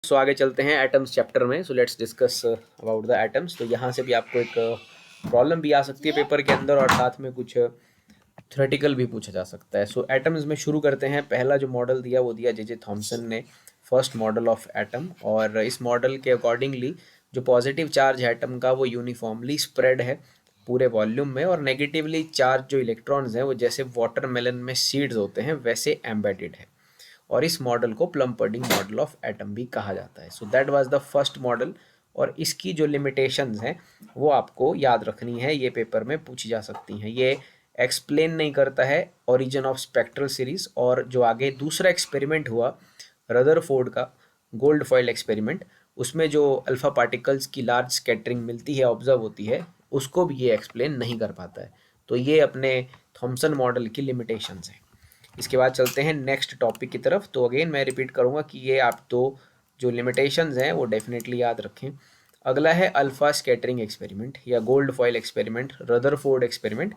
सो आगे चलते हैं एटम्स चैप्टर में। So let's discuss about the atoms. तो यहाँ से भी आपको एक प्रॉब्लम भी आ सकती है पेपर के अंदर और साथ में कुछ थ्योरेटिकल भी पूछा जा सकता है। सो एटम्स में शुरू करते हैं। पहला जो मॉडल दिया वो दिया जे थॉमसन ने, फर्स्ट मॉडल ऑफ एटम। और इस मॉडल के अकॉर्डिंगली जो पॉजिटिव चार्ज है एटम का वो यूनिफॉर्मली स्प्रेड है पूरे वॉल्यूम में, और नेगेटिवली चार्ज जो इलेक्ट्रॉन्स हैं वो जैसे वाटरमेलन में सीड्स होते हैं वैसे एम्बेडेड है। और इस मॉडल को plum pudding model of atom भी कहा जाता है। So that was the first model. और इसकी जो लिमिटेशंस हैं वो आपको याद रखनी है, ये पेपर में पूछी जा सकती हैं। ये एक्सप्लेन नहीं करता है ओरिजिन ऑफ स्पेक्ट्रल सीरीज। और जो आगे दूसरा एक्सपेरिमेंट हुआ रदरफोर्ड का, गोल्ड फॉइल एक्सपेरिमेंट, उसमें जो अल्फ़ा पार्टिकल्स की लार्ज स्कैटरिंग मिलती है, ऑब्जर्व होती है, उसको भी ये एक्सप्लेन नहीं कर पाता है। तो ये अपने थॉमसन मॉडल की लिमिटेशंस हैं। इसके बाद चलते हैं नेक्स्ट टॉपिक की तरफ। तो अगेन मैं रिपीट करूँगा कि ये आप तो जो लिमिटेशंस हैं वो डेफिनेटली याद रखें। अगला है अल्फ़ा स्कैटरिंग एक्सपेरिमेंट या gold foil experiment, Rutherford experiment,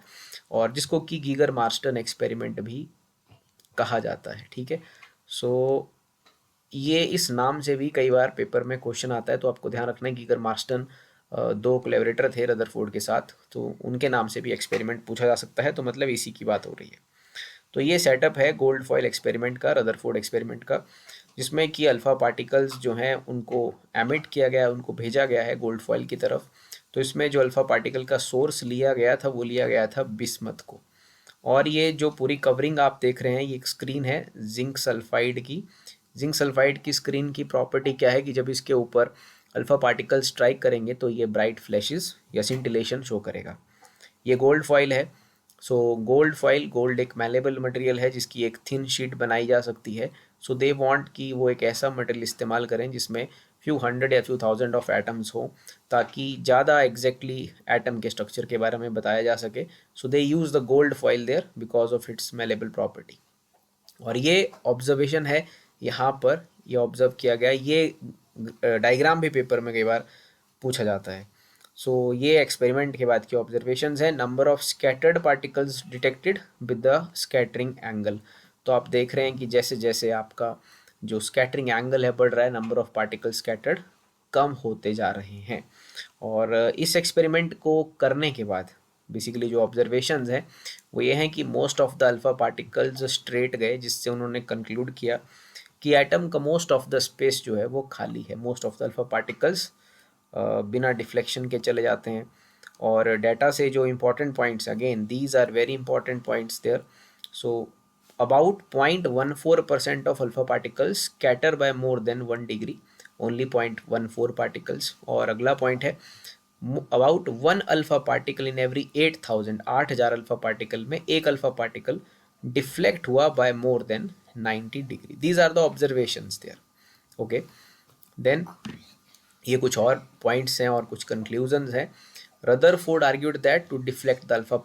और जिसको कि गीगर मार्स्टन एक्सपेरिमेंट भी कहा जाता है। ठीक है। सो ये इस नाम से भी कई बार पेपर में क्वेश्चन आता है, तो आपको ध्यान रखना है गीगर मार्स्टन दो कोलैबोरेटर थे रदरफोर्ड के साथ, तो उनके नाम से भी एक्सपेरिमेंट पूछा जा सकता है। तो मतलब इसी की बात हो रही है। तो ये सेटअप है गोल्ड फॉइल एक्सपेरिमेंट का, रदरफोर्ड एक्सपेरिमेंट का, जिसमें कि अल्फ़ा पार्टिकल्स जो हैं उनको एमिट किया गया, उनको भेजा गया है गोल्ड फॉइल की तरफ। तो इसमें जो अल्फ़ा पार्टिकल का सोर्स लिया गया था वो लिया गया था बिस्मथ को। और ये जो पूरी कवरिंग आप देख रहे हैं ये एक स्क्रीन है जिंक सल्फाइड की। जिंक सल्फाइड की स्क्रीन की प्रॉपर्टी क्या है कि जब इसके ऊपर अल्फ़ा पार्टिकल स्ट्राइक करेंगे तो ये ब्राइट फ्लैशेस या सिंटिलेशन शो करेगा। ये गोल्ड फॉइल है। सो गोल्ड फॉइल, गोल्ड एक मैलेबल मटेरियल है जिसकी एक थिन शीट बनाई जा सकती है। सो दे वांट कि वो एक ऐसा मटेरियल इस्तेमाल करें जिसमें फ्यू हंड्रेड या फ्यू थाउजेंड ऑफ एटम्स हो, ताकि ज़्यादा एग्जैक्टली एटम के स्ट्रक्चर के बारे में बताया जा सके। So they use the gold foil there because of its malleable property. और ये ऑब्जर्वेशन है यहाँ पर, ये ऑब्जर्व किया गया। ये डायग्राम भी पेपर में कई बार पूछा जाता है। सो ये एक्सपेरिमेंट के बाद की ऑब्जर्वेशंस है। Number of scattered particles detected with the scattering angle. तो आप देख रहे हैं कि जैसे जैसे आपका जो स्कैटरिंग एंगल है बढ़ रहा है, नंबर ऑफ पार्टिकल स्कैटर्ड कम होते जा रहे हैं। और इस एक्सपेरिमेंट को करने के बाद बेसिकली जो ऑब्जर्वेशंस हैं वो ये हैं कि most of the alpha particles straight गए, जिससे उन्होंने कंक्लूड किया कि एटम का मोस्ट ऑफ द स्पेस जो है वो खाली है। Most of the alpha particles बिना डिफ्लेक्शन के चले जाते हैं। और डाटा से जो important points, again these are very important points there. So about 0.14% of alpha particles scatter by more than 1 degree, only 0.14 particles. और अगला पॉइंट है about 1 alpha particle in every 8,000, 8,000 alpha particle में एक अल्फा पार्टिकल डिफ्लेक्ट हुआ by more than 90 degree. These are the observations there. Okay, then ये कुछ और points हैं और कुछ कंक्लूजन्स हैं। Rutherford argued that to deflect the alpha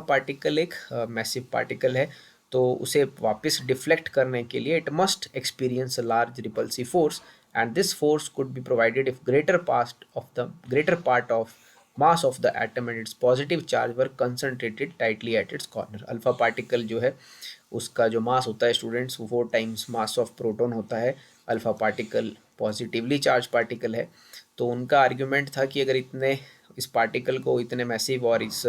particle एक मैसिव पार्टिकल है, तो उसे वापस डिफ्लेक्ट करने के लिए it must experience a large repulsive force, and this force could be provided if greater part of mass of the atom and its positive charge were concentrated tightly at its corner. Alpha particle जो है उसका जो मास होता है students, वो 4 times mass of proton होता है। Alpha particle positively charge particle है। तो उनका आर्ग्यूमेंट था कि अगर इतने इस पार्टिकल को इतने मैसिव और इस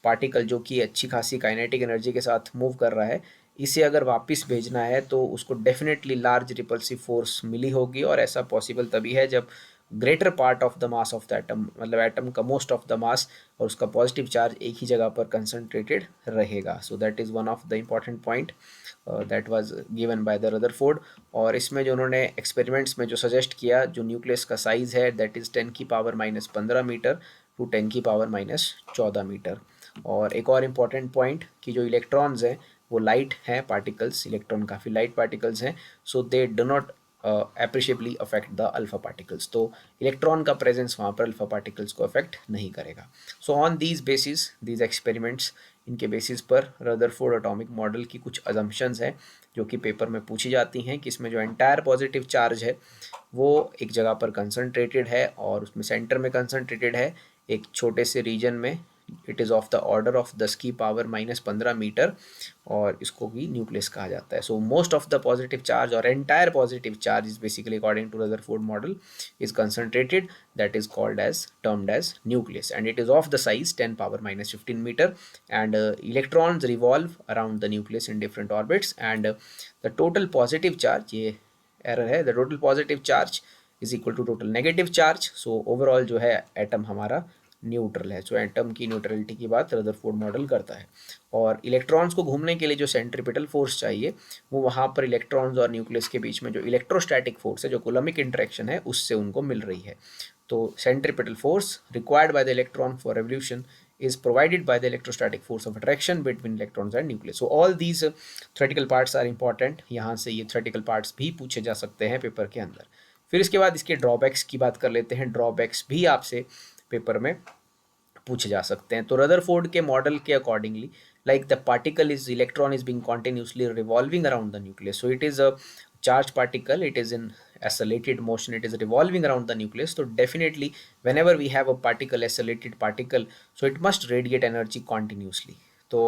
पार्टिकल जो कि अच्छी खासी काइनेटिक एनर्जी के साथ मूव कर रहा है, इसे अगर वापस भेजना है तो उसको डेफिनेटली लार्ज रिपल्सिव फोर्स मिली होगी। और ऐसा पॉसिबल तभी है जब greater part of the mass of the atom, मतलब एटम का मोस्ट ऑफ द मास और उसका पॉजिटिव चार्ज एक ही जगह पर कंसंट्रेटेड रहेगा। सो that is one of the important point that was given by the Rutherford. और इसमें जो उन्होंने एक्सपेरिमेंट्स में जो सजेस्ट किया, जो न्यूक्लियस का साइज़ है that is 10⁻⁻15 metre to 10⁻14 metre. और एक और इम्पॉर्टेंट पॉइंट कि जो इलेक्ट्रॉन्स हैं वो लाइट हैं पार्टिकल्स, इलेक्ट्रॉन काफ़ी लाइट पार्टिकल्स हैं। So they do not appreciably affect the alpha particles. तो इलेक्ट्रॉन का प्रेजेंस वहाँ पर अल्फा पार्टिकल्स को अफेक्ट नहीं करेगा। So on these basis, these experiments, इनके बेसिस पर रदरफोर्ड एटॉमिक मॉडल की कुछ अजम्पशंस हैं जो कि पेपर में पूछी जाती हैं कि इसमें जो एंटायर पॉजिटिव चार्ज है वो एक जगह पर कंसंट्रेटेड है और उसमें सेंटर में कंसंट्रेटेड है एक छोटे से रीजन में it is of the order of 10 की पावर -15 मीटर, और इसको भी न्यूक्लियस कहा जाता है. So most of the positive charge or entire positive charge is basically according to Rutherford model is concentrated, that is called as termed as nucleus, and it is of the size 10 power -15 meter, and electrons revolve around the nucleus in different orbits, and the total positive charge, ये error है, the total positive charge is equal to total negative charge. So overall जो है atom हमारा neutral है. सो atom की neutrality की बात Rutherford model करता है. और इलेक्ट्रॉन्स को घूमने के लिए जो सेंट्रीपिटल फोर्स चाहिए, वो वहाँ पर इलेक्ट्रॉन्स और न्यूक्लियस के बीच में जो इलेक्ट्रोस्टैटिक फोर्स है, जो कूलम्बिक इंटरेक्शन है, उससे उनको मिल रही है. तो centripetal force required by the electron for revolution is provided by the electrostatic force of attraction between electrons and nucleus. So all these theoretical parts are important. यहाँ से ये theoretical parts भी पूछे जा सकते हैं पेपर के अंदर. फिर इसके बाद इसके ड्रॉबैक्स की बात कर लेते हैं. ड्रॉबैक्स भी आपसे पेपर में पूछे जा सकते हैं. तो रदरफोर्ड के मॉडल के accordingly, like the particle is electron is being continuously revolving around the nucleus, so it is a charged particle, it is in accelerated motion, it is revolving around the nucleus. So definitely whenever we have a particle, accelerated particle, so it must radiate energy continuously. तो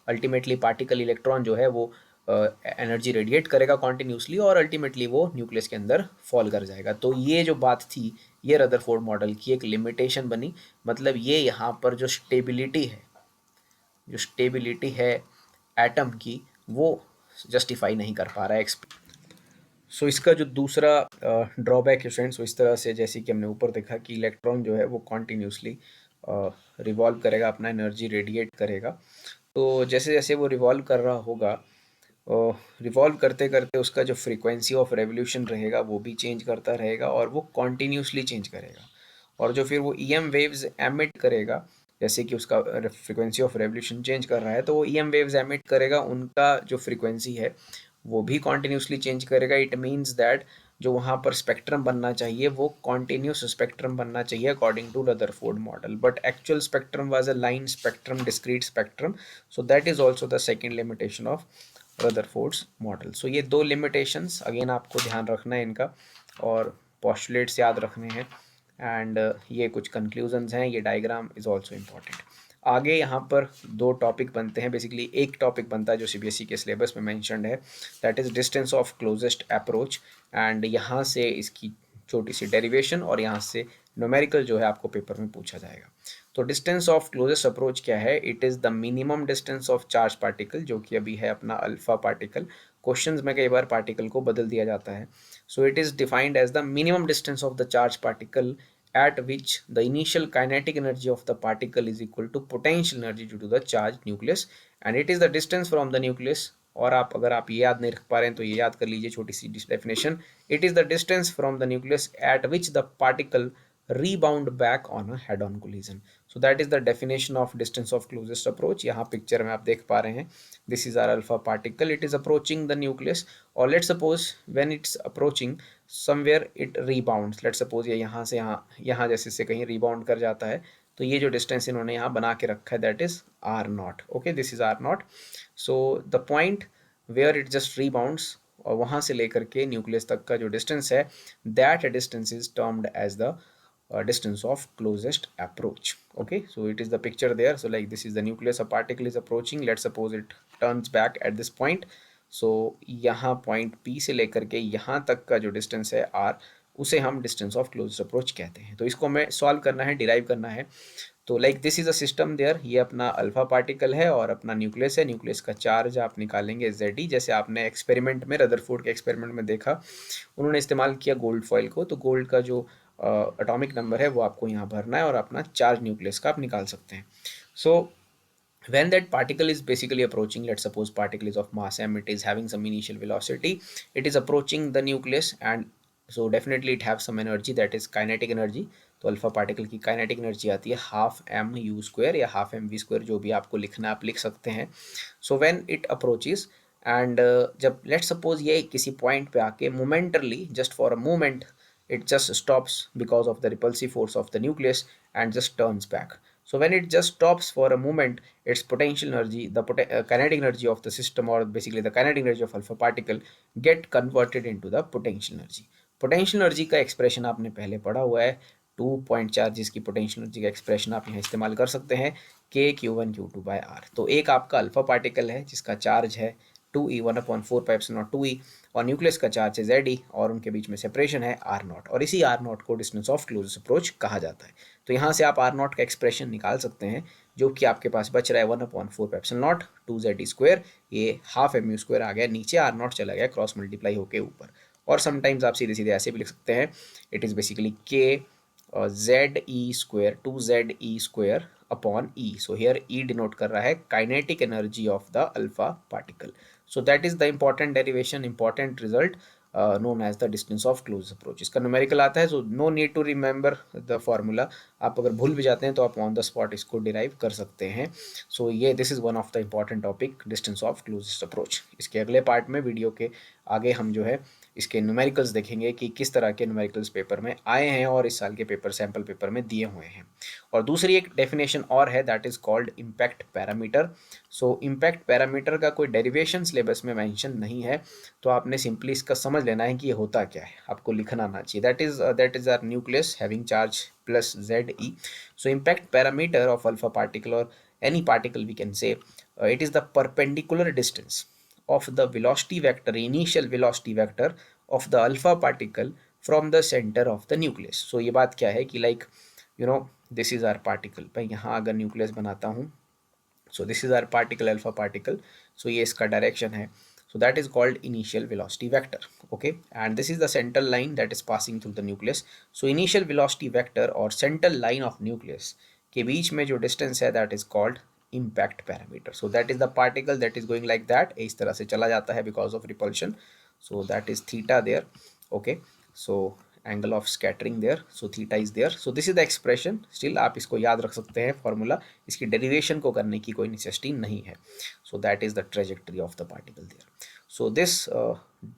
ultimately particle electron जो है वो energy radiate करेगा continuously, और ultimately वो nucleus के अंदर fall कर जाएगा. तो ये जो बात थी, ये रदरफोर्ड मॉडल की एक लिमिटेशन बनी. मतलब ये यहाँ पर जो स्टेबिलिटी है एटम की, वो जस्टिफाई नहीं कर पा रहा है. सो इसका जो दूसरा ड्रॉबैक है फ्रेंड्स, वो इस तरह से, जैसे कि हमने ऊपर देखा कि इलेक्ट्रॉन जो है वो कॉन्टीन्यूसली रिवॉल्व करेगा, अपना एनर्जी रेडिएट करेगा. तो जैसे जैसे वो रिवॉल्व कर रहा होगा, रिवॉल्व करते करते उसका जो फ्रीक्वेंसी ऑफ रेवोल्यूशन रहेगा वो भी चेंज करता रहेगा, और वो कॉन्टीन्यूसली चेंज करेगा. और जो फिर वो EM वेव्स एमिट करेगा, जैसे कि उसका फ्रीक्वेंसी ऑफ रेवोल्यूशन चेंज कर रहा है, तो वो EM वेव्स एमिट करेगा, उनका जो फ्रीक्वेंसी है वो भी कॉन्टीन्यूसली चेंज करेगा. इट मीन्स दैट जो वहाँ पर स्पेक्ट्रम बनना चाहिए वो कॉन्टीन्यूस स्पेक्ट्रम बनना चाहिए according to Rutherford model, but actual spectrum was a line spectrum, discrete spectrum. So that is also the second limitation of Rutherford's model. सो ये दो लिमिटेशंस अगेन आपको ध्यान रखना है इनका, और पोस्टुलेट्स याद रखने हैं, एंड ये कुछ कंक्लूजन्स हैं. ये डायग्राम इज ऑल्सो इम्पॉर्टेंट. आगे यहाँ पर दो टॉपिक बनते हैं. बेसिकली एक टॉपिक बनता है जो CBSE के सिलेबस में मेंशन्ड है, that is distance of closest approach, and यहाँ से इसकी छोटी सी डेरिवेशन, और यहाँ से न्यूमेरिकल जो है आपको पेपर में पूछा जाएगा. तो डिस्टेंस ऑफ क्लोजेस्ट अप्रोच क्या है? It is the minimum distance of charge particle, जो कि अभी है अपना अल्फा पार्टिकल. क्वेश्चंस में कई बार पार्टिकल को बदल दिया जाता है. So it is defined as the minimum distance of the charge particle at which the initial kinetic energy of the particle is equal to potential energy due to the charged nucleus, and it is the distance from the nucleus. और आप अगर आप ये याद नहीं रख पा रहे हैं तो ये याद कर लीजिए छोटी सी definition. It is the distance from the nucleus at which the particle rebound back on a head-on collision. So that is the definition of distance of closest approach. यहाँ पिक्चर में आप देख पा रहे हैं, this is our alpha particle, it is approaching the nucleus, or let's suppose when it's approaching somewhere it rebounds. let's suppose ये यहाँ से यहाँ जैसे से कहीं rebound कर जाता है, तो ये जो डिस्टेंस इन्होंने यहाँ बना के रखा है that is R0. Okay, this is R0. So the point where it just rebounds, और वहाँ से लेकर के न्यूक्लियस तक का जो डिस्टेंस है, that distance is termed as the distance of closest approach. Okay, so it is the picture there. So like this is the nucleus, a particle is approaching, let's suppose it turns back at this point. So यहाँ point P से लेकर के यहाँ तक का जो distance है R, उसे हम डिस्टेंस ऑफ क्लोजेस्ट अप्रोच कहते हैं. तो इसको हमें सॉल्व करना है, डिराइव करना है. तो like this is a system there, ये अपना अल्फा पार्टिकल है और अपना न्यूक्लियस है. न्यूक्लियस का चार्ज आप निकालेंगे ZE, जैसे आपने एक्सपेरिमेंट में, रदरफोर्ड के एक्सपेरिमेंट में देखा, उन्होंने इस्तेमाल किया गोल्ड फॉइल को. तो गोल्ड का जो एटॉमिक नंबर है वो आपको यहाँ भरना है, और अपना चार्ज न्यूक्लियस का आप निकाल सकते हैं. सो when that particle is basically approaching, let's suppose particle is of mass m, it is having some initial velocity, it is approaching the nucleus, and so definitely it have some energy, that is kinetic energy. तो alpha particle की kinetic energy आती है ½ m u² या ½ mv², जो भी आपको लिखना आप लिख सकते हैं. So when it approaches, and जब लेट्स सपोज ये किसी पॉइंट पे आके momentarily, just for a moment, it just stops because of the repulsive force of the nucleus and just turns back. So when it just stops for a moment, its potential energy, the kinetic energy of the system, or basically the kinetic energy of alpha particle, get converted into the potential energy. Potential energy का expression आपने पहले पढ़ा हुआ है, 2 point charges की potential energy का expression आप यहाँ इस्तेमाल कर सकते हैं k(q1 q2)/r। तो एक आपका अल्फा पार्टिकल है जिसका चार्ज है 2e 1/4πε02e और न्यूक्लियस का चार्ज है Ze और उनके बीच में सेपरेशन है r0 और इसी r0 को डिस्टेंस ऑफ क्लोजेस्ट अप्रोच कहा जाता है। तो यहाँ से आप r0 का एक्सप्रेशन निकाल सकते हैं जो कि आपके पास बच रहा है 1/4πε0 2Ze², ये हाफ mu² आ गया नीचे, r0 चला गया क्रॉस मल्टीप्लाई होके ऊपर। और समटाइम्स आप सीधे सीधे ऐसे भी लिख सकते हैं, it is basically Ze² 2Ze² upon E। So here E denote कर रहा है kinetic energy of the alpha particle. So that is the important derivation, important result known as the distance of close approach. इसका numerical आता है, so no need to remember the formula. आप अगर भूल भी जाते हैं तो आप ऑन द स्पॉट इसको डिराइव कर सकते हैं। सो ये this is one of the important topic, distance of closest approach. इसके अगले पार्ट में वीडियो के आगे हम जो है इसके न्यूमेरिकल्स देखेंगे कि किस तरह के न्यूमेरिकल्स पेपर में आए हैं और इस साल के पेपर सैम्पल पेपर में दिए हुए हैं। और दूसरी एक डेफिनेशन और है, that is called impact parameter. So impact parameter का कोई डेरिवेशन सिलेबस में मेंशन नहीं है, तो आपने सिंपली इसका समझ लेना है कि ये होता क्या है, आपको लिखना आना चाहिए। That is r nucleus having charge plus Ze। So impact parameter of alpha particle or any particle we can say it is the perpendicular distance of the velocity vector, initial velocity vector of the alpha particle from the center of the nucleus। so ये बात क्या है कि like you know this is our particle, मैं यहाँ अगर nucleus बनाता हूँ, so this is our particle alpha particle, so ये इसका डायरेक्शन है, so that is called initial velocity vector, okay, and this is the central line that is passing through the nucleus। so initial velocity vector और central line of nucleus के बीच में जो distance है that is called impact parameter। so that is the particle that is going like that, इस तरह से चला जाता है because of repulsion, so that is theta there, okay, so angle of scattering there, so theta is there, so this is the expression। still आप इसको याद रख सकते हैं फॉर्मूला, इसकी डेरिवेशन को करने की कोई नेसेसिटी नहीं है। so that is the trajectory of the particle there। so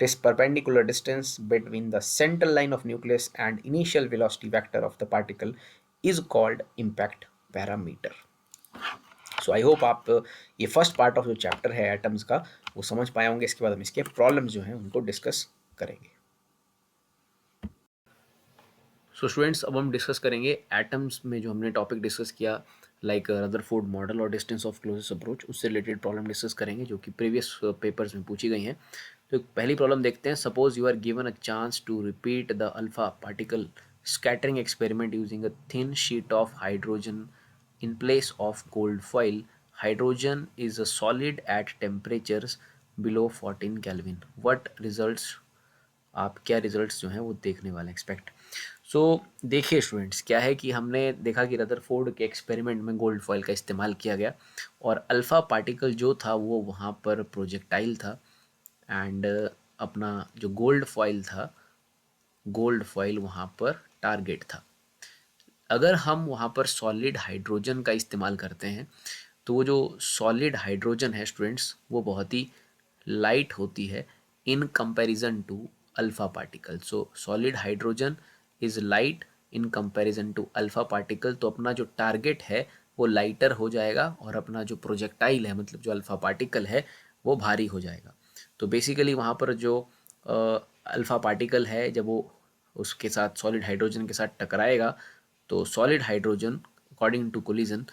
this perpendicular distance between the central line of nucleus and initial velocity vector of the particle is called impact parameter। So I hope आप ये first part of जो chapter है atoms का वो समझ पाए होंगे। इसके बाद हम इसके प्रॉब्लम्स जो हैं उनको डिस्कस करेंगे। सो स्टूडेंट्स, अब हम डिस्कस करेंगे एटम्स में जो हमने टॉपिक डिस्कस किया लाइक रदरफोर्ड मॉडल और डिस्टेंस ऑफ क्लोजेस्ट अप्रोच, उससे रिलेटेड प्रॉब्लम डिस्कस करेंगे जो कि प्रीवियस पेपर्स में पूछी गई हैं। तो पहली प्रॉब्लम देखते हैं। Suppose you are given a chance to repeat the alpha particle scattering experiment using a thin sheet of hydrogen in place of gold foil। hydrogen is a solid at temperatures below 14 Kelvin। what results, आप क्या results जो हैं वो देखने वाले expect. सो देखिए students, क्या है कि हमने देखा कि रदरफोर्ड के एक्सपेरिमेंट में गोल्ड फॉयल का इस्तेमाल किया गया और अल्फ़ा पार्टिकल जो था वो वहाँ पर प्रोजेक्टाइल था एंड अपना जो गोल्ड फॉयल था, गोल्ड फॉयल वहाँ पर टारगेट था। अगर हम वहाँ पर सॉलिड हाइड्रोजन का इस्तेमाल करते हैं तो वो जो सॉलिड हाइड्रोजन है स्टूडेंट्स वो बहुत ही लाइट होती है in comparison to alpha particle. So solid hydrogen is light in comparison to alpha particle. तो अपना जो टारगेट है वो लाइटर हो जाएगा और अपना जो प्रोजेक्टाइल है मतलब जो अल्फ़ा पार्टिकल है वो भारी हो जाएगा। तो बेसिकली वहाँ पर जो अल्फ़ा पार्टिकल है जब वो उसके साथ सॉलिड हाइड्रोजन के साथ टकराएगा तो solid hydrogen according to collision,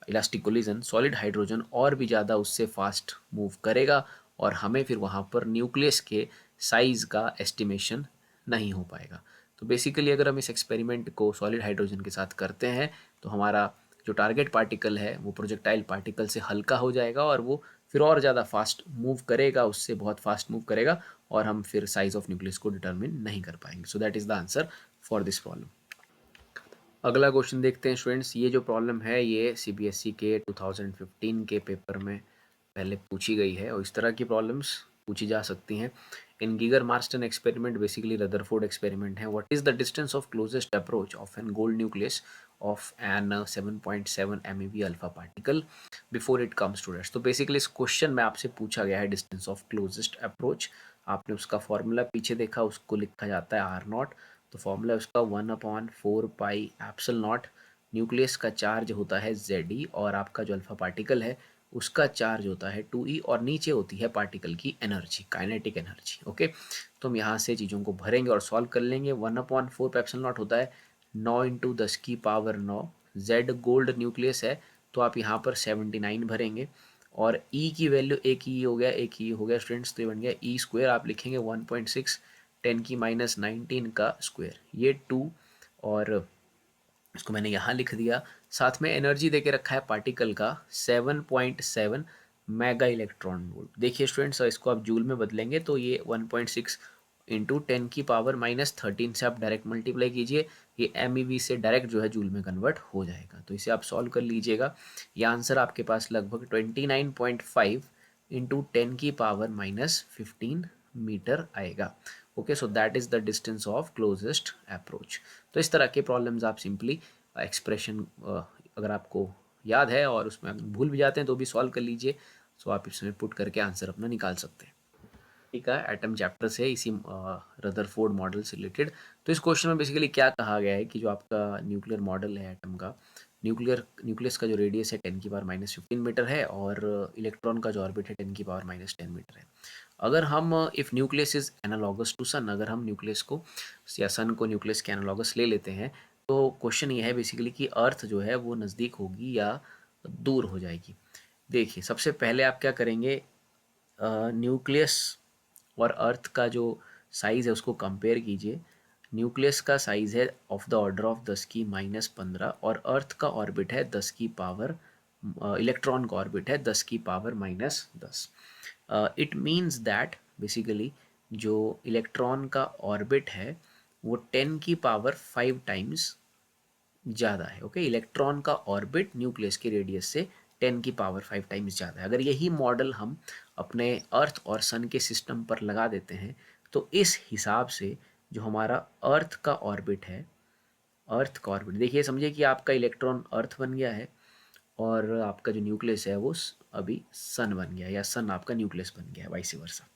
elastic collision, solid hydrogen और भी ज़्यादा उससे फास्ट मूव करेगा और हमें फिर वहाँ पर न्यूक्लियस के साइज़ का एस्टिमेशन नहीं हो पाएगा। तो बेसिकली अगर हम इस एक्सपेरिमेंट को सॉलिड हाइड्रोजन के साथ करते हैं तो हमारा जो टारगेट पार्टिकल है वो प्रोजेक्टाइल पार्टिकल से हल्का हो जाएगा और वो फिर और ज़्यादा फास्ट मूव करेगा, उससे बहुत फास्ट मूव करेगा और हम फिर साइज़ ऑफ न्यूक्लियस को डिटरमिन नहीं कर पाएंगे। सो that is the answer for this problem. अगला क्वेश्चन देखते हैं स्टूडेंट्स। ये जो प्रॉब्लम है ये सीबीएसई के 2015 के पेपर में पहले पूछी गई है और इस तरह की प्रॉब्लम्स पूछी जा सकती हैं। In Geiger Marsden experiment basically Rutherford experiment है। What is the distance of closest approach of an gold nucleus of an 7.7 MeV alpha particle before it comes to rest. तो बेसिकली इस क्वेश्चन में आपसे पूछा गया है डिस्टेंस ऑफ क्लोजेस्ट अप्रोच। आपने उसका फॉर्मूला पीछे देखा, उसको लिखा जाता है R0। तो फॉर्मूला उसका 1/4πε0। न्यूक्लियस का चार्ज होता है Ze और आपका जो अल्फा पार्टिकल है उसका चार्ज होता है 2e और नीचे होती है पार्टिकल की एनर्जी, काइनेटिक एनर्जी। ओके, तो हम यहाँ से चीज़ों को भरेंगे और सॉल्व कर लेंगे। 1/4πε0 होता है 9 इंटू 10⁻9। जेड गोल्ड न्यूक्लियस है तो आप यहाँ पर 79 भरेंगे, और ई की वैल्यू एक ई हो गया, एक ई हो गया स्टूडेंट्स, तो ये बन गया ई स्क्वायर। आप लिखेंगे 1.6 10⁻19 का स्क्वायर, ये 2, और इसको मैंने यहाँ लिख दिया। साथ में एनर्जी देके रखा है पार्टिकल का 7.7 मेगा इलेक्ट्रॉन वोल्ट। देखिए स्टूडेंट्स, इसको आप जूल में बदलेंगे तो ये 1.6 इंटू 10⁻13 से आप डायरेक्ट मल्टीप्लाई कीजिए, ये एम से डायरेक्ट जो है जूल में कन्वर्ट हो जाएगा। तो इसे आप सॉल्व कर लीजिएगा, ये आंसर आपके पास लगभग 29.5 इंटू 10⁻15 मीटर आएगा। Okay, so that is the distance of closest approach. तो इस तरह के प्रॉब्लम्स आप सिंपली एक्सप्रेशन अगर आपको याद है और उसमें अगर भूल भी जाते हैं तो भी सॉल्व कर लीजिए। सो आप इसमें पुट करके आंसर अपना निकाल सकते हैं। ठीक है, एटम चैप्टर से, इसी रदरफोर्ड मॉडल से रिलेटेड। तो इस क्वेश्चन में बेसिकली क्या कहा गया है कि जो आपका न्यूक्लियर मॉडल है एटम का, न्यूक्लियस का जो रेडियस है 10⁻15 मीटर है, और इलेक्ट्रॉन का जो ऑर्बिट है 10⁻10 मीटर है। अगर हम if nucleus is analogous to sun, अगर हम न्यूक्लियस को या सन को न्यूक्लियस के एनालॉगस ले लेते हैं, तो क्वेश्चन ये है बेसिकली कि अर्थ जो है वो नज़दीक होगी या दूर हो जाएगी। देखिए, सबसे पहले आप क्या करेंगे, न्यूक्लियस और अर्थ का जो साइज़ है उसको कंपेयर कीजिए। न्यूक्लियस का साइज़ है ऑफ द ऑर्डर ऑफ 10⁻15, और अर्थ का ऑर्बिट है 10 इलेक्ट्रॉन का ऑर्बिट है 10⁻10। इट मीन्स दैट बेसिकली जो इलेक्ट्रॉन का ऑर्बिट है वो 10⁵ टाइम्स ज़्यादा है। ओके, इलेक्ट्रॉन का ऑर्बिट न्यूक्लियस के रेडियस से 10⁵ टाइम्स ज़्यादा है। अगर यही मॉडल हम अपने अर्थ और सन के सिस्टम पर लगा देते हैं तो इस हिसाब से जो हमारा अर्थ का ऑर्बिट है, अर्थ का ऑर्बिट देखिए, समझिए कि आपका इलेक्ट्रॉन अर्थ बन गया है और आपका जो न्यूक्लियस है वो अभी सन बन गया है, या सन आपका न्यूक्लियस बन गया है, वाइस वर्सा।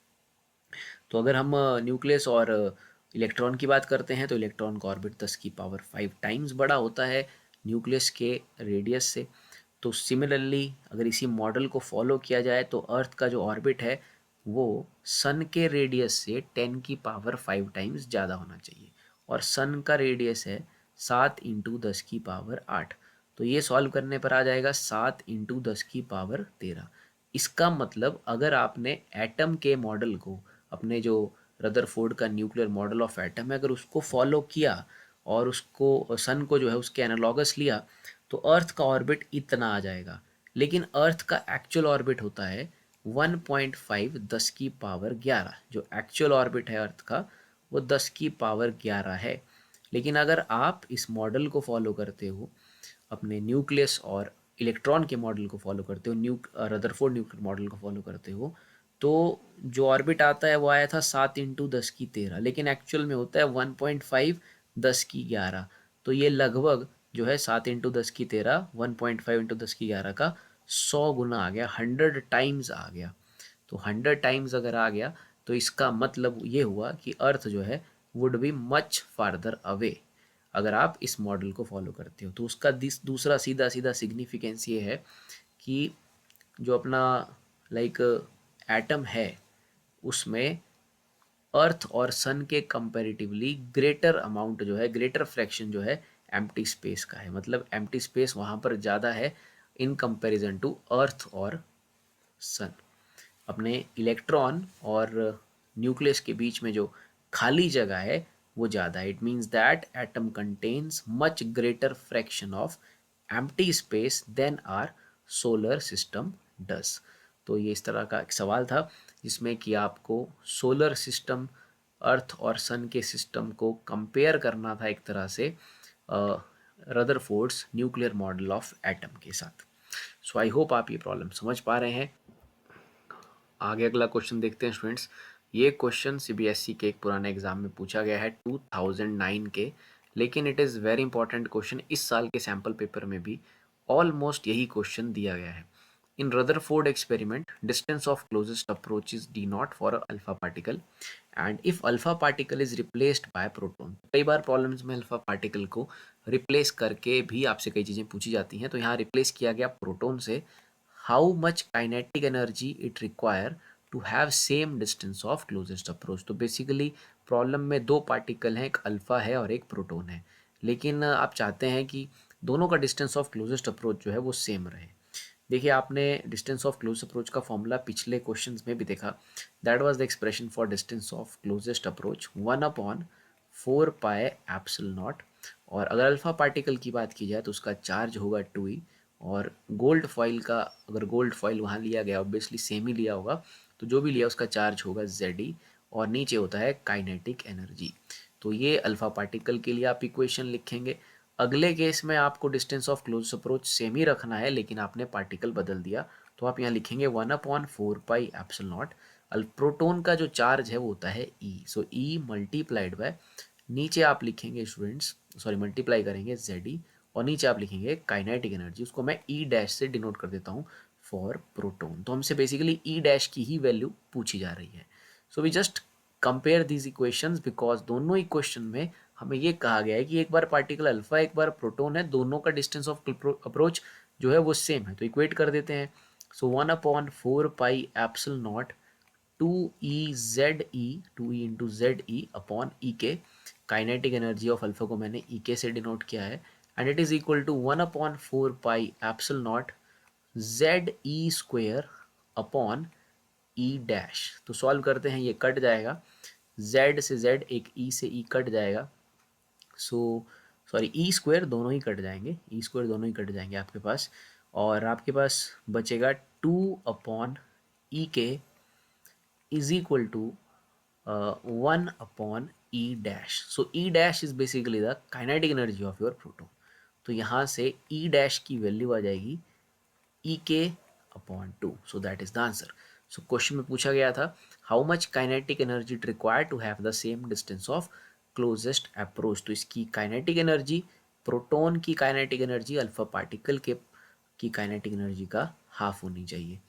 तो अगर हम न्यूक्लियस और इलेक्ट्रॉन की बात करते हैं तो इलेक्ट्रॉन का ऑर्बिट 10⁵ टाइम्स बड़ा होता है न्यूक्लियस के रेडियस से। तो सिमिलरली अगर इसी मॉडल को फॉलो किया जाए तो अर्थ का जो ऑर्बिट है वो सन के रेडियस से 10⁵ टाइम्स ज़्यादा होना चाहिए, और सन का रेडियस है 7 इंटू 10⁸। तो ये सॉल्व करने पर आ जाएगा 7 इंटू 10⁻13। इसका मतलब अगर आपने एटम के मॉडल को, अपने जो रदरफोर्ड का न्यूक्लियर मॉडल ऑफ एटम है, अगर उसको फॉलो किया और उसको सन को जो है उसके एनालॉगस लिया, तो अर्थ का ऑर्बिट इतना आ जाएगा। लेकिन अर्थ का एक्चुअल ऑर्बिट होता है 1.5 10⁻11। जो एक्चुअल ऑर्बिट है अर्थ का वो 10⁻11 है। लेकिन अगर आप इस मॉडल को फॉलो करते हो, अपने न्यूक्लियस और इलेक्ट्रॉन के मॉडल को फॉलो करते हो, रदरफोर्ड न्यूक्लियर मॉडल को फॉलो करते हो, तो जो ऑर्बिट आता है वो आया था 7 इंटू 10⁻13, लेकिन एक्चुअल में होता है 1.5 10⁻11। तो ये लगभग जो है 7 इंटू 10⁻13 1.5 इंटू 10⁻11 का 100 गुना आ गया, 100 टाइम्स आ गया। तो 100 टाइम्स अगर आ गया तो इसका मतलब ये हुआ कि अर्थ जो है would be much farther away, अगर आप इस मॉडल को फॉलो करते हो। तो उसका दूसरा सीधा सीधा सिग्निफिकेंस ये है कि जो अपना लाइक एटम है उसमें अर्थ और सन के कंपैरेटिवली ग्रेटर अमाउंट जो है, ग्रेटर फ्रैक्शन जो है एम्प्टी स्पेस का है। मतलब एम्प्टी स्पेस वहाँ पर ज़्यादा है इन कंपैरिजन टू अर्थ और सन। अपने इलेक्ट्रॉन और न्यूक्लियस के बीच में जो खाली जगह है वो ज़्यादा है। It means that atom contains much greater fraction of empty space than our solar system does. तो ये इस तरह का एक सवाल था जिसमें कि आपको सोलर सिस्टम, अर्थ और सन के सिस्टम को कंपेयर करना था एक तरह से Rutherford's nuclear model of atom के साथ। सो आई होप आप ये प्रॉब्लम समझ पा रहे हैं। आगे अगला क्वेश्चन देखते हैं स्टूडेंट्स। ये क्वेश्चन सीबीएसई के एक पुराने एग्जाम में पूछा गया है 2009 के, लेकिन it is very important question. इस साल के सैम्पल पेपर में भी ऑलमोस्ट यही क्वेश्चन दिया गया है। In Rutherford experiment distance of closest approach is d naught for alpha particle, and if alpha particle is replaced by proton. कई बार प्रॉब्लम्स में अल्फा पार्टिकल को रिप्लेस करके भी आपसे कई चीज़ें पूछी जाती हैं, तो यहाँ रिप्लेस किया गया प्रोटॉन से। How much kinetic energy it require to have same distance of closest approach. तो बेसिकली प्रॉब्लम में दो पार्टिकल हैं, एक अल्फा है और एक प्रोटॉन है, लेकिन आप चाहते हैं कि दोनों का डिस्टेंस ऑफ क्लोजेस्ट अप्रोच जो है वो सेम रहे। देखिए आपने डिस्टेंस ऑफ क्लोजेस्ट अप्रोच का फॉर्मूला पिछले क्वेश्चंस में भी देखा, that was the expression for distance of closest approach 1/4 pi epsilon not. और अगर अल्फा पार्टिकल की बात की जाए तो उसका चार्ज होगा 2e, और गोल्ड फॉइल का अगर गोल्ड फॉइल वहाँ लिया गया ऑब्वियसली सेम ही लिया होगा, तो जो भी लिया उसका चार्ज होगा Ze, और नीचे होता है काइनेटिक एनर्जी। तो ये अल्फा पार्टिकल के लिए आप इक्वेशन लिखेंगे। अगले केस में आपको distance of close approach same ही रखना है, लेकिन आपने पार्टिकल बदल दिया, तो आप यहाँ लिखेंगे 1/4 पाई एप्सिलॉन नॉट। प्रोटोन का जो चार्ज है वो होता है E, so E multiplied by, नीचे आप लिखेंगे स्टूडेंट्स, सॉरी मल्टीप्लाई करेंगे Ze, और नीचे आप लिखेंगे काइनेटिक एनर्जी, उसको मैं E डैश से डिनोट कर देता हूँ फॉर प्रोटोन। तो हमसे बेसिकली E डैश की ही वैल्यू पूछी जा रही है। So we just compare these equations because दोनों इक्वेशन में हमें ये कहा गया है कि एक बार पार्टिकल अल्फा एक बार प्रोटोन है, दोनों का डिस्टेंस ऑफ अप्रोच जो है वो सेम है, तो इक्वेट कर देते हैं। So 1/4 pi epsilon naught 2E into Z ई अपॉन ई के, काइनेटिक एनर्जी ऑफ अल्फा को मैंने ई के से डिनोट किया है, and it is equal to 1/4 pi epsilon naught Ze² upon E dash. तो सॉल्व करते हैं, ये कट जाएगा, Z से Z, एक E से E कट जाएगा, सो सॉरी E² दोनों ही कट जाएंगे, E² दोनों ही कट जाएंगे आपके पास, और आपके पास बचेगा 2/E के is equal to 1/E dash. So E dash is basically the kinetic energy of your proton. तो यहाँ से E डैश की वैल्यू आ जाएगी E k/2, so that is the answer. So question में पूछा गया था how much kinetic energy required to have the same distance of closest approach. तो इसकी काइनेटिक एनर्जी, प्रोटोन की काइनेटिक एनर्जी अल्फा पार्टिकल के की काइनेटिक एनर्जी का हाफ होनी चाहिए।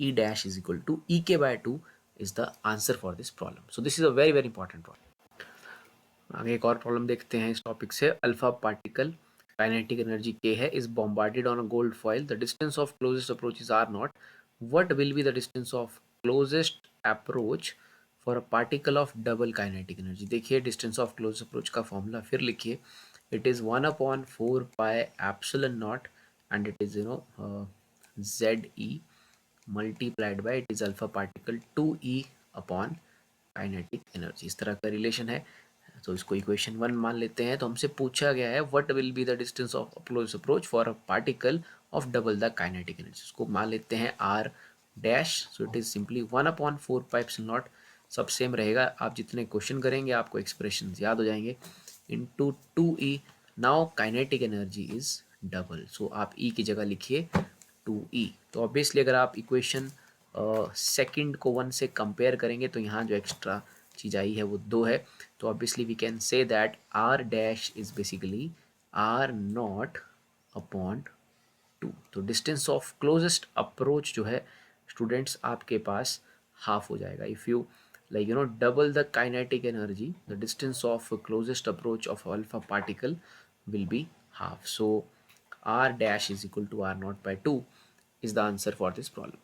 E dash is equal to E k/2 is the answer for this problem. So this is a very very important problem. आगे एक और problem देखते हैं इस टॉपिक से। Alpha particle kinetic energy k है, is bombarded on a gold foil, the distance of closest approaches r naught, what will be the distance of closest approach for a particle of double kinetic energy। देखिए distance of close approach का formula फिर लिखिए, it is 1/4 pi epsilon not, and it is Ze multiplied by, it is alpha particle 2E upon kinetic energy. इस तरह का relation है, तो इसको इक्वेशन 1 मान लेते हैं। तो हमसे पूछा गया है what will be the distance of close approach for a particle of double the kinetic energy, उसको मान लेते हैं r dash. So it is simply 1/4 pi epsilon not, सब सेम रहेगा, आप जितने क्वेश्चन करेंगे आपको एक्सप्रेशन याद हो जाएंगे, into 2E। Now kinetic energy is double, so आप E की जगह लिखिए 2E। तो ऑब्वियसली अगर आप इक्वेशन सेकंड को 1 से कंपेयर करेंगे तो यहाँ जो एक्स्ट्रा चीज़ आई है वो 2 है, तो obviously we can say that r dash is basically r0 upon 2। तो डिस्टेंस ऑफ क्लोजेस्ट अप्रोच जो है स्टूडेंट्स आपके पास हाफ हो जाएगा। If you like double the kinetic energy, the distance of closest approach of alpha particle will be half, so r dash is equal to r0/2 is the answer for this problem।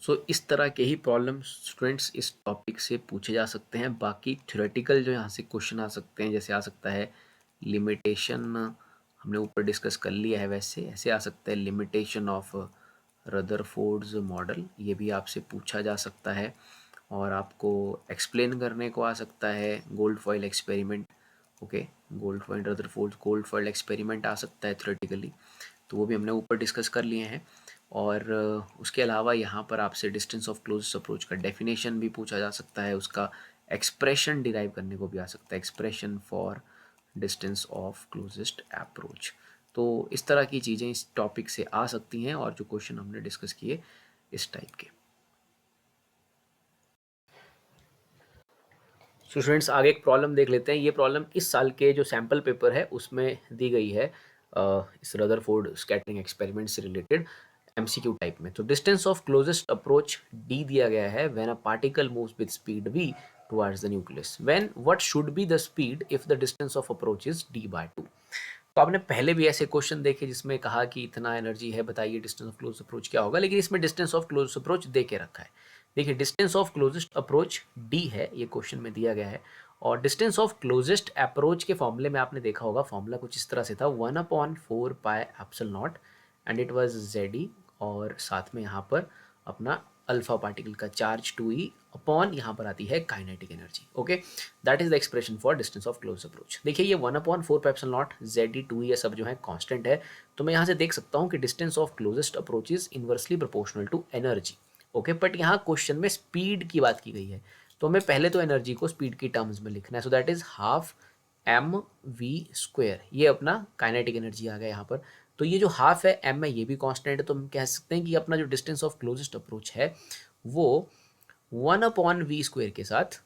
सो इस तरह के ही problem students इस topic से पूछे जा सकते हैं। बाकी थ्योरेटिकल जो यहाँ से क्वेश्चन आ सकते हैं, जैसे आ सकता है लिमिटेशन, हमने ऊपर डिस्कस कर लिया है, वैसे ऐसे आ सकता है लिमिटेशन ऑफ रदरफोर्ड्स मॉडल, ये भी आपसे पूछा जा सकता है। और आपको एक्सप्लेन करने को आ सकता है gold foil experiment, okay, gold foil Rutherford's gold foil experiment आ सकता है थ्योरेटिकली, तो वो भी हमने ऊपर डिस्कस कर लिए हैं। और उसके अलावा यहाँ पर आपसे डिस्टेंस ऑफ क्लोजेस्ट अप्रोच का डेफिनेशन भी पूछा जा सकता है, उसका एक्सप्रेशन डिराइव करने को भी आ सकता है, expression for distance of closest approach. तो इस तरह की चीज़ें इस टॉपिक से आ सकती हैं, और जो क्वेश्चन हमने डिस्कस किए इस टाइप के। सो स्टूडेंट्स आगे एक प्रॉब्लम देख लेते हैं। ये प्रॉब्लम इस साल के जो सैम्पल पेपर है उसमें दी गई है, इस रदरफोर्ड स्कैटरिंग एक्सपेरिमेंट से रिलेटेड एमसीक्यू टाइप में। तो distance of closest approach D दिया गया है when a particle moves with speed v towards the nucleus, when what should be the speed if the distance of approach is d/2। तो आपने पहले भी ऐसे क्वेश्चन देखे जिसमें कहा कि इतना एनर्जी है, बताइए डिस्टेंस ऑफ क्लोज अप्रोच क्या होगा, लेकिन इसमें डिस्टेंस ऑफ क्लोज अप्रोच दे के रखा है। देखिए distance of closest approach d है, ये क्वेश्चन में दिया गया है, और डिस्टेंस ऑफ क्लोजेस्ट अप्रोच के फॉर्मूले में आपने देखा होगा, फॉर्मूला कुछ इस तरह से था 1/4πε0 एंड इट वाज जेड, और साथ में यहाँ पर अपना अल्फा पार्टिकल का चार्ज 2e अपॉन यहाँ पर आती है kinetic energy. Okay, that is the expression for distance of close approach. देखिए ये 1/4πε0 जेड 2e ये सब जो है कांस्टेंट है, तो मैं यहाँ से देख सकता हूँ कि distance of closest approach is inversely proportional to energy. Okay, but यहाँ क्वेश्चन में स्पीड की बात की गई है, तो हमें पहले तो एनर्जी को स्पीड की टर्म्स में लिखना है। So that is half m v square, ये अपना काइनेटिक एनर्जी आ गया यहाँ पर। तो ये जो हाफ है एम है ये भी कांस्टेंट है, तो हम कह सकते हैं कि अपना जो डिस्टेंस ऑफ क्लोजेस्ट अप्रोच है वो 1/v² के साथ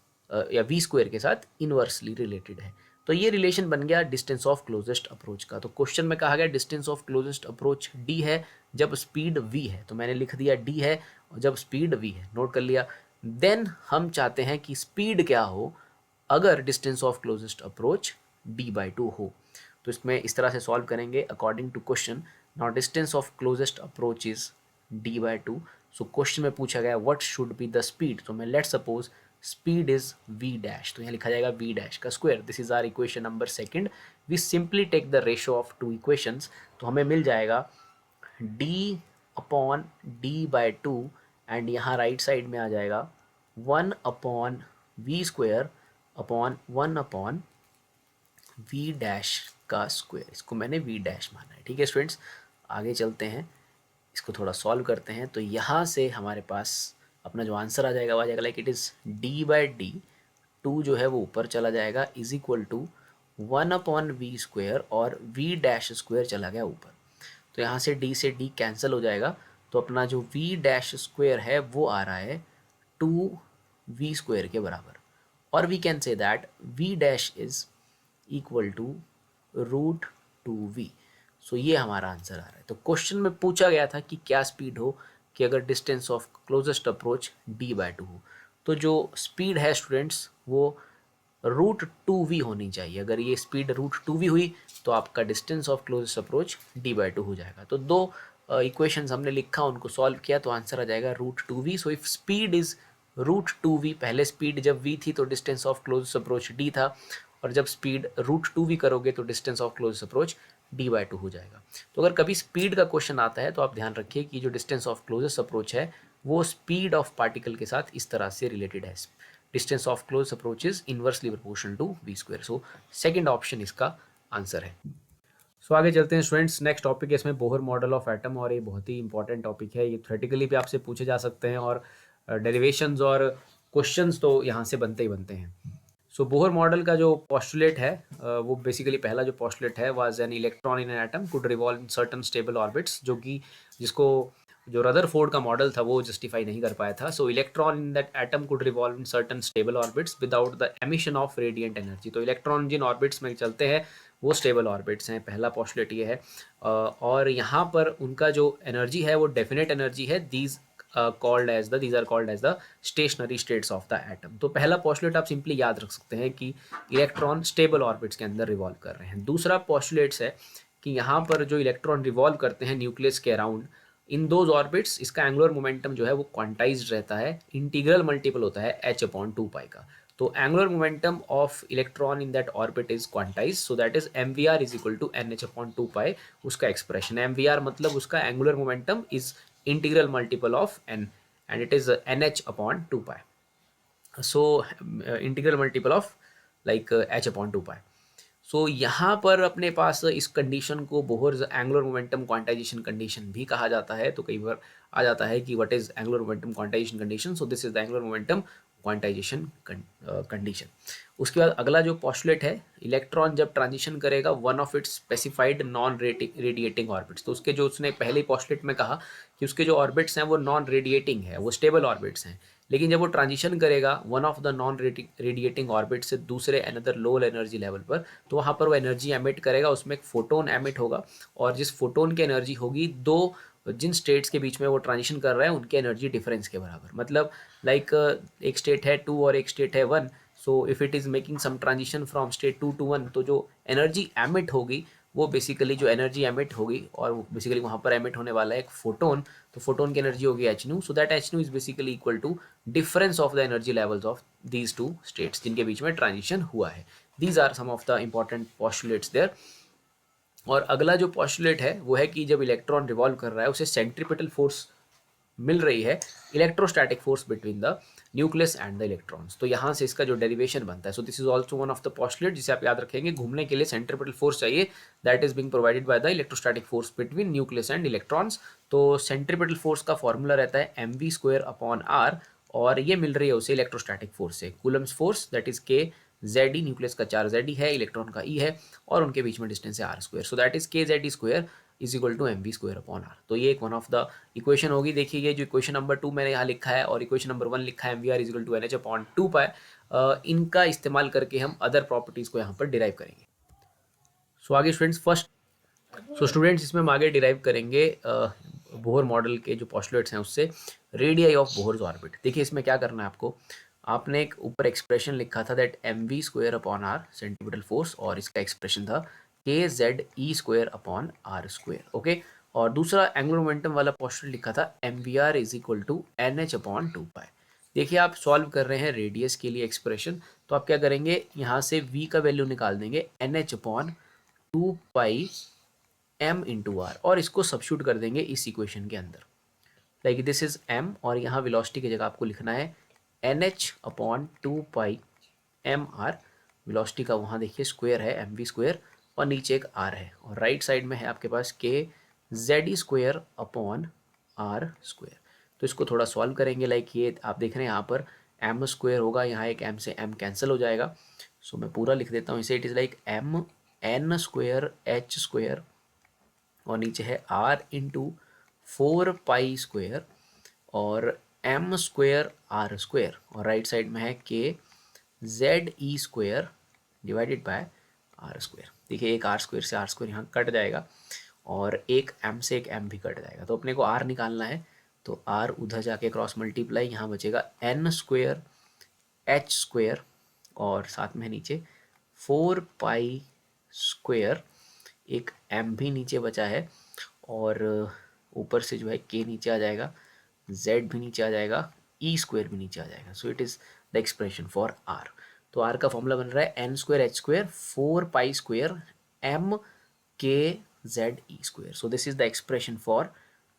या v² के साथ इनवर्सली रिलेटेड है। तो ये रिलेशन बन गया डिस्टेंस ऑफ क्लोजेस्ट अप्रोच का। तो क्वेश्चन में कहा गया distance of closest approach d है जब स्पीड v है, तो मैंने लिख दिया d है और जब स्पीड v है, नोट कर लिया। देन हम चाहते हैं कि स्पीड क्या हो अगर distance of closest approach d/2 हो। तो इसमें इस तरह से सॉल्व करेंगे according to question. Now distance of closest approach is d/2। So question में पूछा गया what should be the speed, तो मैं let suppose speed is v dash, तो यहाँ लिखा जाएगा v डैश का square. This is our equation number second. We simply take the ratio of two equations, तो हमें मिल जाएगा d/d/2 एंड यहाँ राइट साइड में आ जाएगा 1/v² अपॉन 1/v डैश का स्क्वायर। इसको मैंने v डैश माना है। ठीक है स्टूडेंट्स, आगे चलते हैं, इसको थोड़ा सॉल्व करते हैं। तो यहाँ से हमारे पास अपना जो आंसर आ जाएगा वो आ जाएगा लाइक इट इज़ d/d, 2 जो है वो ऊपर चला जाएगा इज इक्वल टू 1/v² और v डैश स्क्वायर चला गया ऊपर। तो यहाँ से d से d कैंसिल हो जाएगा, तो अपना जो v डैश स्क्वायर है वो आ रहा है 2v² के बराबर। और we can say that v dash is equal to √2v। So ये हमारा आंसर आ रहा है। तो क्वेश्चन में पूछा गया था कि क्या स्पीड हो कि अगर distance of closest approach d/2 हो, तो जो स्पीड है स्टूडेंट्स वो √2v होनी चाहिए। अगर ये स्पीड √2v हुई तो आपका distance of closest approach d/2 हो जाएगा। तो दो इक्वेशंस हमने लिखा, उनको सॉल्व किया, तो आंसर आ जाएगा √2v। So if speed is √2v, पहले स्पीड जब v थी तो distance of closest approach d था, और जब स्पीड √2v करोगे तो distance of closest approach d/2 हो जाएगा। तो अगर कभी स्पीड का क्वेश्चन आता है तो आप ध्यान रखिए कि जो डिस्टेंस ऑफ क्लोजेस्ट अप्रोच है वो स्पीड ऑफ पार्टिकल के साथ इस तरह से रिलेटेड है। Distance of close approach is inversely proportional to v²। So second option इसका आंसर है। सो आगे चलते हैं स्टूडेंट्स, नेक्स्ट टॉपिक है इसमें बोहर मॉडल ऑफ एटम, और ये बहुत ही इंपॉर्टेंट टॉपिक है। ये थ्योरेटिकली भी आपसे पूछे जा सकते हैं और डेरिवेशंस और क्वेश्चंस तो यहाँ से बनते ही बनते हैं। सो बोहर मॉडल का जो पोस्टुलेट है वो बेसिकली पहला जो पोस्टुलेट है was an electron in an atom could revolve in certain stable orbits, जो कि जिसको जो रदरफोर्ड का मॉडल था वो जस्टिफाई नहीं कर पाया था। सो electron in that atom could revolve in certain stable orbits without the emission of radiant energy. तो इलेक्ट्रॉन जिन ऑर्बिट्स में चलते हैं वो स्टेबल ऑर्बिट्स हैं, पहला पोस्टुलेट ये है। और यहाँ पर उनका जो एनर्जी है वो डेफिनेट एनर्जी है। these are called as the stationary states of the atom। तो पहला पोस्टुलेट आप सिंपली याद रख सकते हैं कि इलेक्ट्रॉन स्टेबल ऑर्बिट्स के अंदर रिवॉल्व कर रहे हैं। दूसरा पोस्टुलेट्स है कि यहाँ पर जो इलेक्ट्रॉन रिवॉल्व करते हैं न्यूक्लियस के अराउंड इन दोज ऑर्बिट्स, इसका एंगुलर मोमेंटम जो है वो क्वांटाइज्ड रहता है, इंटीग्रल मल्टीपल होता है h/2π का। तो angular momentum of electron in that orbit is quantize, so that is mvr is equal to nh/2π। उसका एक्सप्रेशन mvr मतलब उसका angular momentum is integral multiple of n and it is nh/2π। So integral multiple of like h/2π। So यहाँ पर अपने पास इस condition को Bohr angular momentum quantization condition भी कहा जाता है। तो कई बार आ जाता है कि what is angular momentum quantization condition, so this is the angular momentum quantization condition. उसके बाद अगला जो पोस्टुलेट है, इलेक्ट्रॉन जब ट्रांजिशन करेगा one of its specified non radiating orbits, तो उसके जो उसने पहले पोस्टुलेट में कहा कि उसके जो ऑर्बिट्स हैं वो नॉन रेडिएटिंग है, वो स्टेबल ऑर्बिट्स हैं। लेकिन जब वो ट्रांजिशन करेगा one of the non radiating orbit से दूसरे अनदर लो एनर्जी लेवल पर, तो वहाँ पर वो एनर्जी एमिट करेगा, उसमें एक फोटोन एमिट होगा, और जिस फोटोन की एनर्जी होगी दो जिन स्टेट्स के बीच में वो ट्रांजिशन कर रहे हैं उनके एनर्जी डिफरेंस के बराबर। मतलब लाइक एक स्टेट है 2 और एक स्टेट है 1, so if it is making some transition from state 2 to 1, तो जो एनर्जी एमिट होगी वो बेसिकली जो एनर्जी एमिट होगी, और बेसिकली वहाँ पर एमिट होने वाला है एक फोटोन, तो फोटोन की एनर्जी होगी h nu, so that h nu is basically equal to difference of the energy levels of these two states जिनके बीच में ट्रांजिशन हुआ है. These are some of the important postulates there. और अगला जो पॉस्टुलेट है वो है कि जब इलेक्ट्रॉन रिवॉल्व कर रहा है उसे सेंट्रीपिटल फोर्स मिल रही है, electrostatic force between the nucleus and the electrons. तो यहाँ से इसका जो डेरिवेशन बनता है, so this is also one of the postulate जिसे आप याद रखेंगे. घूमने के लिए सेंट्रीपिटल फोर्स चाहिए, that is being provided by the electrostatic force between nucleus and electrons. तो सेंट्रीपिटल फोर्स का फॉर्मूला रहता है mv² अपॉन r, और ये मिल रही है उसे इलेक्ट्रोस्टैटिक फोर्स से. Coulomb's force that is k Z E, nucleus का चार्ज जेड ई है, इलेक्ट्रॉन का ई है, और उनके बीच में डिस्टेंस है r square. So that is k Z E square is equal to mv²/r. तो ये एक वन ऑफ द इक्वेशन होगी. देखिए ये जो इक्वेशन नंबर 2 मैंने यहाँ लिखा है और इक्वेशन नंबर 1 लिखा है mvr is equal to nh/2π, इनका इस्तेमाल करके हम अदर प्रॉपर्टीज को यहाँ पर डिराइव करेंगे. सो आगे स्टूडेंट्स स्टूडेंट्स इसमें हम आगे डिराइव करेंगे बोहर मॉडल के जो पॉस्टुलेट्स हैं उससे रेडियाई ऑफ बोहर्स ऑर्बिट. देखिए इसमें क्या करना है आपको, आपने एक ऊपर एक्सप्रेशन लिखा था दैट mv²/r सेंटीमीटर फोर्स, और इसका एक्सप्रेशन था kze²/r². ओके, और दूसरा एंगुलर मोमेंटम वाला पोस्टुलेट लिखा था mvr is equal to nh/2π. देखिए आप सॉल्व कर रहे हैं रेडियस के लिए एक्सप्रेशन, तो आप क्या करेंगे, यहाँ से v का वैल्यू निकाल देंगे nh/2π m इंटू आर, और इसको सब्स्टिट्यूट कर देंगे इस इक्वेशन के अंदर. लाइक दिस इज m, और यहाँ वेलोसिटी की जगह आपको लिखना है nh/2π mr. वेलोसिटी का वहाँ देखिए स्क्वायर है mv², और नीचे एक r है, और राइट साइड में है आपके पास kze²/r². तो इसको थोड़ा सॉल्व करेंगे. लाइक ये आप देख रहे हैं यहाँ पर m² होगा, यहाँ एक m से m कैंसिल हो जाएगा. सो मैं पूरा लिख देता हूँ इसे. It is like m n²h², और नीचे है r इंटू 4π², और m²r², और राइट साइड में है kze² डिवाइडेड बाय r². देखिए एक r² से r² यहाँ कट जाएगा, और एक m से एक m भी कट जाएगा. तो अपने को r निकालना है, तो r उधर जाके क्रॉस मल्टीप्लाई, यहाँ बचेगा n²h², और साथ में नीचे 4π², एक m भी नीचे बचा है, और ऊपर से जो है k नीचे आ जाएगा, z भी नीचे आ जाएगा, e² भी नीचे आ जाएगा. सो it is the expression for r. तो r का फॉर्मूला बन रहा है n²h² 4π² m k z e². So this is the expression for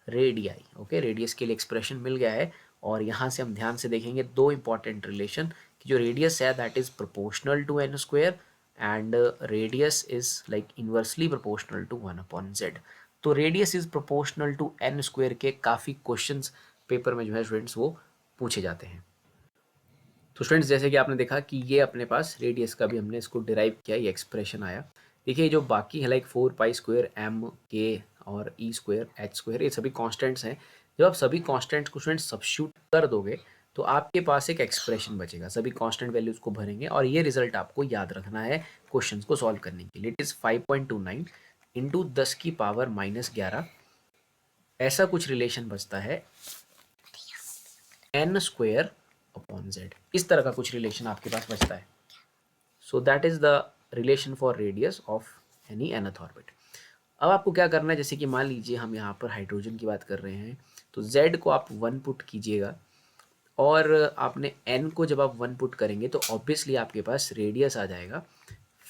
radii. Okay, radius के लिए एक्सप्रेशन मिल गया है. और यहाँ से हम ध्यान से देखेंगे दो इंपॉर्टेंट रिलेशन, कि जो रेडियस है that is proportional to n² and radius is like inversely proportional to 1/z. तो radius is proportional to n² के काफ़ी क्वेश्चंस पेपर में जो है स्टूडेंट्स वो पूछे जाते हैं. तो स्टूडेंट्स जैसे कि आपने देखा कि ये अपने पास रेडियस का भी हमने इसको डिराइव किया, ये एक्सप्रेशन आया. देखिए जो बाकी है लाइक 4π² m k और e² h², ये सभी कांस्टेंट्स हैं. जब आप सभी कांस्टेंट्स को स्टूडेंट्स सब्स्टिट्यूट कर दोगे तो आपके पास एक एक्सप्रेशन बचेगा. सभी कांस्टेंट वैल्यूज को भरेंगे, और ये रिजल्ट आपको याद रखना है क्वेश्चंस को सॉल्व करने के लिए. It is 5.29 into 10⁻⁻11. ऐसा कुछ रिलेशन बचता है n²/z. इस तरह का कुछ रिलेशन आपके पास बचता है. So that is the relation for radius of any nth orbit. अब आपको क्या करना है, जैसे कि मान लीजिए हम यहाँ पर हाइड्रोजन की बात कर रहे हैं, तो z को आप 1 पुट कीजिएगा, और आपने n को जब आप 1 पुट करेंगे तो ऑब्वियसली आपके पास रेडियस आ जाएगा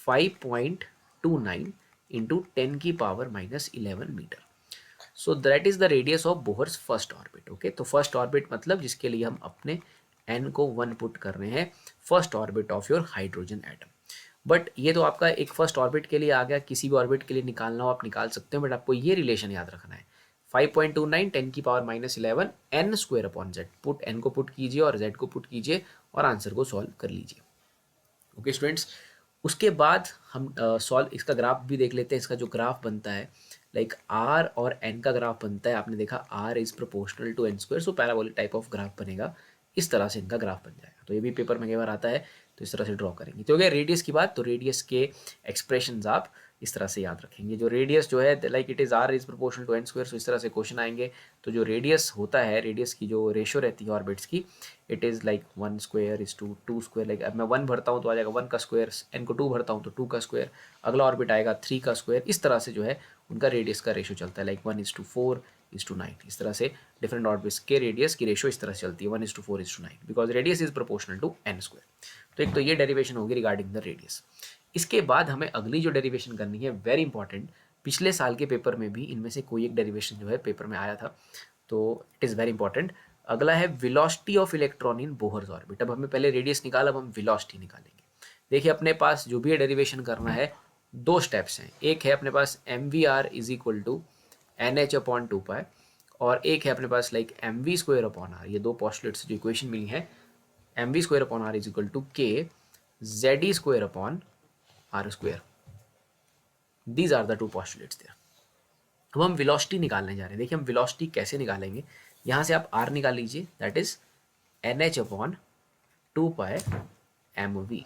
5.29 into 10⁻⁻11 metre. So that is the radius of Bohr's first orbit. Okay, तो फर्स्ट ऑर्बिट मतलब जिसके लिए हम अपने n को 1 पुट कर रहे हैं, first orbit of your hydrogen atom. But ये तो आपका एक फर्स्ट ऑर्बिट के लिए आ गया. किसी भी ऑर्बिट के लिए निकालना हो आप निकाल सकते हो, बट आपको ये रिलेशन याद रखना है 5.29 10⁻⁻11 n²/z. पुट n को पुट कीजिए और z को पुट कीजिए, और आंसर को सॉल्व कर लीजिए. ओके स्टूडेंट्स, उसके बाद हम सॉल्व इसका ग्राफ भी देख लेते हैं. इसका जो ग्राफ बनता है लाइक r और n का ग्राफ बनता है. आपने देखा r is proportional to n², so parabolic type of graph बनेगा. इस तरह से इनका ग्राफ बन जाएगा. तो ये भी पेपर में कई बार आता है, तो इस तरह से ड्रॉ करेंगे. तो हो गया रेडियस की बात. तो रेडियस के एक्सप्रेशंस आप इस तरह से याद रखेंगे। जो रेडियस जो है like it is r is proportional to N square, so इस तरह से क्वेश्चन आएंगे। तो जो रेडियस होता है, रेडियस की जो रेशियो रहती है ऑर्बिट्स की, it is like 1 square is to 2 square. Like अब मैं 1 भरता हूँ तो आ जाएगा 1 का स्क्वायर, एन को 2 भरता हूँ तो 2 का स्क्वायर, अगला ऑर्बिट आएगा 3 का स्क्वायर। इस तरह से जो है उनका रेडियस का रेशियो चलता है, लाइक 1:4 इज टू 9। इस तरह से डिफरेंट ऑर्बिट्स के रेडियस की रेशियो इस तरह से चलती है, 1:4 is to 9, because radius is proportional to N square. तो एक तो ये डेरिवेशन होगी रिगार्डिंग द रेडियस। इसके बाद हमें अगली जो डेरिवेशन करनी है, वेरी इंपॉर्टेंट, पिछले साल के पेपर में भी इनमें से कोई एक डेरिवेशन जो है पेपर में आया था, तो इट इज़ वेरी इंपॉर्टेंट। अगला है velocity of electron in Bohr's orbit. अब हमें पहले रेडियस निकाला, अब हम वेलोसिटी निकालेंगे। देखिए अपने पास जो भी डेरिवेशन करना है, दो स्टेप्स हैं। एक है अपने पास m v r is equal to n h upon 2 pi, और एक है अपने पास like m v square upon are. ये दो पोस्टुलेट्स जो इक्वेशन मिली है, m v square upon r is equal to k Z E square upon are square. These are the two postulates there. अब हम वेलोसिटी निकालने जा रहे हैं। देखिए हम वेलोसिटी कैसे निकालेंगे, यहाँ से आप आर निकाल लीजिए, that is n h upon 2 pi m v,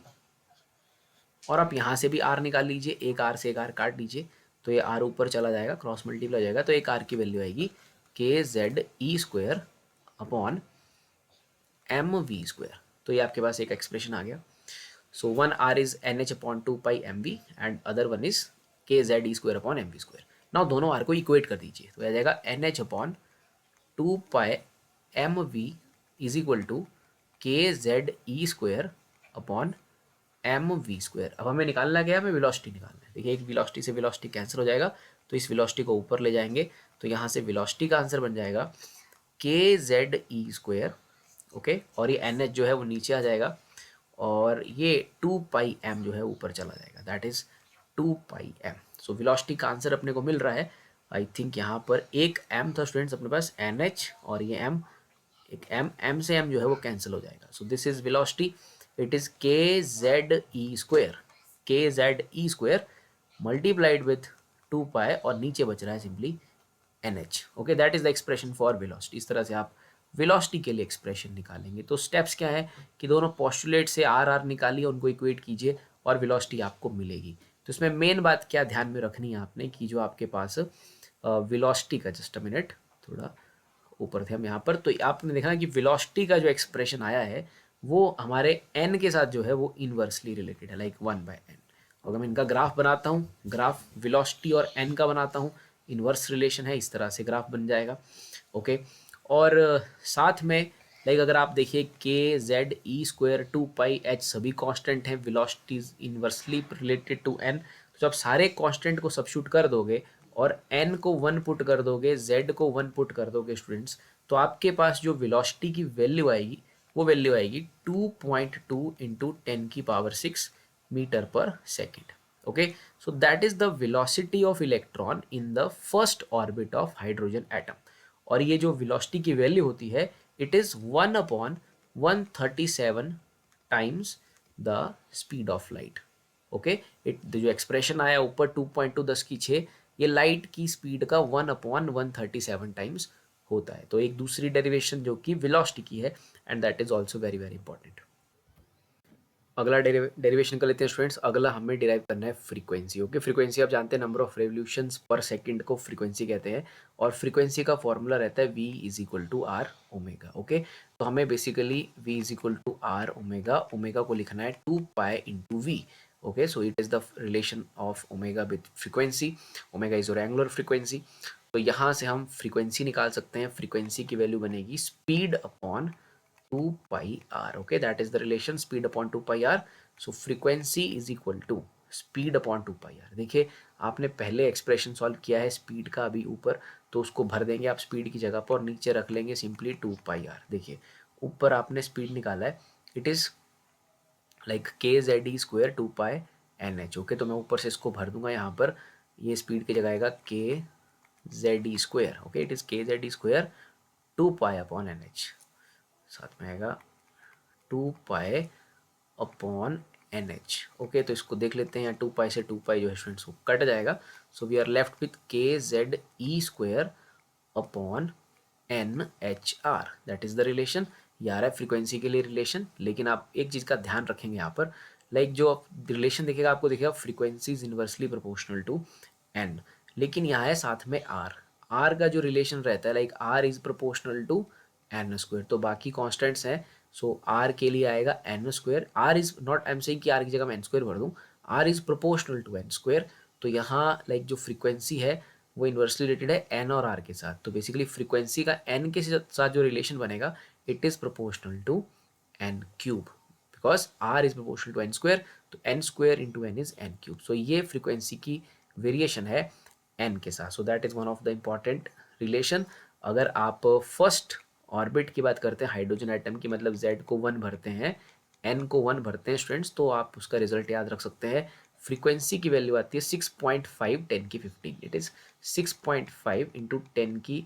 और आप यहाँ से भी आर निकाल लीजिए, एक आर से एक आर काट लीजिए, तो ये आर ऊपर चला जाएगा, क्रॉस मल्टीप्लाई हो जाएगा, तो एक आर की वैल्यू आएगी के जेड ई square upon m v square. तो ये आपके पास एक एक्सप्रेशन आ गया। So one r is n h upon 2 pi m v and other one is k Z E square upon m v square. Now दोनों r को equate कर दीजिए, तो आ जाएगा n h upon 2 pi m v is equal to k Z E square upon m v square. अब हमें निकालना क्या है, हमें वेलोसिटी निकालना है। देखिए एक वेलोसिटी से वेलोसिटी कैंसिल हो जाएगा, तो इस वेलोसिटी को ऊपर ले जाएंगे, तो यहाँ से वेलोसिटी का आंसर बन जाएगा K Z E square, okay, और ये एन एच जो है वो नीचे आ जाएगा, और ये 2 पाई एम जो है ऊपर चला जाएगा, that is 2 pi m. So velocity का आंसर अपने को मिल रहा है, आई थिंक यहाँ पर एक एम था स्टूडेंट्स अपने पास, एन एच और ये एम, एक एम, एम से एम जो है वो कैंसिल हो जाएगा। So this is velocity, it is k Z E square, k Z E square multiplied with 2 pi, और नीचे बच रहा है simply n h. Okay, that is the expression for velocity. इस तरह से आप वेलोसिटी के लिए एक्सप्रेशन निकालेंगे। तो स्टेप्स क्या है कि दोनों पोस्टुलेट से आर आर निकालिए, उनको इक्वेट कीजिए और वेलोसिटी आपको मिलेगी। तो इसमें मेन बात क्या ध्यान में रखनी है आपने, कि जो आपके पास वेलोसिटी का, जस्ट अ मिनट, थोड़ा ऊपर थे हम यहाँ पर, तो आपने देखा कि वेलोसिटी का जो एक्सप्रेशन आया है वो हमारे n के साथ जो है वो इनवर्सली रिलेटेड है, लाइक 1/n। अगर मैं इनका ग्राफ बनाता हूँ, ग्राफ वेलोसिटी और n का बनाता हूँ, इनवर्स रिलेशन है, इस तरह से ग्राफ बन जाएगा। ओके, और साथ में लाइक अगर आप देखिए के जेड ई स्क्वायर 2 पाई एच सभी कांस्टेंट हैं, velocities inversely related to n। तो जब सारे कांस्टेंट को सब्स्टिट्यूट कर दोगे और n को 1 पुट कर दोगे, z को 1 पुट कर दोगे स्टूडेंट्स, तो आपके पास जो वेलोसिटी की वैल्यू आएगी वो वैल्यू आएगी 2.2 इंटू 10⁶ मीटर पर second. Okay, so that is the velocity of electron in the first orbit of hydrogen atom. और ये जो वेलोसिटी की वैल्यू होती है, it is 1/137 times the speed of light. Okay, it जो एक्सप्रेशन आया ऊपर 2.2 10⁶, ये लाइट की स्पीड का 1/137 टाइम्स होता है। तो एक दूसरी डेरिवेशन जो कि वेलोसिटी की है, and that is also very very important. अगला डेरिवेशन कर लेते हैं स्टूडेंट्स। अगला हमें डिराइव करना है फ्रीक्वेंसी। ओके, फ्रीक्वेंसी आप जानते हैं number of revolutions per second को फ्रीक्वेंसी कहते हैं, और फ्रीक्वेंसी का फॉर्मूला रहता है v is equal to R omega. Okay, तो हमें basically v is equal to R omega, omega को लिखना है 2 pi into V. Okay, so it is the relation of omega with frequency. Omega is your angular frequency. तो यहाँ से हम frequency निकाल सकते हैं। फ्रीक्वेंसी की वैल्यू बनेगी speed upon 2 pi r। okay, that is the relation speed upon 2 pi r। so frequency is equal to speed upon 2 pi r। देखिए आपने पहले एक्सप्रेशन सॉल्व किया है स्पीड का अभी ऊपर, तो उसको भर देंगे आप स्पीड की जगह पर और नीचे रख लेंगे सिंपली 2 पाई r। देखिए ऊपर आपने स्पीड निकाला है, इट इज लाइक के जेड ई स्क्वायर 2 पाई NH। ओके, तो मैं ऊपर से इसको भर दूंगा यहाँ पर, ये स्पीड की जगह आएगा के Z E square. Okay, it is k Z E square 2 pi upon NH, साथ में आएगा 2 पाई अपॉन NH। ओके, तो इसको देख लेते हैं, यहाँ 2 पाई से 2 पाई जो है स्टूडेंट्स वो कट जाएगा। So we are left with k Z E square upon NHR, that is the relation. ये आ रहा है फ्रीक्वेंसी के लिए रिलेशन। लेकिन आप एक चीज़ का ध्यान रखेंगे यहाँ पर, लाइक जो रिलेशन दिखेगा आपको दिखेगा frequency is inversely proportional to N, लेकिन यहाँ है साथ में आर, आर का जो रिलेशन रहता है like R is proportional to N square, तो बाकी कॉन्स्टेंट्स हैं, सो आर के लिए आएगा N square, R is not, I am saying कि आर की जगह मैं एन स्क्वायर भर दूँ, R is proportional to N square, तो यहाँ लाइक जो फ्रीक्वेंसी है वो इन्वर्सली रिलेटेड है एन और आर के साथ, तो बेसिकली फ्रीक्वेंसी का एन के साथ जो रिलेशन बनेगा it is proportional to n cube, because r is proportional to N square, तो n square into n is n cube, so ये फ्रीक्वेंसी की वेरिएशन है एन के साथ, so that is one of the important relation. अगर आप first orbit की बात करते हैं हाइड्रोजन एटम की, मतलब z को 1 भरते हैं, n को 1 भरते हैं स्टूडेंट्स, तो आप उसका रिजल्ट याद रख सकते हैं, फ्रीक्वेंसी की वैल्यू आती है 6.5 10 की 15, इट इज 6.5 इंटू 10 की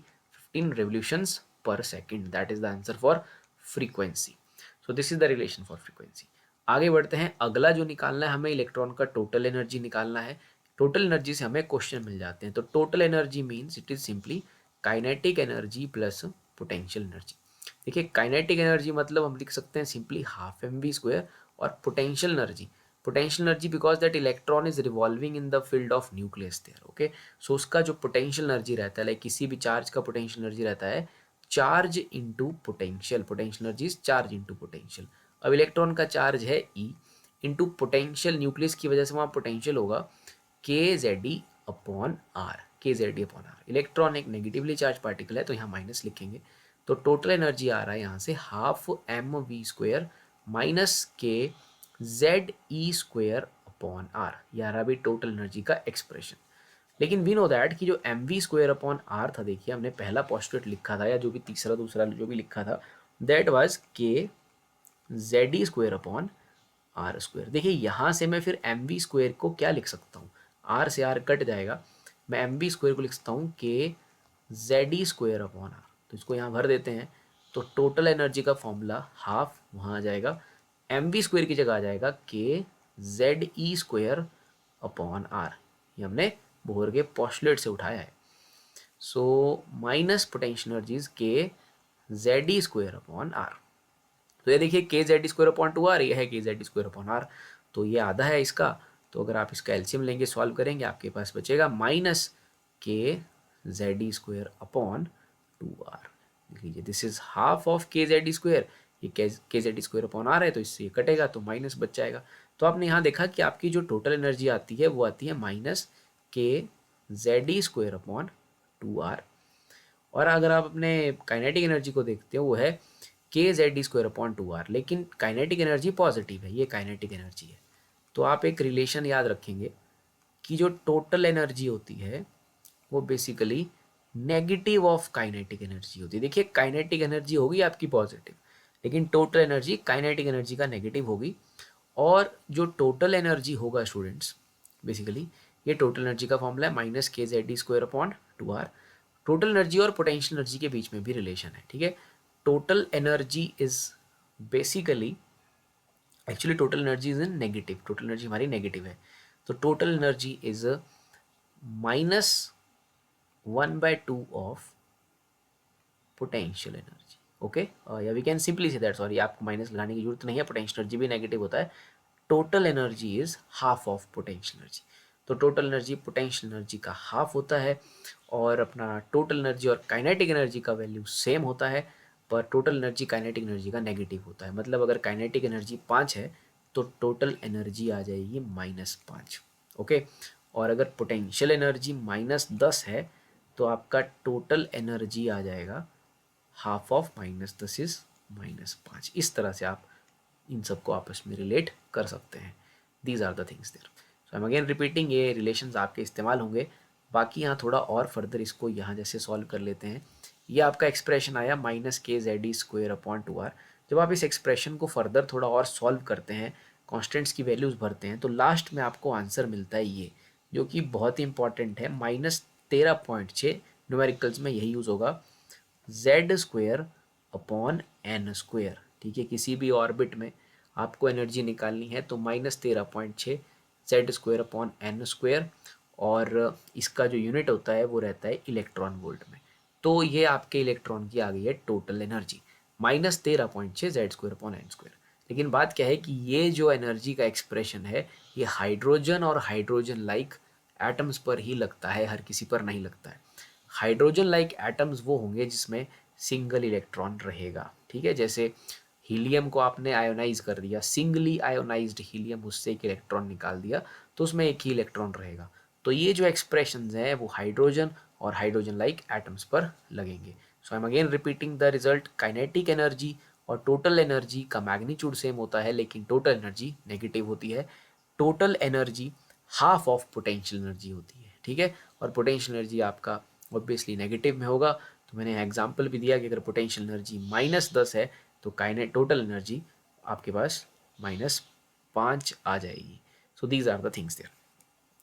15 रेवोल्यूशंस पर second, that is the answer for frequency. So this is the relation for frequency. आगे बढ़ते हैं, अगला जो निकालना है हमें इलेक्ट्रॉन का टोटल एनर्जी निकालना है, टोटल एनर्जी से हमें क्वेश्चन मिल जाते हैं, तो total energy means it is simply kinetic energy plus potential energy. देखिए काइनेटिक एनर्जी मतलब हम लिख सकते हैं simply half m v square, और potential energy because that electron is revolving in the field of nucleus there, okay, so उसका जो potential energy रहता है, लाइक किसी भी चार्ज का पोटेंशियल एनर्जी रहता है charge into potential, potential energy is charge into potential. अब इलेक्ट्रॉन का चार्ज है ई इंटू पोटेंशियल, न्यूक्लियस की वजह से वहाँ पोटेंशियल होगा के जेड ई अपॉन आर, के जेड ई अपॉन आर। इलेक्ट्रॉन एक नेगेटिवली चार्ज पार्टिकल है तो यहाँ माइनस लिखेंगे, तो टोटल एनर्जी आ रहा है यहाँ से half m v square minus के Z E square upon are, ये आ रहा भी टोटल एनर्जी का एक्सप्रेशन। लेकिन वी नो दैट कि जो m v square upon r था, देखिए हमने पहला पोस्टुलेट लिखा था या जो भी तीसरा दूसरा जो भी लिखा था, that was K Z E square upon are square. देखिए यहाँ से मैं फिर एम वी स्क्वायर को क्या लिख सकता हूँ, आर से आर कट जाएगा, मैं एम वी स्क्वायर को लिख सकता हूँ के जेड ई स्क्वायर अपॉन आर, तो इसको यहाँ भर देते हैं, तो टोटल एनर्जी का फॉर्मूला हाफ वहाँ आ जाएगा, एम वी स्क्वायर की जगह आ जाएगा K Z E square upon are, ये हमने बोर के पोस्टुलेट से उठाया है। So minus potential energies K Z ई स्क्वायर अपॉन आर, तो ये देखिए k Z square upon 2 are, ये है के जेड स्क्वायर अपॉन आर, तो ये आधा है इसका, तो अगर आप इसका एलसीएम लेंगे सॉल्व करेंगे आपके पास बचेगा माइनस के जेड स्क्वायर अपॉन 2 आर। देख लीजिए दिस इज हाफ ऑफ के जेड स्क्वायर, ये के जेड स्क्वायर अपॉन आर है तो इससे ये कटेगा तो माइनस बच जाएगा। तो आपने यहाँ देखा कि आपकी जो टोटल एनर्जी आती है वो आती है माइनस के जेड स्क्वायर अपॉन 2 आर, और अगर आप अपने काइनेटिक एनर्जी को देखते हो वो है के जेड स्क्वायर अपॉन 2 आर, लेकिन काइनेटिक एनर्जी पॉजिटिव है, ये काइनेटिक एनर्जी है, तो आप एक रिलेशन याद रखेंगे कि जो टोटल एनर्जी होती है वो basically negative of kinetic energy होती है। देखिए काइनेटिक एनर्जी होगी आपकी पॉजिटिव, लेकिन टोटल एनर्जी काइनेटिक एनर्जी का नेगेटिव होगी, और जो टोटल एनर्जी होगा स्टूडेंट्स बेसिकली ये टोटल एनर्जी का फॉर्मूला है माइनस के Z square upon 2 R. Total energy और पोटेंशियल एनर्जी के बीच में भी रिलेशन है, ठीक है, total energy is basically actually total energy is in negative, total energy हमारी नेगेटिव है, तो total energy is minus 1/2 of potential energy, okay, या we can simply say that, sorry आपको माइनस लगाने की जरूरत नहीं है, पोटेंशियल एनर्जी भी नेगेटिव होता है, total energy is half of potential energy, तो टोटल एनर्जी पोटेंशियल एनर्जी का हाफ होता है, और अपना टोटल एनर्जी और काइनेटिक एनर्जी का वैल्यू सेम होता है, पर टोटल एनर्जी काइनेटिक एनर्जी का नेगेटिव होता है, मतलब अगर काइनेटिक एनर्जी 5 है तो टोटल एनर्जी आ जाएगी -5, ओके, और अगर पोटेंशियल एनर्जी -10 है तो आपका टोटल एनर्जी आ जाएगा हाफ ऑफ -10 इज -5। इस तरह से आप इन सबको आपस में रिलेट कर सकते हैं, these are the things there. So I am again repeating, ये रिलेशंस आपके इस्तेमाल होंगे, बाकी यहाँ थोड़ा और फर्दर इसको यहाँ जैसे सॉल्व कर लेते हैं। ये आपका एक्सप्रेशन आया माइनस के जेड ई स्क्वायर अपॉन 2 आर, जब आप इस एक्सप्रेशन को फर्दर थोड़ा और सॉल्व करते हैं, कॉन्स्टेंट्स की वैल्यूज़ भरते हैं, तो लास्ट में आपको आंसर मिलता है ये, जो कि बहुत ही इंपॉर्टेंट है, -13.6, न्यूमेरिकल्स में यही यूज़ होगा, Z square upon N square, ठीक है, किसी भी ऑर्बिट में आपको एनर्जी निकालनी है तो -13.6 Z square upon N square, और इसका जो यूनिट होता है वो रहता है इलेक्ट्रॉन वोल्ट में, तो ये आपके इलेक्ट्रॉन की आ गई है total energy -13.6 Z square upon N square. लेकिन बात क्या है कि ये जो एनर्जी का एक्सप्रेशन है ये हाइड्रोजन और हाइड्रोजन लाइक एटम्स पर ही लगता है, हर किसी पर नहीं लगता है। हाइड्रोजन लाइक एटम्स वो होंगे जिसमें सिंगल इलेक्ट्रॉन रहेगा, ठीक है। जैसे हीलियम को आपने आयोनाइज कर दिया, सिंगली आयोनाइज्ड हीलियम, उससे एक इलेक्ट्रॉन निकाल दिया तो उसमें एक ही इलेक्ट्रॉन रहेगा। तो ये जो एक्सप्रेशंस हैं वो हाइड्रोजन और हाइड्रोजन लाइक एटम्स पर लगेंगे। So I am again repeating the result, kinetic energy और टोटल एनर्जी का मैग्नीट्यूड सेम होता है लेकिन टोटल एनर्जी नेगेटिव होती है। Total energy half of potential energy होती है, ठीक है। और पोटेंशियल एनर्जी आपका ऑब्वियसली नेगेटिव में होगा। तो मैंने एग्जांपल भी दिया कि अगर पोटेंशियल एनर्जी -10 है तो काइनेट टोटल एनर्जी आपके पास -5 आ जाएगी। So these are the things there.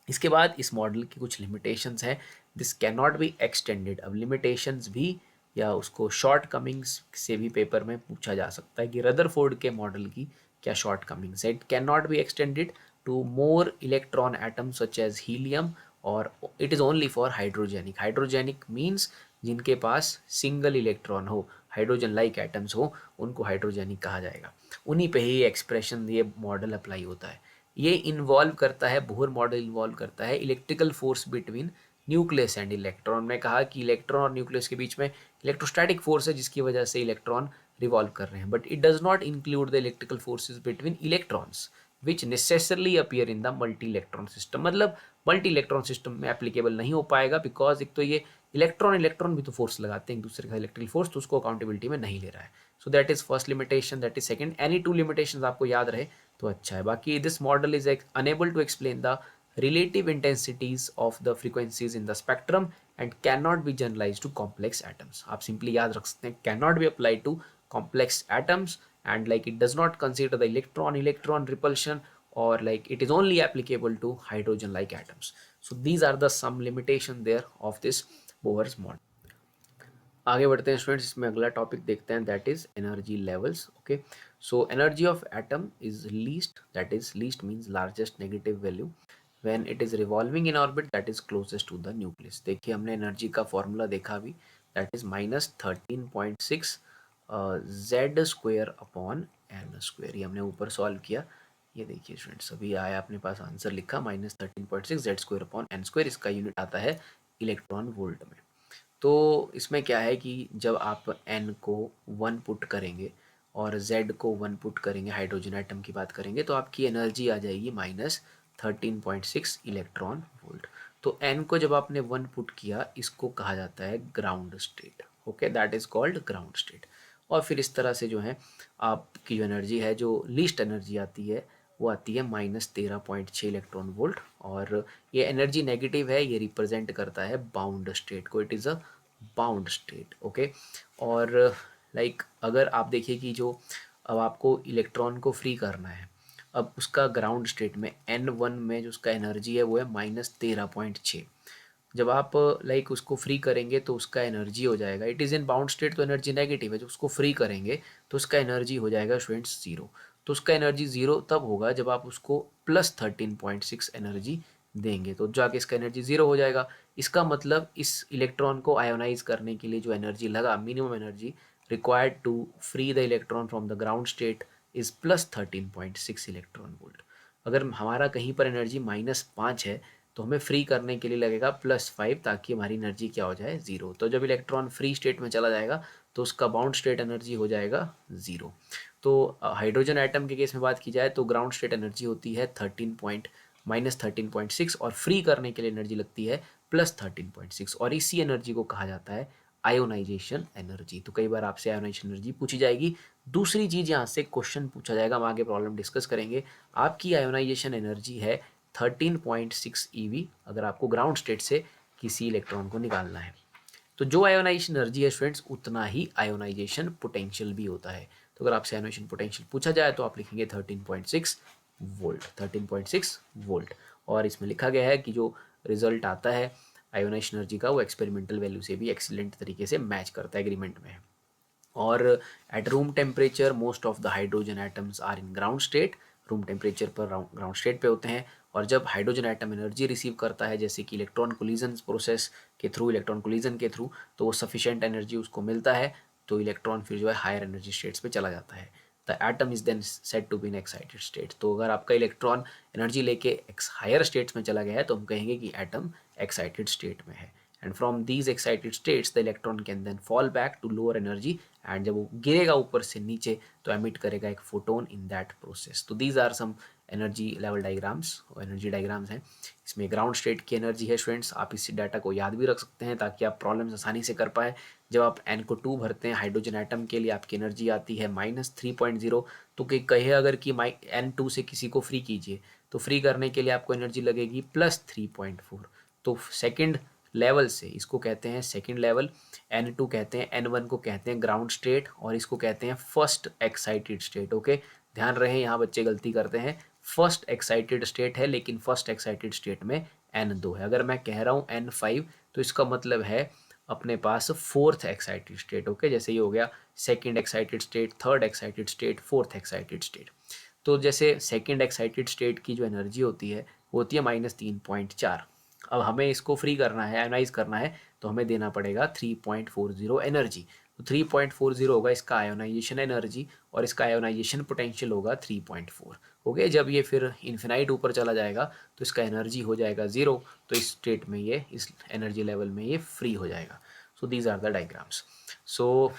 इसके बाद इस मॉडल की कुछ लिमिटेशंस हैं, this can not be extended. अब लिमिटेशंस भी या उसको शॉर्ट कमिंग्स से भी पेपर में पूछा जा सकता है कि रदरफोर्ड के मॉडल की क्या शॉर्ट कमिंग्स है। It can not be extended to more electron atoms such as helium और it is only for hydrogenic. Hydrogenic means जिनके पास सिंगल इलेक्ट्रॉन हो, हाइड्रोजन लाइक एटम्स हो, उनको हाइड्रोजेनिक कहा जाएगा। उन्हीं पे ही एक्सप्रेशन ये मॉडल अप्लाई होता है। ये इन्वॉल्व करता है, बोहर मॉडल इन्वॉल्व करता है electrical force between nucleus and electron. में कहा कि इलेक्ट्रॉन और न्यूक्लियस के बीच में इलेक्ट्रोस्टैटिक फोर्स है जिसकी वजह से इलेक्ट्रॉन रिवॉल्व कर रहे हैं, but it does not include the electrical forces between electrons which necessarily appear in the multi electron system. मतलब मल्टी इलेक्ट्रॉन सिस्टम में एप्लीकेबल नहीं हो पाएगा बिकॉज एक तो ये इलेक्ट्रॉन भी तो फोर्स लगाते हैं एक दूसरे का इलेक्ट्रिकल फोर्स, तो उसको अकाउंटेबिलिटी में नहीं ले रहा है। So that is first limitation, that is second. Any two limitations आपको याद रहे तो अच्छा है। बाकी this model is unable to explain the relative intensities of the frequencies in the spectrum and cannot be generalized to complex atoms. आप simply याद रख सकते हैं cannot be applied to complex atoms and like it does not consider the electron repulsion or like it is only applicable to hydrogen like atoms. So these are the some limitation there of this Bohr's model. आगे बढ़ते हैं students, इसमें अगला topic देखते हैं that is energy levels. Okay, so energy of atom is least, that is least means largest negative value when it is revolving in orbit that is closest to the nucleus. देखिए हमने energy का formula देखा अभी, that is -13.6 Z² upon n²। ये हमने ऊपर solve किया, ये देखिए स्टूडेंट्स अभी आया अपने पास आंसर लिखा -13.6 Z² अपॉन n²। इसका यूनिट आता है इलेक्ट्रॉन वोल्ट में। तो इसमें क्या है कि जब आप n को 1 पुट करेंगे और z को 1 पुट करेंगे, हाइड्रोजन एटम की बात करेंगे, तो आपकी एनर्जी आ जाएगी -13.6 इलेक्ट्रॉन वोल्ट। तो n को जब आपने 1 पुट किया, इसको कहा जाता है ground state. Okay, that is called ground state. और फिर इस तरह से जो है आपकी जो एनर्जी है, जो लीस्ट एनर्जी आती है वो आती है -13.6 इलेक्ट्रॉन वोल्ट। और ये एनर्जी नेगेटिव है, ये रिप्रेजेंट करता है बाउंड स्टेट को, it is a bound state. Okay, और लाइक अगर आप देखिए कि जो अब आपको इलेक्ट्रॉन को फ्री करना है, अब उसका ग्राउंड स्टेट में n1 में जो उसका एनर्जी है वो है -13.6। जब आप लाइक उसको फ्री करेंगे तो उसका एनर्जी हो जाएगा, it is in bound state तो एनर्जी नेगेटिव है, जब उसको फ्री करेंगे तो उसका एनर्जी हो जाएगा स्टूडेंट्स 0। तो उसका एनर्जी 0 तब होगा जब आप उसको +13.6 एनर्जी देंगे, तो जाके इसका एनर्जी 0 हो जाएगा। इसका मतलब इस इलेक्ट्रॉन को आयोनाइज करने के लिए जो एनर्जी लगा, minimum energy required to free the electron from the ground state is +13.6 electron volt. अगर हमारा कहीं पर एनर्जी -5 है तो हमें फ्री करने के लिए लगेगा +5 ताकि हमारी एनर्जी क्या हो जाए 0। तो जब इलेक्ट्रॉन फ्री स्टेट में चला जाएगा तो उसका बाउंड स्टेट एनर्जी हो जाएगा 0। तो हाइड्रोजन एटम के केस में बात की जाए तो ग्राउंड स्टेट एनर्जी होती है -13.6 और फ्री करने के लिए एनर्जी लगती है +13.6 और इसी एनर्जी को कहा जाता है आयोनाइजेशन एनर्जी। तो कई बार आपसे आयोनाइजेशन एनर्जी पूछी जाएगी। दूसरी चीज़ यहाँ से क्वेश्चन पूछा जाएगा, हम आगे प्रॉब्लम डिस्कस करेंगे। आपकी आयोनाइजेशन एनर्जी है 13.6 EV अगर आपको ग्राउंड स्टेट से किसी इलेक्ट्रॉन को निकालना है। तो जो आयोनाइजेशन एनर्जी है स्टूडेंट्स उतना ही आयोनाइजेशन पोटेंशियल भी होता है। तो अगर आपसे आयोनाइजेशन पोटेंशियल पूछा जाए तो आप लिखेंगे 13.6 वोल्ट, 13.6 वोल्ट। और इसमें लिखा गया है कि जो रिजल्ट आता है आयोनाइजेशन एनर्जी का वो एक्सपेरिमेंटल वैल्यू से भी एक्सीलेंट तरीके से मैच करता है, एग्रीमेंट में है। और at room temperature most of the hydrogen atoms are in ground state, room temperature पर ग्राउंड स्टेट पे होते हैं। और जब हाइड्रोजन एटम एनर्जी रिसीव करता है जैसे कि इलेक्ट्रॉन कोलिजन प्रोसेस के थ्रू, इलेक्ट्रॉन कोलिजन के थ्रू, तो वो सफिशिएंट एनर्जी उसको मिलता है, तो इलेक्ट्रॉन फिर जो है हायर एनर्जी स्टेट्स पे चला जाता है। The atom is then said to be in excited state. तो अगर आपका इलेक्ट्रॉन एनर्जी लेके हायर स्टेट्स में चला गया है तो हम कहेंगे कि एटम एक्साइटेड स्टेट में है। And from these excited states the electron can then fall back to lower energy, and जब वो गिरेगा ऊपर से नीचे तो एमिट करेगा एक फोटोन इन दैट प्रोसेस। तो these are some energy level diagrams, और एनर्जी डायग्राम्स हैं। इसमें ग्राउंड स्टेट की एनर्जी है स्टूडेंट्स, आप इस डाटा को याद भी रख सकते हैं ताकि आप प्रॉब्लम्स आसानी से कर पाए। जब आप एन को 2 भरते हैं हाइड्रोजन एटम के लिए, आपकी एनर्जी आती है -3.0। तो कहे अगर कि N2 से किसी को फ्री कीजिए तो फ्री करने के लिए आपको एनर्जी लगेगी +3.4। तो सेकेंड लेवल से इसको कहते हैं सेकेंड लेवल, N2 कहते हैं, N1 को कहते हैं ग्राउंड स्टेट, और इसको कहते हैं फर्स्ट एक्साइटेड स्टेट। ओके, ध्यान रहे यहाँ बच्चे गलती करते हैं, फर्स्ट एक्साइटेड स्टेट है लेकिन फर्स्ट एक्साइटेड स्टेट में N2 है। अगर मैं कह रहा हूँ N5 तो इसका मतलब है अपने पास फोर्थ एक्साइटेड स्टेट। ओके, जैसे ये हो गया second excited state, third excited state, fourth excited state. तो जैसे सेकेंड एक्साइटेड स्टेट की जो एनर्जी होती है वो होती है -3.4। अब हमें इसको फ्री करना है, आयोनाइज करना है, तो हमें देना पड़ेगा 3.40 एनर्जी। तो 3.40 होगा इसका आयोनाइजेशन एनर्जी, और इसका आयोनाइजेशन पोटेंशियल होगा 3.4। ओके, जब ये फिर इन्फिनाइट ऊपर चला जाएगा तो इसका एनर्जी हो जाएगा 0। तो इस स्टेट में ये, इस एनर्जी लेवल में ये फ्री हो जाएगा। So these are the diagrams. So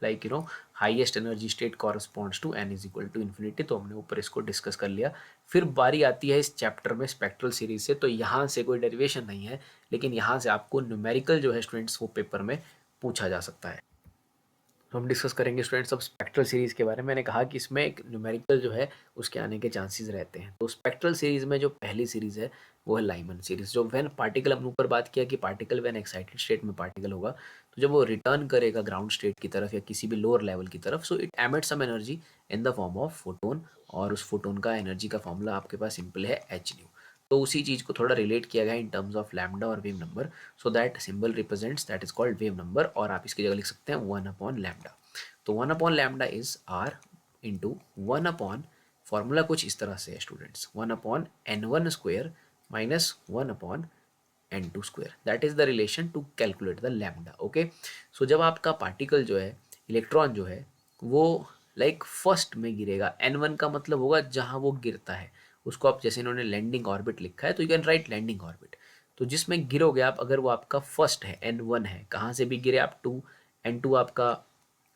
like highest energy state corresponds to n is equal to infinity. तो हमने ऊपर इसको डिस्कस कर लिया। फिर बारी आती है इस चैप्टर में स्पेक्ट्रल सीरीज से। तो यहाँ से कोई डेरिवेशन नहीं है, लेकिन यहाँ से आपको न्यूमेरिकल जो है स्टूडेंट्स वो पेपर में पूछा जा सकता है। तो हम डिस्कस करेंगे स्टूडेंट्स अब स्पेक्ट्रल सीरीज़ के बारे में। मैंने कहा कि इसमें एक न्यूमेरिकल जो है उसके आने के चांसेस रहते हैं। तो स्पेक्ट्रल सीरीज़ में जो पहली सीरीज़ है वो है लाइमन सीरीज़। जो व्हेन पार्टिकल, हमने ऊपर बात किया कि पार्टिकल व्हेन एक्साइटेड स्टेट में पार्टिकल होगा तो जब वो रिटर्न करेगा ग्राउंड स्टेट की तरफ या किसी भी लोअर लेवल की तरफ, so it emit some energy in the form of photon, और उस फोटोन का एनर्जी का फॉर्मूला आपके पास सिंपल है hν। तो उसी चीज़ को थोड़ा रिलेट किया गया इन टर्म्स ऑफ लैम्डा और wave number. So that symbol represents, that is called wave number, और आप इसकी जगह लिख सकते हैं 1/λ। तो 1/λ इज r इंटू 1/, फॉर्मूला कुछ इस तरह से है students, 1/n1² minus 1/n2²। That is the relation to calculate the lambda. Okay, so जब आपका पार्टिकल जो है, इलेक्ट्रॉन जो है, वो लाइक फर्स्ट में गिरेगा, n1 का मतलब होगा जहाँ वो गिरता है, उसको आप, जैसे इन्होंने लैंडिंग ऑर्बिट लिखा है तो you can write landing orbit. तो जिसमें गिरोगे आप, अगर वो आपका फर्स्ट है, n1 है, कहाँ से भी गिरे आप, 2, n2 आपका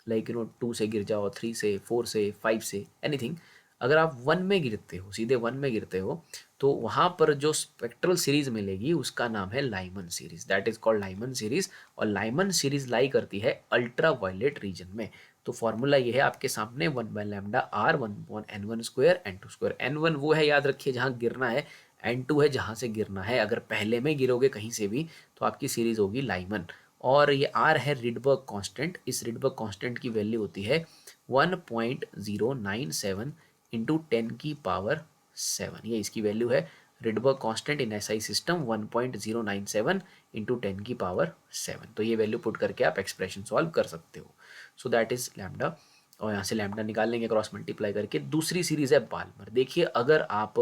लाइक 2 से गिर जाओ, 3 से, 4 से, 5 से, एनीथिंग। अगर आप 1 में गिरते हो, सीधे 1 में गिरते हो, तो वहाँ पर जो स्पेक्ट्रल सीरीज मिलेगी उसका नाम है Lyman series. That is called Lyman series. और लाइमन सीरीज लाई करती है अल्ट्रा वायलेट रीजन में। तो फॉर्मूला ये है आपके सामने, 1/λ r 1/n1² n2²। n1 वो है, याद रखिए, जहाँ गिरना है, n2 है जहाँ से गिरना है। अगर पहले में गिरोगे कहीं से भी तो आपकी सीरीज होगी लाइमन। और ये आर है रिडबर्ग कांस्टेंट। इस रिडबर्ग कांस्टेंट की वैल्यू होती है 1.097 इंटू 10⁻7। ये इसकी वैल्यू है, Rydberg constant in SI system 1.097 into 10⁻7। तो ये वैल्यू पुट करके आप एक्सप्रेशन सॉल्व कर सकते हो। सो दैट इज लैम्डा, और यहाँ से लैम्डा निकाल लेंगे क्रॉस मल्टीप्लाई करके। दूसरी सीरीज है बाल्मर। देखिए, अगर आप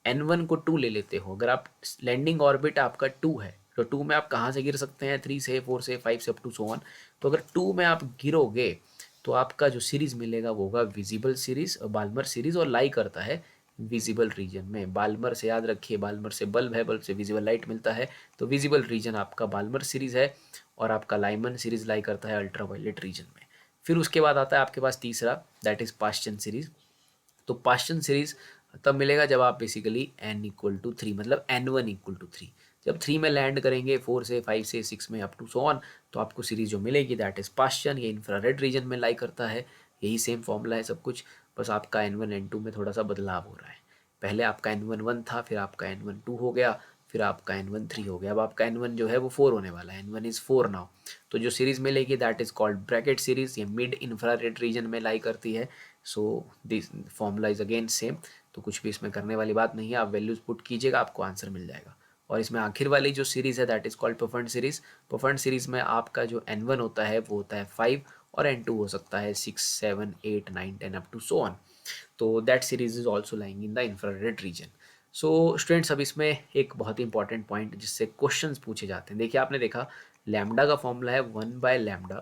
n1 को 2 ले लेते हो, अगर आप लैंडिंग ऑर्बिट आपका 2 है, तो 2 में आप कहाँ से गिर सकते हैं, 3 से, 4 से, 5 से, अप टू सो ऑन। तो अगर 2 में आप गिरोगे तो आपका जो सीरीज मिलेगा वो होगा विजिबल सीरीज, बाल्मर सीरीज, और लाई करता है विजिबल रीजन में। बाल्मर से याद रखिए, बाल्मर से बल्ब है, बल्ब से विजिबल लाइट मिलता है, तो विजिबल रीजन आपका बाल्मर सीरीज है, और आपका लाइमन सीरीज लाई करता है अल्ट्रा वायलेट रीजन में। फिर उसके बाद आता है आपके पास तीसरा, दैट इज पाश्चन सीरीज। तो पाश्चन सीरीज तब मिलेगा जब आप बेसिकली n=3, मतलब n1=3। जब 3 में लैंड करेंगे, 4 से, 5 से, 6 में, अप टू सो ऑन, तो आपको सीरीज जो मिलेगी दैट इज पाश्चन। ये इंफ्रारेड रीजन में लाई करता है, यही सेम फॉर्मूला है सब कुछ, बस आपका n1 n2 में थोड़ा सा बदलाव हो रहा है। पहले आपका n1 1 था, फिर आपका n1 2 हो गया, फिर आपका n1 3 हो गया। अब आपका n1 जो है वो 4 होने वाला है, n1 इज 4 नाउ। तो जो सीरीज मिलेगी that is called Brackett series. ये मिड इंफ्रारेड रीजन में लाई करती है। So this formula is again same. तो कुछ भी इसमें करने वाली बात नहीं है, आप वैल्यूज पुट कीजिएगा, आपको आंसर मिल जाएगा। और इसमें आखिर वाली जो सीरीज है that is called Pfund series. Pfund series में आपका जो n1 होता है वो होता है 5, और n2 हो सकता है 6, 7, 8, 9, 10 अप टू सो ऑन। तो that series is also lying in the infrared reason. So students, अब इसमें एक बहुत ही इंपॉर्टेंट पॉइंट जिससे क्वेश्चंस पूछे जाते हैं। देखिए, आपने देखा लैम्डा का फॉर्मूला है 1/λ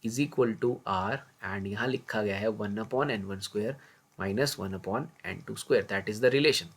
is equal to R, and यहाँ लिखा गया है 1/n1² minus 1/n2², that is the relation.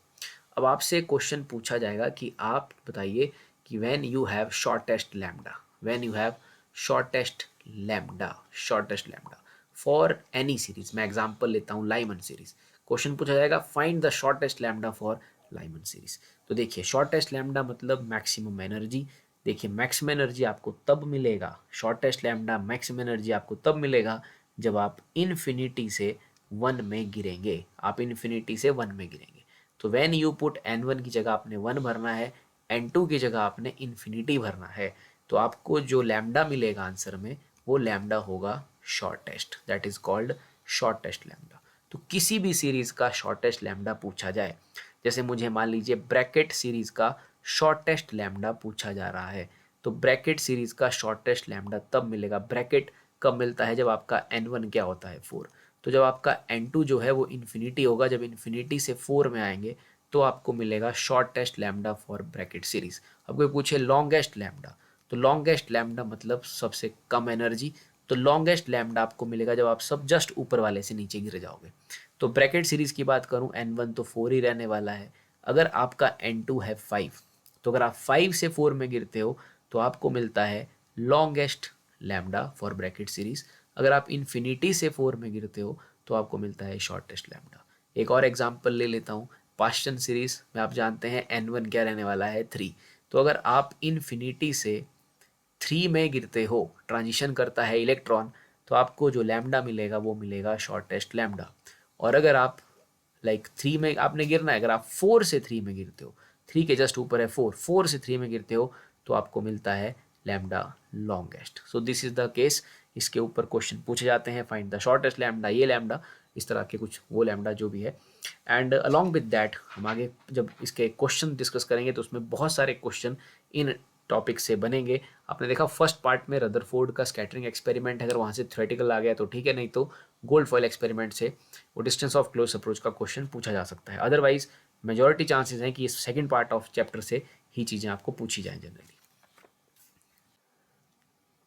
अब आपसे क्वेश्चन पूछा जाएगा कि आप बताइए कि when you have shortest lambda, when you have shortest lambda for any series, मैं एग्जांपल लेता हूँ लाइमन सीरीज, क्वेश्चन पूछा जाएगा find the shortest lambda for Lyman series. तो देखिए शॉर्टेस्ट लैम्डा मतलब मैक्सिमम एनर्जी। देखिए मैक्सिमम एनर्जी आपको तब मिलेगा, शॉर्टेस्ट लैम्डा मैक्सिमम एनर्जी आपको तब मिलेगा जब आप इन्फिनिटी से 1 में गिरेंगे, आप इन्फिनिटी से 1 में गिरेंगे। तो व्हेन यू पुट n1 की जगह आपने 1 भरना है, n2 की जगह आपने इन्फिनिटी भरना है, तो आपको जो लैम्डा मिलेगा आंसर में वो लैम्डा होगा shortest, that is called shortest lambda. तो किसी भी सीरीज का शॉर्टेस्ट लैम्डा पूछा जाए, जैसे मुझे मान लीजिए ब्रैकेट सीरीज का शॉर्टेस्ट लैम्डा पूछा जा रहा है, तो ब्रैकेट सीरीज का शॉर्टेस्ट लैम्डा तब मिलेगा, ब्रैकेट कब मिलता है, जब आपका n1 क्या होता है 4, तो जब आपका n2 जो है वो इन्फिनिटी होगा, जब इन्फिनिटी से 4 में आएंगे तो आपको मिलेगा shortest lambda for Brackett series. अब कोई पूछे लॉन्गेस्ट लैम्डा, तो लॉन्गेस्ट लैम्डा मतलब सबसे कम एनर्जी, तो लॉन्गेस्ट लैम्डा आपको मिलेगा जब आप सब जस्ट ऊपर वाले से नीचे गिर जाओगे। तो ब्रैकेट सीरीज की बात करूं n1 तो 4 ही रहने वाला है, अगर आपका n2 है 5, तो अगर आप 5 से 4 में गिरते हो तो आपको मिलता है longest lambda for Brackett series. अगर आप इन्फिनिटी से 4 में गिरते हो तो आपको मिलता है शॉर्टेस्ट लैम्डा। एक और एग्जांपल ले लेता हूँ, पास्टन सीरीज में आप जानते हैं n1 क्या रहने वाला है 3, तो अगर आप इन्फिनिटी से 3 में गिरते हो, ट्रांजिशन करता है इलेक्ट्रॉन, तो आपको जो लैम्डा मिलेगा वो मिलेगा शॉर्टेस्ट लैम्डा। और अगर आप लाइक 3 में आपने गिरना है, अगर आप 4 से 3 में गिरते हो, 3 के जस्ट ऊपर है 4, 4 से 3 में गिरते हो तो आपको मिलता है lambda longest. So this is the case, इसके ऊपर क्वेश्चन पूछे जाते हैं, फाइंड द शॉर्टेस्ट लैम्डा, ये लैम्डा, इस तरह के कुछ वो लैम्डा जो भी है। एंड अलॉन्ग विद दैट हम आगे जब इसके क्वेश्चन डिस्कस करेंगे तो उसमें बहुत सारे क्वेश्चन इन टॉपिक से बनेंगे। आपने देखा फर्स्ट पार्ट में रदरफोर्ड का स्कैटरिंग एक्सपेरिमेंट है, अगर वहाँ से थ्योरेटिकल आ गया तो ठीक है, नहीं तो गोल्ड फॉयल एक्सपेरिमेंट से वो डिस्टेंस ऑफ क्लोज अप्रोच का क्वेश्चन पूछा जा सकता है। अदरवाइज मेजॉरिटी चांसेस हैं कि इस सेकंड पार्ट ऑफ चैप्टर से ही चीज़ें आपको पूछी जाएं जनरली।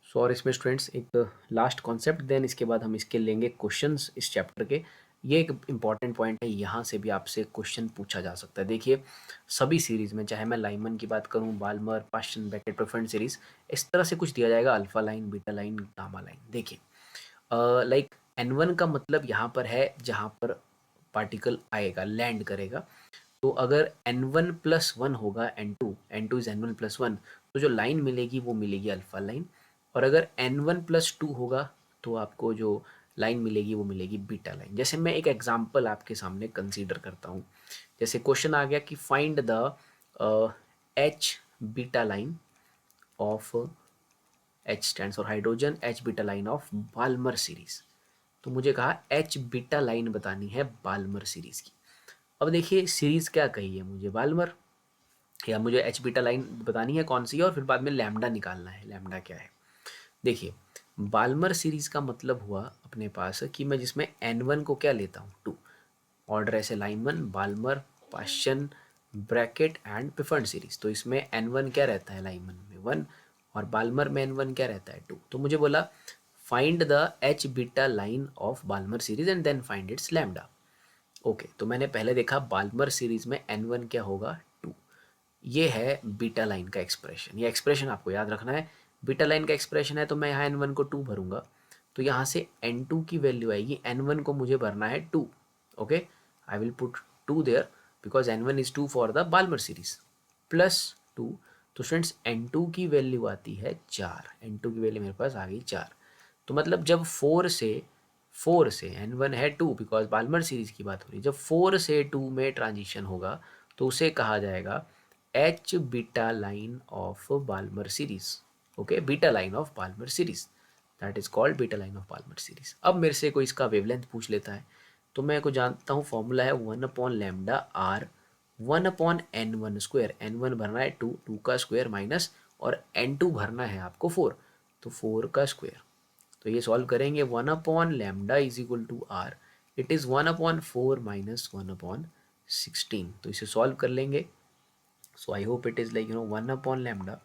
सो और इसमें स्टूडेंट्स एक लास्ट कॉन्सेप्ट, देन इसके बाद हम इसके लेंगे क्वेश्चंस इस चैप्टर के। ये एक इंपॉर्टेंट पॉइंट है, यहाँ से भी आपसे क्वेश्चन पूछा जा सकता है। देखिए सभी सीरीज में, चाहे मैं लाइमन की बात करूँ, Balmer, Paschen, Brackett, preference series, इस तरह से कुछ दिया जाएगा, alpha line, beta line, gamma line. देखिए लाइक n1 का मतलब यहाँ पर है जहाँ पर पार्टिकल आएगा, लैंड करेगा। तो अगर n1+1 होगा n2 इज n1+1, तो जो लाइन मिलेगी वो मिलेगी अल्फा लाइन। और अगर n1+2 होगा तो आपको जो लाइन मिलेगी वो मिलेगी बीटा लाइन। जैसे मैं एक एग्जांपल आपके सामने कंसीडर करता हूँ, जैसे क्वेश्चन आ गया कि find the H beta line of, H stands for hydrogen, H beta line of Balmer series. तो मुझे कहा एच बीटा लाइन बतानी है बाल्मर सीरीज की। अब देखिए सीरीज क्या कही है मुझे, बाल्मर, या मुझे एच बीटा लाइन बतानी है कौन सी है, और फिर बाद में लैम्डा निकालना है, लैम्डा क्या है। देखिए बाल्मर सीरीज का मतलब हुआ अपने पास कि मैं जिसमें n1 को क्या लेता हूँ 2, ऑर्डर ऐसे Lyman, Balmer, Paschen, Brackett and प्रेफर्ड सीरीज। तो इसमें n1 क्या रहता है लाइनमन में 1, और बाल्मर में n1 क्या रहता है 2। तो मुझे बोला find the H beta line of Balmer series and then find its lambda. Okay, तो मैंने पहले देखा बाल्मर सीरीज में n1 क्या होगा 2, ये है बीटा लाइन का एक्सप्रेशन, ये एक्सप्रेशन आपको याद रखना है। बीटा लाइन का एक्सप्रेशन है तो मैं यहाँ n1 को 2 भरूंगा, तो यहाँ से n2 की वैल्यू आएगी, n1 को मुझे भरना है 2। Okay, I will put 2 there because n1 is 2 for the Balmer series, plus 2। तो फ्रेंड्स n2 की वैल्यू आती है 4, n2 की वैल्यू मेरे पास आ गई 4। तो मतलब जब 4 से n1 है 2 बिकॉज बाल्मर सीरीज की बात हो रही है, जब 4 से 2 में ट्रांजिशन होगा तो उसे कहा जाएगा H beta line of Balmer series. Okay, beta line of Balmer series, that is called beta line of Balmer series. अब मेरे से कोई इसका वेवलेंथ पूछ लेता है, तो मैं को जानता हूँ फॉर्मूला है 1/λr 1/n1², n1 भरना है 2, 2 का स्क्वायर माइनस, और n2 भरना है आपको 4, तो 4 का स्क्वायर। तो ये सॉल्व करेंगे 1/λ is equal to R, it is 1/4 minus 1/16। तो इसे सॉल्व कर लेंगे। So I hope it is like 1/λ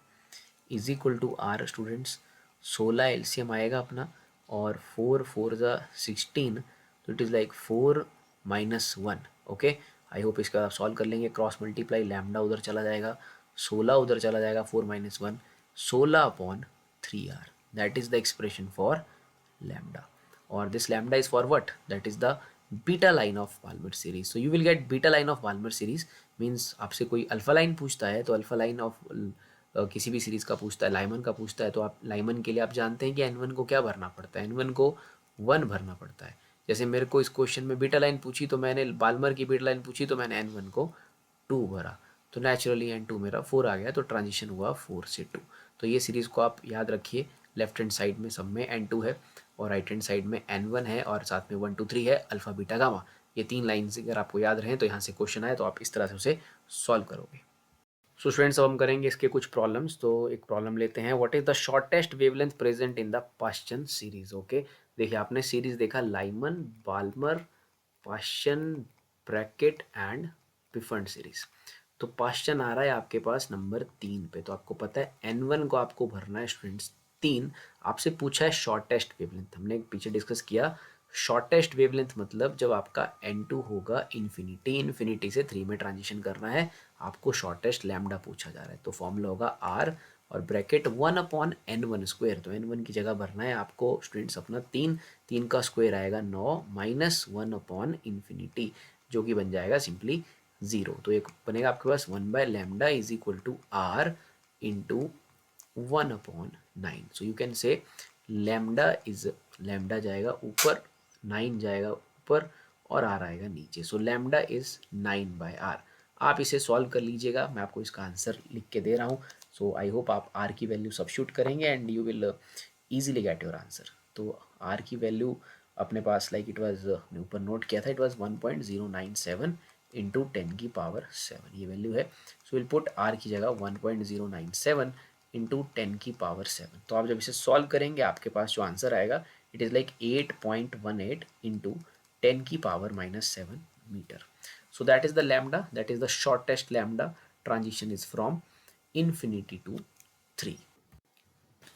is equal to R students, 16 LCM आएगा अपना, और 4 4 ज़ा 16, तो it is like 4 minus 1। Okay, I hope इसका आप सॉल्व कर लेंगे। क्रॉस मल्टीप्लाई, लैम्डा उधर चला जाएगा, 16 उधर चला जाएगा, 4 minus 1, 16/3r, that is the expression for lambda, or this lambda is for what, that is the beta line of Palmer series. So you will get beta line of Palmer series means आपसे कोई alpha line पूछता है तो alpha line of किसी भी series का पूछता है, लाइमन का पूछता है, तो आप लाइमन के लिए आप जानते हैं कि n1 को क्या भरना पड़ता है, n1 को 1 भरना पड़ता है। जैसे मेरे को इस क्वेश्चन में बीटा लाइन पूछी तो मैंने बाल्मर की बीटा लाइन पूछी तो मैंने n1 को 2 भरा, तो नेचुरली n2 मेरा 4 आ गया, तो ट्रांजिशन हुआ 4 से 2। तो ये सीरीज़ को आप याद रखिए, लेफ्ट हैंड साइड में सब में n2 है और राइट हैंड साइड में n1 है और साथ में 1 2 3 है, अल्फा बीटा गामा। ये 3 लाइन से अगर आपको याद रहे तो यहाँ से क्वेश्चन आए तो आप इस तरह से उसे सॉल्व करोगे। सो स्टूडेंट्स, अब हम करेंगे इसके कुछ प्रॉब्लम्स। तो एक प्रॉब्लम लेते हैं, what is the shortest wavelength present in the Paschen series. Okay, देखिए आपने सीरीज देखा Lyman, Balmer, Paschen, Brackett and Pfund series. तो पाश्चन आ रहा है आपके पास नंबर 3 पे, तो आपको पता है n1 को आपको भरना है स्टूडेंट्स 3। आपसे पूछा है शॉर्टेस्ट वेवलेंथ, हमने पीछे डिस्कस किया शॉर्टेस्ट वेवलेंथ मतलब जब आपका n2 होगा इन्फिनिटी, इन्फिनिटी से 3 में ट्रांजिशन करना है, आपको शॉर्टेस्ट लैम्डा पूछा जा रहा है, तो फॉर्मूला होगा r और ब्रैकेट 1/n1 स्क्वायर। तो n1 की जगह भरना है आपको स्टूडेंट्स अपना 3, 3 का स्क्वायर आएगा 9 माइनस 1/इन्फिनिटी, जो कि बन जाएगा सिंपली 0। तो एक बनेगा आपके पास 1/λ is equal to r into 1/9। So you can say lambda is, lambda जाएगा ऊपर, 9 जाएगा ऊपर और r आएगा नीचे। So lambda is 9/r। आप इसे सॉल्व कर लीजिएगा, मैं आपको इसका आंसर लिख के दे रहा हूँ। सो आई होप आप r की वैल्यू सब्स्टिट्यूट करेंगे and you will easily get your answer. तो r की वैल्यू अपने पास लाइक इट वाज, मैं ऊपर नोट किया था, इट वाज 1.097 इंटू 10⁻7 ये वैल्यू है। सो विल पुट r की जगह 1.097 इंटू 10⁻7। तो आप जब इसे सॉल्व करेंगे आपके पास जो आंसर आएगा it is like 8.18 into 10⁻7 metre. So that is the lambda, that is the shortest lambda transition is from infinity to 3।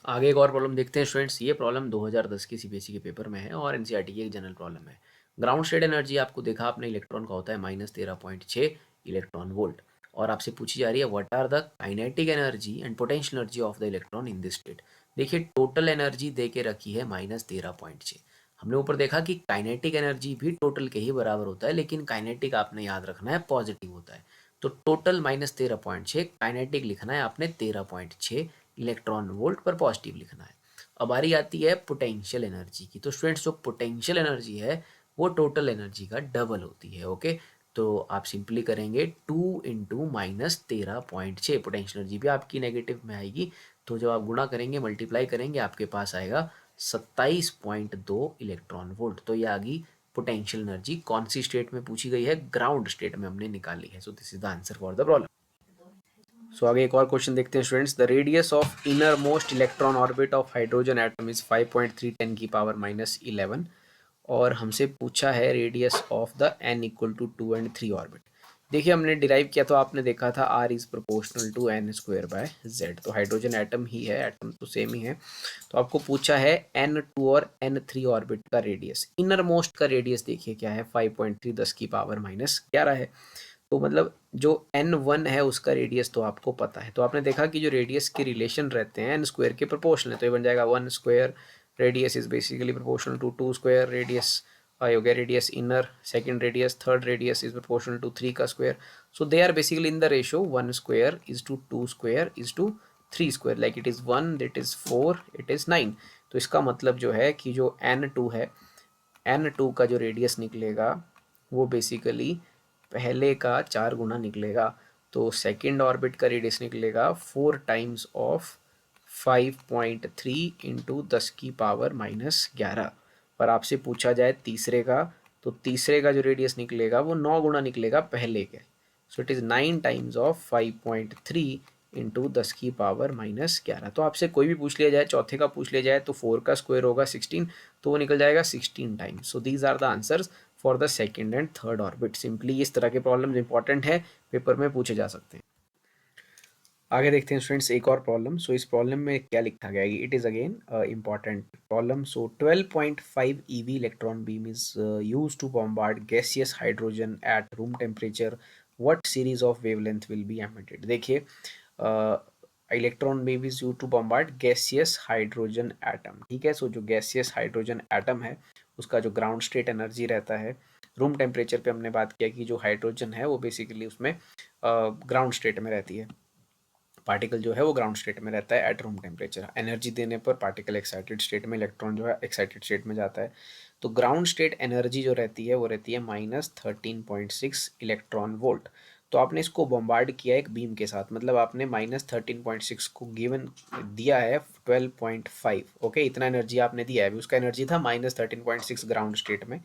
आगे एक और प्रॉब्लम देखते हैं स्टूडेंट्स। ये प्रॉब्लम 2010 के सीबीएसई के पेपर में है और एनसीईआरटी की एक जनरल प्रॉब्लम है। ग्राउंड स्टेट एनर्जी आपको देखा आपने, इलेक्ट्रॉन का होता है -13.6 इलेक्ट्रॉन वोल्ट, और आपसे पूछी जा रही है what are the kinetic energy and potential energy of the electron in this state. देखिए टोटल एनर्जी दे के रखी है -13.6। हमने ऊपर देखा कि काइनेटिक एनर्जी भी टोटल के ही बराबर होता है, लेकिन काइनेटिक आपने याद रखना है पॉजिटिव होता है। तो टोटल -13.6, काइनेटिक लिखना है आपने 13.6 इलेक्ट्रॉन वोल्ट पर पॉजिटिव लिखना है। अब बारी आती है पोटेंशियल एनर्जी की। तो स्टूडेंट्स जो पोटेंशियल एनर्जी है वो टोटल एनर्जी का डबल होती है। ओके, तो आप सिंपली करेंगे 2 इंटू -13.6, पोटेंशियल एनर्जी भी आपकी नेगेटिव में आएगी, तो जब आप गुणा करेंगे मल्टीप्लाई करेंगे आपके पास आएगा 27.2 इलेक्ट्रॉन वोल्ट। तो ये आ गई पोटेंशियल एनर्जी। कौन सी स्टेट में पूछी गई है? ग्राउंड स्टेट में हमने निकाली है। So this is the answer for the problem. So आगे एक और क्वेश्चन देखते हैं students. The radius of inner most electron orbit of hydrogen atom is 5.3 10⁻11, और हमसे पूछा है radius of the n equal to 2 and 3 orbit. देखिए हमने डिराइव किया तो आपने देखा था r is proportional to n²/z, तो हाइड्रोजन एटम ही है, एटम तो सेम ही है। तो आपको पूछा है n2 और n3 ऑर्बिट का रेडियस। इनर मोस्ट का रेडियस देखिए क्या है, 5.3 10⁻11 है। तो मतलब जो n1 है उसका रेडियस तो आपको पता है। तो आपने देखा कि जो रेडियस के रिलेशन रहते हैं n² के प्रोपोर्शनल है, तो ये बन जाएगा 1² radius is basically proportional to 2² radius, हो गया radius inner, second radius, third radius is proportional to 3 का square. So they are basically in the ratio 1² is to 2² is to 3², like it is 1, it is 4, it is 9। तो इसका मतलब जो है कि जो n2 है, n2 का जो रेडियस निकलेगा वो बेसिकली पहले का 4 गुना निकलेगा। तो सेकंड ऑर्बिट का रेडियस निकलेगा 4 टाइम्स ऑफ 5.3 इंटू 10⁻11। पर आपसे पूछा जाए तीसरे का, तो तीसरे का जो रेडियस निकलेगा वो 9 गुना निकलेगा पहले के। सो it is 9 times of 5.3 into 10⁻11। तो आपसे कोई भी पूछ लिया जाए, चौथे का पूछ लिया जाए तो 4 का स्क्वायर होगा 16, तो वो निकल जाएगा 16 times. So these are the answers for the second and third orbit. Simply इस तरह के प्रॉब्लम्स इंपॉर्टेंट है, पेपर में पूछे जा सकते हैं। आगे देखते हैं स्टूडेंट्स एक और प्रॉब्लम। सो इस प्रॉब्लम में क्या लिखा गया है, it is again important problem. So 12.5 EV electron beam is use to bombard gaseous hydrogen at room temperature, what series of wavelength will be emitted. देखिए electron beam is use to bombard gaseous hydrogen atom, ठीक है। सो जो gaseous hydrogen atom है उसका जो ground state energy रहता है, room temperature पे हमने बात किया कि जो हाइड्रोजन है वो बेसिकली उसमें ग्राउंड स्टेट में रहती है, पार्टिकल जो है वो ग्राउंड स्टेट में रहता है एट रूम टेम्परेचर। एनर्जी देने पर पार्टिकल एक्साइटेड स्टेट में, इलेक्ट्रॉन जो है एक्साइटेड स्टेट में जाता है। तो ग्राउंड स्टेट एनर्जी जो रहती है वो रहती है -13.6 इलेक्ट्रॉन वोल्ट। तो आपने इसको बॉम्बार्ड किया एक बीम के साथ, मतलब आपने -13.6 को गिवन दिया है 12.5, ओके, इतना एनर्जी आपने दिया है। अभी उसका एनर्जी था -13.6 ग्राउंड स्टेट में,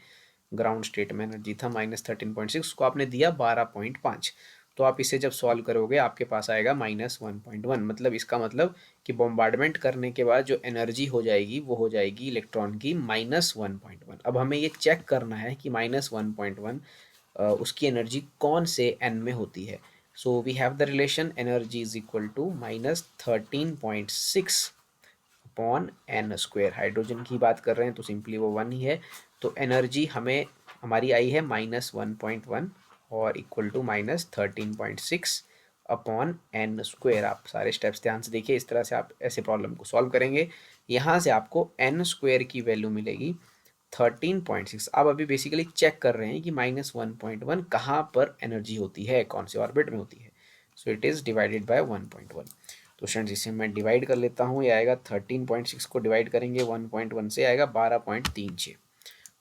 ग्राउंड स्टेट में एनर्जी था -13.6, को आपने दिया 12.5। तो आप इसे जब सॉल्व करोगे आपके पास आएगा -1.1, मतलब इसका मतलब कि बॉम्बार्डमेंट करने के बाद जो एनर्जी हो जाएगी वो हो जाएगी इलेक्ट्रॉन की -1.1। अब हमें ये चेक करना है कि -1.1 उसकी एनर्जी कौन से n में होती है। So we have the relation energy is equal to -13.6 upon N square. Hydrogen की बात कर रहे हैं तो सिंपली वो 1 ही है। तो एनर्जी हमें हमारी आई है -1.1 और equal to -13.6 upon N square. आप सारे स्टेप्स ध्यान से देखिए, इस तरह से आप ऐसे प्रॉब्लम को सॉल्व करेंगे। यहाँ से आपको एन स्क्वेयर की वैल्यू मिलेगी 13.6। अब अभी बेसिकली चेक कर रहे हैं कि -1.1 कहाँ पर एनर्जी होती है, कौन से ऑर्बिट में होती है। So it is divided by 1.1। तो स्टूडेंट्स इसे मैं डिवाइड कर लेता हूँ, ये आएगा 13.6 को डिवाइड करेंगे 1.1 से आएगा 12.36।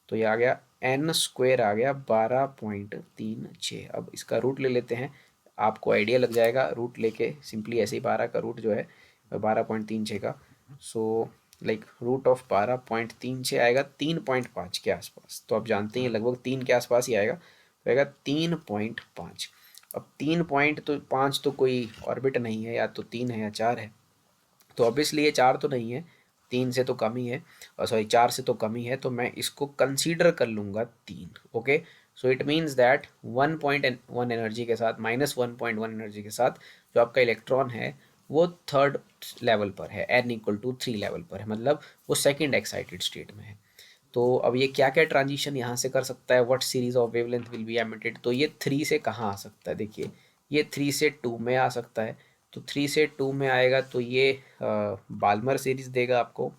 तो ये आ गया एन स्क्वेयर आ गया 12.36। अब इसका रूट ले लेते हैं, आपको आइडिया लग जाएगा रूट लेके, सिंपली ऐसे ही 12 का रूट जो है 12.36 का। सो लाइक रूट ऑफ 12.36 आएगा 3.5 के आसपास। तो आप जानते हैं लगभग 3 के आसपास ही आएगा, तो आएगा 3.5। अब 3.5 तो कोई ऑर्बिट नहीं है, या तो 3 है या 4 है। तो ऑब्वियसली ये 4 तो नहीं है, 3 से तो कम ही है, और सॉरी 4 से तो कम ही है, तो मैं इसको कंसीडर कर लूँगा 3। Okay, so it means that 1.1 energy के साथ, -1.1 एनर्जी के साथ जो आपका इलेक्ट्रॉन है वो थर्ड लेवल पर है, n इक्वल टू 3 लेवल पर है, मतलब वो सेकेंड एक्साइटेड स्टेट में है। तो अब ये क्या क्या ट्रांजिशन यहाँ से कर सकता है, what series of wavelength will be emitted. तो ये 3 से कहाँ आ सकता है, देखिए ये 3 से 2 में आ सकता है। तो 3 से 2 में आएगा तो ये बाल्मर सीरीज देगा आपको,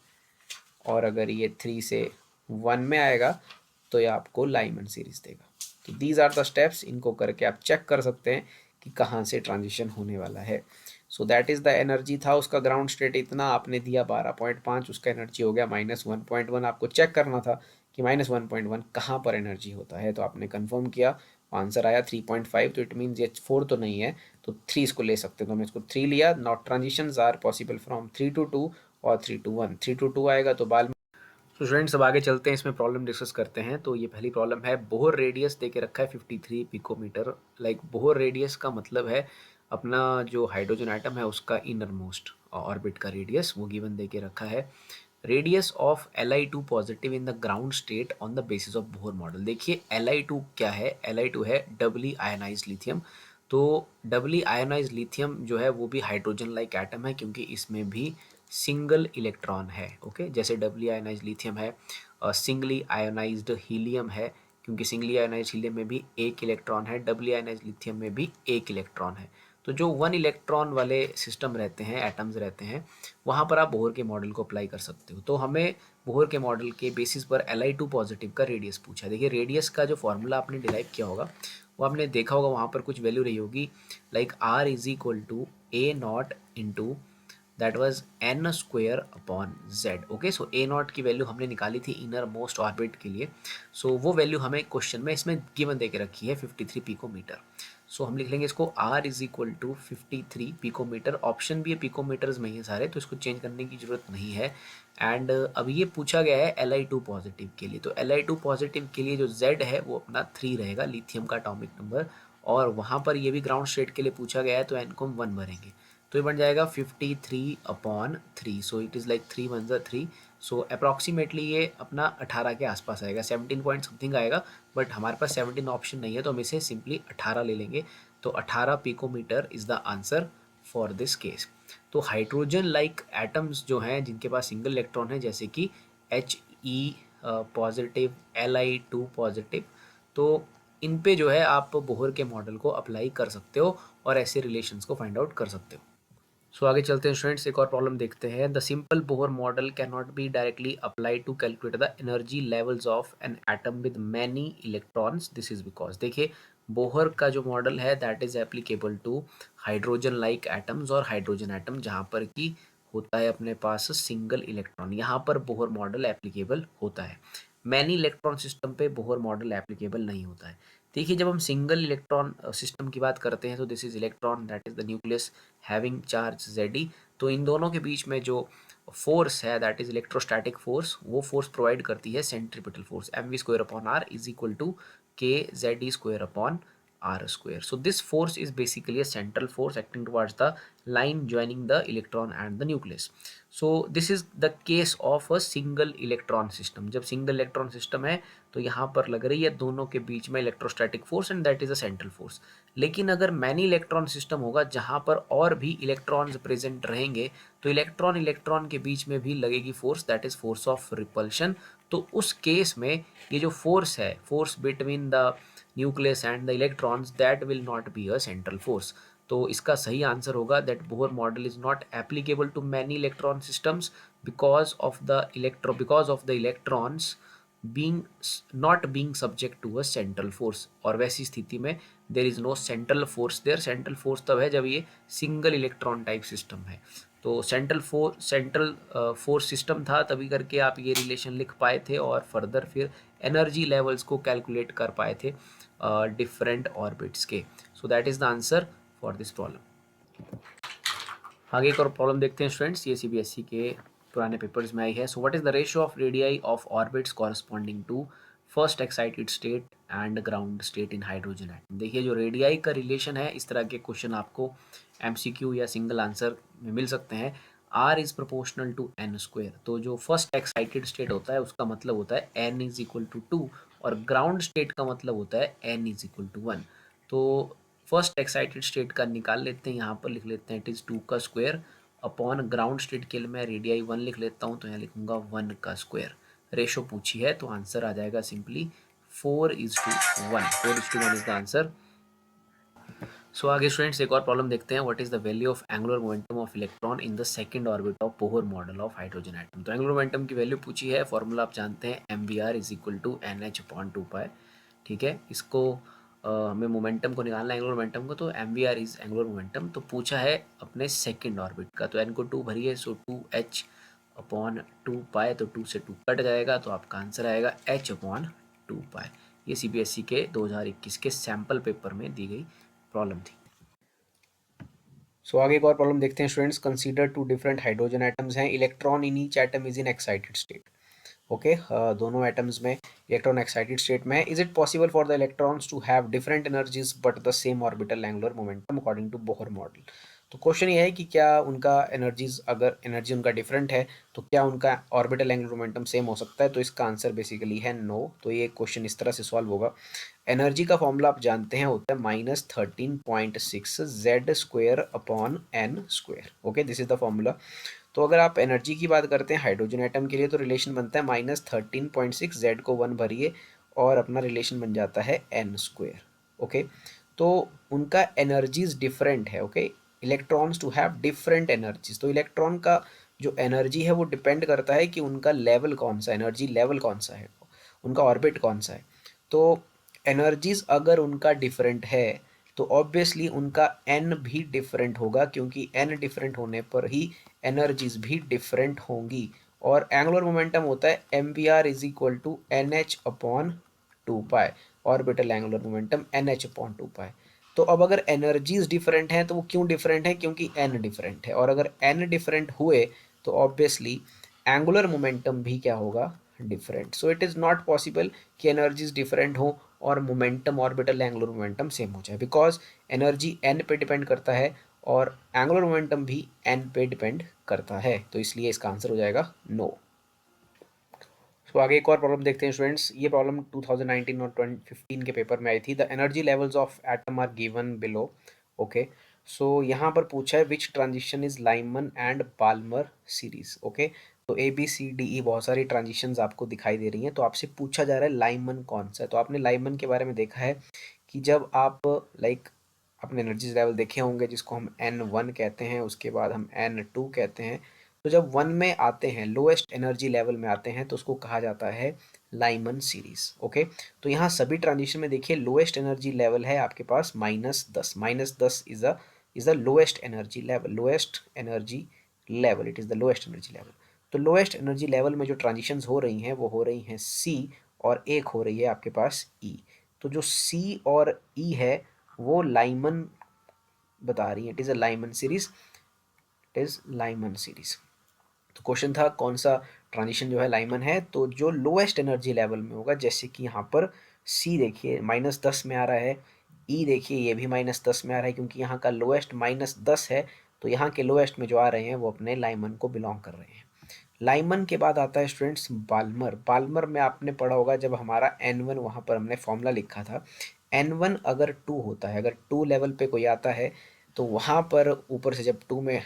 और अगर ये 3 से 1 में आएगा तो ये आपको लाइमन सीरीज देगा। तो दीज आर द स्टेप्स, इनको करके आप चेक कर सकते हैं कि कहाँ से ट्रांजिशन होने वाला है। So that is the energy था उसका, ग्राउंड स्टेट इतना आपने दिया 12.5, उसका एनर्जी हो गया -1.1। आपको चेक करना था कि -1.1 कहाँ पर एनर्जी होता है, तो आपने कंफर्म किया, आंसर आया 3.5। तो इट मीन्स ये 4 तो नहीं है, तो 3 इसको ले सकते हैं। तो हमने इसको 3 लिया। Not transitions are possible from 3 to 2 और 3 to 1। 3 to 2 आएगा तो बाल। तो स्टूडेंट्स अब आगे चलते हैं, इसमें प्रॉब्लम डिस्कस करते हैं। तो ये पहली प्रॉब्लम है, बोहर रेडियस दे के रखा है 53 पिकोमीटर। लाइक बोहर रेडियस का मतलब है अपना जो हाइड्रोजन एटम है उसका इनर मोस्ट ऑर्बिट का रेडियस, वो गिवन दे के रखा है। Radius of Li2 positive in the ground state on the basis of Bohr model. देखिए Li2 क्या है, Li2 है डबली आयनाइज लिथियम। तो डबली आयनाइज लिथियम जो है वो भी हाइड्रोजन लाइक एटम है, क्योंकि इसमें भी सिंगल इलेक्ट्रॉन है। ओके, जैसे डबली आयनाइज लिथियम है, सिंगली आयोनाइज्ड हीलियम है, क्योंकि सिंगली आयोनाइज हीलियम में भी एक इलेक्ट्रॉन है, डबली आयोनाइज लिथियम में भी एक इलेक्ट्रॉन है। तो जो 1 इलेक्ट्रॉन वाले सिस्टम रहते हैं, एटम्स रहते हैं, वहाँ पर आप बोहर के मॉडल को अप्लाई कर सकते हो। तो हमें बोहर के मॉडल के बेसिस पर Li2 पॉजिटिव का रेडियस पूछा। देखिए रेडियस का जो फॉर्मूला आपने डिराइव किया होगा वो आपने देखा होगा, वहाँ पर कुछ वैल्यू रही होगी, like R is equal to A not into that was N square upon Z. Okay, so A not की वैल्यू हमने निकाली थी इनर मोस्ट ऑर्बिट के लिए। सो वो वैल्यू हमें क्वेश्चन में इसमें गिवन दे के रखी है 53 पिकोमीटर। सो हम लिख लेंगे इसको R is equal to 53 picometre. Option भी है पिकोमीटर्स में ही है सारे, तो इसको चेंज करने की जरूरत नहीं है। एंड अब ये पूछा गया है Li2 पॉजिटिव के लिए। तो Li2 पॉजिटिव के लिए जो Z है वो अपना 3 रहेगा, लिथियम का एटॉमिक नंबर, और वहाँ पर ये भी ग्राउंड स्टेट के लिए पूछा गया है, तो n को हम 1 भरेंगे। तो ये बन जाएगा 53/3। सो it is like 3 1 3। So approximately ये अपना 18 के आसपास आएगा, 17 पॉइंट समथिंग आएगा, बट हमारे पास 17 ऑप्शन नहीं है, तो हम इसे सिंपली 18 ले लेंगे। तो 18 picometre is the answer for this case. तो हाइड्रोजन लाइक एटम्स जो हैं जिनके पास सिंगल इलेक्ट्रॉन है, जैसे कि He पॉजिटिव, Li2 पॉजिटिव, तो इन पे जो है आप बोहर के मॉडल को अप्लाई कर सकते हो और ऐसे रिलेशंस को फाइंड आउट कर सकते हो। सो आगे चलते हैं स्टूडेंट्स, एक और प्रॉब्लम देखते हैं। The simple Bohr model can not be directly apply to calculate the energy levels of an atom with many electrons, this is because. देखिए, बोहर का जो मॉडल है that is applicable to hydrogen like atoms और hydrogen atom जहाँ पर कि होता है अपने पास सिंगल इलेक्ट्रॉन, यहाँ पर बोहर मॉडल एप्लीकेबल होता है। मैनी इलेक्ट्रॉन सिस्टम पे बोहर मॉडल एप्लीकेबल नहीं होता है। देखिए, जब हम सिंगल इलेक्ट्रॉन सिस्टम की बात करते हैं तो this is electron that is the nucleus having charge Ze, तो इन दोनों के बीच में जो फोर्स है दैट इज इलेक्ट्रोस्टैटिक फोर्स, वो फोर्स प्रोवाइड करती है centripetal force, mv² is equal to kZe² r square. So this force is basically a central force acting towards the line joining the electron and the nucleus. So this is the case of a single electron system. जब single electron system है तो यहाँ पर लग रही है दोनों के बीच में electrostatic force and that is a central force. लेकिन अगर मैनी इलेक्ट्रॉन सिस्टम होगा जहाँ पर और भी इलेक्ट्रॉन्स प्रेजेंट रहेंगे तो इलेक्ट्रॉन इलेक्ट्रॉन के बीच में भी लगेगी force, that is force of repulsion. तो उस केस में ये जो फोर्स है, force between the nucleus and the electrons, that will not be a central force. तो इसका सही आंसर होगा that Bohr model is not applicable to many electron systems because of the electrons being not being subject to a central force. और वैसी स्थिति में there is no central force there. Central force तब है जब ये single electron type system है। तो सेंट्रल फोर्स सिस्टम था तभी करके आप ये रिलेशन लिख पाए थे और फर्दर फिर एनर्जी लेवल्स को कैलकुलेट कर पाए थे डिफरेंट ऑर्बिट्स के। सो that is the answer for this problem. आगे एक और प्रॉब्लम देखते हैं स्टूडेंट्स, ये सीबीएसई के पुराने पेपर्स में आई है। So what is the ratio of radii of orbits corresponding to first excited state and ground state in hydrogen atom. देखिए, जो रेडियाई का रिलेशन है, इस तरह के क्वेश्चन आपको एमसीक्यू या सिंगल आंसर में मिल सकते हैं। R is proportional to N square. तो जो फर्स्ट एक्साइटेड स्टेट होता है उसका मतलब होता है एन इज इक्वल टू 2 और ग्राउंड स्टेट का मतलब होता है एन इज इक्वल टू 1। तो फर्स्ट एक्साइटेड स्टेट का निकाल लेते हैं, यहाँ पर लिख लेते हैं इट इज़ 2 का स्क्वायर अपॉन ग्राउंड स्टेट के लिए मैं रेडियाई 1 लिख लेता हूँ, तो यहाँ लिखूंगा 1 का स्क्वायर। रेशो पूछी है तो आंसर आ जाएगा simply 4:1। 4:1 is the answer. So आगे स्टूडेंट्स एक और प्रॉब्लम देखते हैं। What is the value of angular momentum of electron in the second orbit of Bohr model of hydrogen atom. तो एंगुलर मोमेंटम की वैल्यू पूछी है, फॉर्मूला आप जानते हैं mvr is equal to NH/2 pi. ठीक है, इसको हमें मोमेंटम को निकालना है, एंगुलर मोमेंटम को, तो mvr इज एंगुलर मोमेंटम। तो पूछा है अपने सेकंड ऑर्बिट का, तो n को 2 भरिए, सो 2h/2 पाई, तो 2 से 2 कट जाएगा तो आपका आंसर आएगा h/2 पाई। ये सीबीएसई के 2021 के सैम्पल पेपर में दी गई प्रॉब्लम थी। सो आगे एक और प्रॉब्लम देखते हैं students. Consider 2 different hydrogen atoms हैं, electron in each atom is in excited state. Okay, दोनों एटम्स में इलेक्ट्रॉन एक्साइटेड स्टेट में है। Is it possible for the electrons to have different energies but the same orbital angular momentum according to Bohr model. तो question ये है कि क्या उनका एनर्जीज, अगर एनर्जी उनका डिफरेंट है तो क्या उनका ऑर्बिटल एंगुलर मोमेंटम सेम हो सकता है। तो इसका आंसर बेसिकली है नो। तो ये क्वेश्चन इस तरह से सॉल्व होगा। एनर्जी का फॉर्मूला आप जानते हैं होता है -13.6 Z² upon n²। Okay, this is the formula. तो अगर आप एनर्जी की बात करते हैं हाइड्रोजन एटम के लिए तो रिलेशन बनता है -13.6, Z को 1 भरिए और अपना रिलेशन बन जाता है n²। ओके, तो उनका एनर्जीज डिफरेंट है। Okay, electrons to have different energies. तो इलेक्ट्रॉन का जो एनर्जी है वो डिपेंड करता है कि उनका लेवल कौन सा, एनर्जी लेवल कौन सा है, उनका ऑर्बिट कौन सा है। तो एनर्जीज अगर उनका डिफरेंट है तो ऑब्वियसली उनका एन भी डिफरेंट होगा, क्योंकि एन डिफरेंट होने पर ही एनर्जीज भी डिफरेंट होंगी। और एंगुलर मोमेंटम होता है mvr is equal to NH/2 pi, orbital angular momentum NH/2 pi. तो अब अगर एनर्जीज डिफरेंट हैं तो वो क्यों डिफरेंट है, क्योंकि एन डिफरेंट है। और अगर एन डिफरेंट हुए तो ऑब्वियसली एंगुलर मोमेंटम भी क्या होगा, different. So it is not possible कि एनर्जीज डिफरेंट हो और momentum, orbital angular momentum same हो जाए, बिकॉज एनर्जी एन पे डिपेंड करता है और एंगुलर मोमेंटम भी एन पे डिपेंड करता है। तो इसलिए इसका आंसर हो जाएगा नो। तो आगे एक और प्रॉब्लम देखते हैं स्टूडेंट्स। ये प्रॉब्लम 2019 और 2015 के पेपर में आई थी। The energy levels of atom are given below. Okay, so यहाँ पर पूछा है which transition is Lyman and Balmer series. Okay, तो A B C D E बहुत सारी ट्रांजिशंस आपको दिखाई दे रही हैं, तो आपसे पूछा जा रहा है लाइमन कौन सा है। तो आपने लाइमन के बारे में देखा है कि जब आप लाइक अपने एनर्जी लेवल देखे होंगे जिसको हम N1 कहते हैं, उसके बाद हम N2 कहते हैं। तो जब 1 में आते हैं, लोएस्ट एनर्जी लेवल में आते हैं, तो उसको कहा जाता है लाइमन सीरीज। ओके, तो यहाँ सभी ट्रांजिशन में देखिए लोएस्ट एनर्जी लेवल है आपके पास -10। -10 is the lowest energy level, lowest energy level, it is the lowest energy level. तो लोएस्ट एनर्जी लेवल में जो ट्रांजिशंस हो रही हैं वो हो रही हैं सी, और एक हो रही है आपके पास ई। तो जो सी और ई है वो लाइमन बता रही है, it is a Lyman series, it is Lyman series. तो क्वेश्चन था कौन सा ट्रांजिशन जो है लाइमन है, तो जो लोएस्ट एनर्जी लेवल में होगा, जैसे कि यहाँ पर सी देखिए -10 में आ रहा है, ई देखिए ये भी -10 में आ रहा है, क्योंकि यहाँ का लोएस्ट -10 है, तो यहाँ के लोएस्ट में जो आ रहे हैं वो अपने लाइमन को बिलोंग कर रहे हैं। लाइमन के बाद आता है स्टूडेंट्स बाल्मर। बाल्मर में आपने पढ़ा होगा जब हमारा N1 वहाँ पर हमने फॉर्मूला लिखा था, N1 अगर 2 होता है, अगर 2 लेवल पे कोई आता है, तो वहाँ पर ऊपर से जब 2 में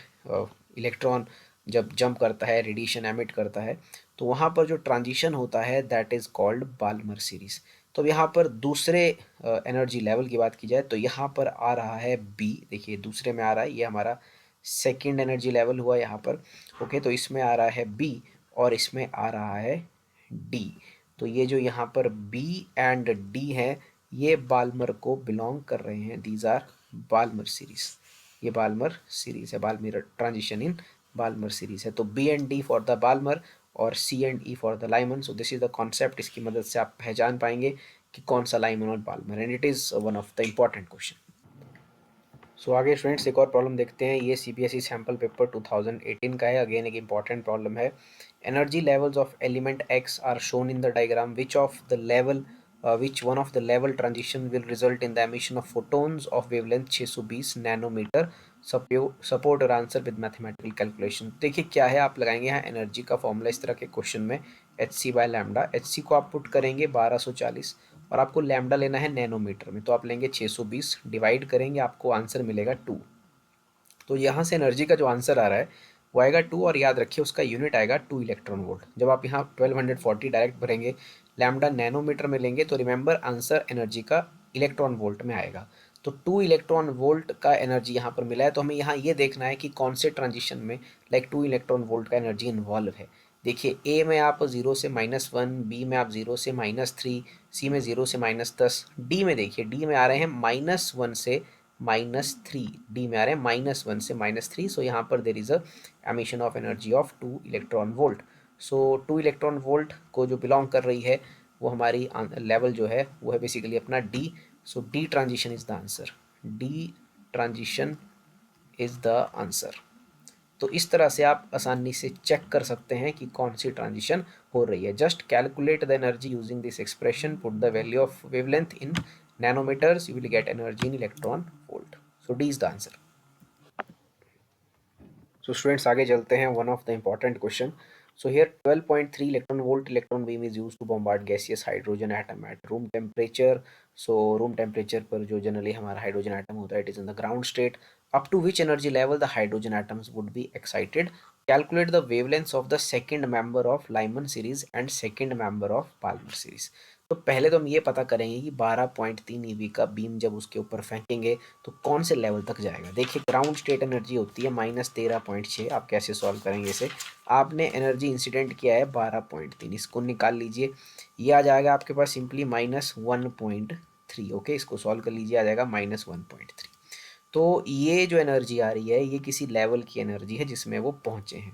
इलेक्ट्रॉन जब जंप करता है, रेडिएशन एमिट करता है, तो वहाँ पर जो ट्रांजिशन होता है that is called Balmer series. तो अब यहाँ पर दूसरे एनर्जी लेवल की बात की जाए तो यहाँ पर आ रहा है बी, देखिए दूसरे में आ रहा है, ये हमारा सेकेंड एनर्जी लेवल हुआ यहाँ पर। ओके, तो इसमें आ रहा है बी और इसमें आ रहा है डी। तो ये जो यहाँ पर बी एंड डी है ये बाल्मर को बिलोंग कर रहे हैं, दीज आर बाल्मर सीरीज। ये बाल्मर सीरीज है, Balmer transition in Balmer series है। तो B and D for the Balmer और C and E for the Lyman. So this is the concept, इसकी मदद से आप पहचान पाएंगे कि कौन सा लाइमन और Balmer, and it is one of the important question. So आगे स्टूडेंट्स एक और प्रॉब्लम देखते हैं, ये CBSE सैम्पल पेपर 2018 का है। अगेन एक इंपॉर्टेंट प्रॉब्लम है। Energy levels of element X are shown in the diagram, which one of the level transition will result in the emission of photons of wavelength 620 nanometer, support your answer with mathematical calculation. देखिए क्या है, आप लगाएंगे यहाँ energy का formula इस तरह के क्वेश्चन में hc/λ। hc को आप पुट करेंगे 1240 और आपको लैम्डा लेना है नैनोमीटर में, तो आप लेंगे 620 डिवाइड करेंगे, आपको आंसर मिलेगा 2। तो यहाँ से एनर्जी का जो आंसर आ रहा है वो आएगा 2, और याद रखिए उसका यूनिट आएगा 2 इलेक्ट्रॉन वोल्ट। जब आप यहाँ 1240 डायरेक्ट भरेंगे, लैम्डा नैनोमीटर में लेंगे, तो रिमेंबर आंसर एनर्जी का इलेक्ट्रॉन वोल्ट में आएगा। तो 2 इलेक्ट्रॉन वोल्ट का एनर्जी यहाँ पर मिला है, तो हमें यहाँ ये देखना है कि कौन से ट्रांजिशन में 2 इलेक्ट्रॉन वोल्ट का एनर्जी इन्वॉल्व है। देखिए ए में आप 0 से -1, बी में आप 0 से -3, सी में 0 से -10, डी में देखिए डी में आ रहे हैं -1 से -3, डी में आ रहे हैं -1 से -3। सो यहाँ पर there is a emission of energy of 2 electron volt. So 2 electron volt को जो बिलोंग कर रही है वो हमारी लेवल जो है वो है बेसिकली अपना D. So D transition is the answer, D transition is the answer. तो इस तरह से आप आसानी से चेक कर सकते हैं कि कौन सी ट्रांजिशन हो रही है। Just calculate the energy using this expression, put the value of wavelength in nanometers, you will get energy in electron volt. So D is the answer. So students आगे चलते हैं, one of the important question. So here 12.3 electron volt electron beam is used to bombard gaseous hydrogen atom at room temperature. So room temperature पर जो generally हमारा hydrogen atom होता है, it is in the ground state. Up to which energy level the hydrogen atoms would be excited, calculate the wavelengths of the second member of Lyman series and second member of Balmer series. तो पहले तो हम ये पता करेंगे कि 12.3 EV का beam जब उसके ऊपर फेंकेंगे तो कौन से लेवल तक जाएगा। देखिए ग्राउंड स्टेट एनर्जी होती है -13.6, आप कैसे सॉल्व करेंगे इसे। आपने एनर्जी इंसिडेंट किया है 12.3, इसको निकाल लीजिए, ये आ जाएगा आपके पास सिंपली -1.3। ओके, इसको सॉल्व कर लीजिए, आ जाएगा -1.3। तो ये जो एनर्जी आ रही है ये किसी लेवल की एनर्जी है जिसमें वो पहुँचे हैं।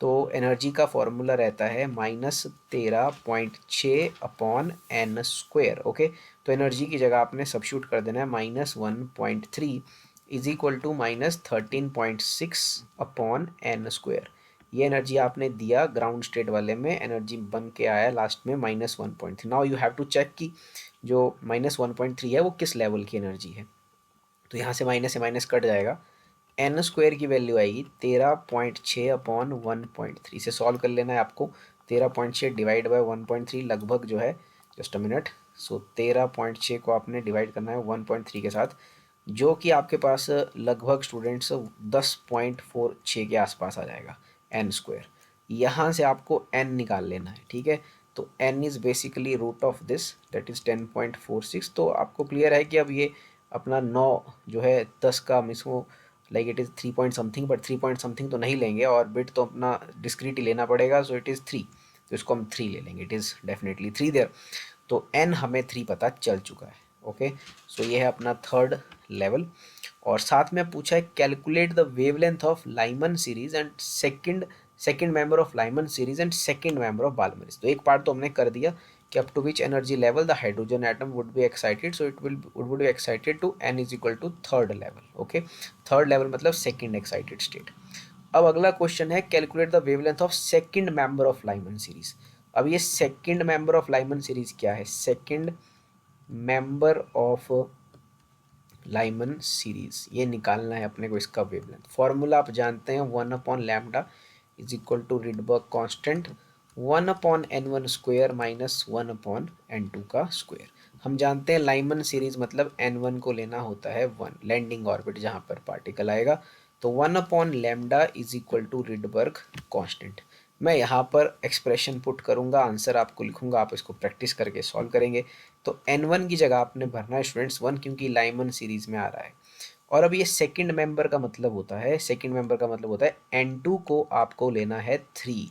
तो एनर्जी का फॉर्मूला रहता है -13.6/n²। ओके, तो एनर्जी की जगह आपने सब्स्टिट्यूट कर देना है -1.3 इज इक्वल टू -13.6/n²। ये एनर्जी आपने दिया ग्राउंड स्टेट वाले में, एनर्जी बन के आया लास्ट में -1.3। Now you have to check कि जो -1.3 है वो किस लेवल की एनर्जी है। तो यहाँ से माइनस कट जाएगा, n² की वैल्यू आएगी 13.6/1.3 से सॉल्व कर लेना है आपको। 13.6 डिवाइड बाय 1.3 लगभग जो है, जस्ट अ मिनट। सो 13.6 को आपने डिवाइड करना है 1.3 के साथ, जो कि आपके पास लगभग स्टूडेंट्स 10.46 के आसपास आ जाएगा एन स्क्वायर। यहाँ से आपको एन निकाल लेना है, ठीक है। तो n is basically root of this, that is 10.46। तो आपको क्लियर है कि अब ये अपना 9 जो है 10 का मिस हो, like it is 3 point something, but 3 point something तो नहीं लेंगे और बिट तो अपना डिस्क्रीट ही लेना पड़ेगा, सो इट इज़ 3। तो इसको हम 3 ले लेंगे, इट इज़ डेफिनेटली 3 देयर। तो एन हमें 3 पता चल चुका है, ओके। सो ये है अपना थर्ड लेवल। और साथ में पूछा है calculate the wavelength of Lyman series and second member of Lyman series and second member of Balmer. तो एक पार्ट तो हमने कर दिया कि up to which energy level the hydrogen atom would be excited, so it would be excited to n is equal to third level, okay. Third level मतलब second excited state. अब अगला क्वेश्चन है calculate the wavelength of second member of Lyman series. अब ये second member of Lyman series क्या है? Second member of Lyman series ये निकालना है अपने को। इसका वेवलेंथ फॉर्मूला आप जानते हैं, 1/λ is equal to Rydberg constant 1/n1 square minus 1/n2 का स्क्वायर। हम जानते हैं लाइमन सीरीज मतलब n1 को लेना होता है 1 लैंडिंग ऑर्बिट जहाँ पर पार्टिकल आएगा। तो 1/λ is equal to Rydberg constant. मैं यहाँ पर एक्सप्रेशन पुट करूँगा, आंसर आपको लिखूँगा, आप इसको प्रैक्टिस करके सॉल्व करेंगे। तो n1 की जगह आपने भरना है स्टूडेंट्स 1, क्योंकि लाइमन सीरीज में आ रहा है। और अब ये सेकंड मेंबर का मतलब होता है, सेकंड मेंबर का मतलब होता है n2 को आपको लेना है 3,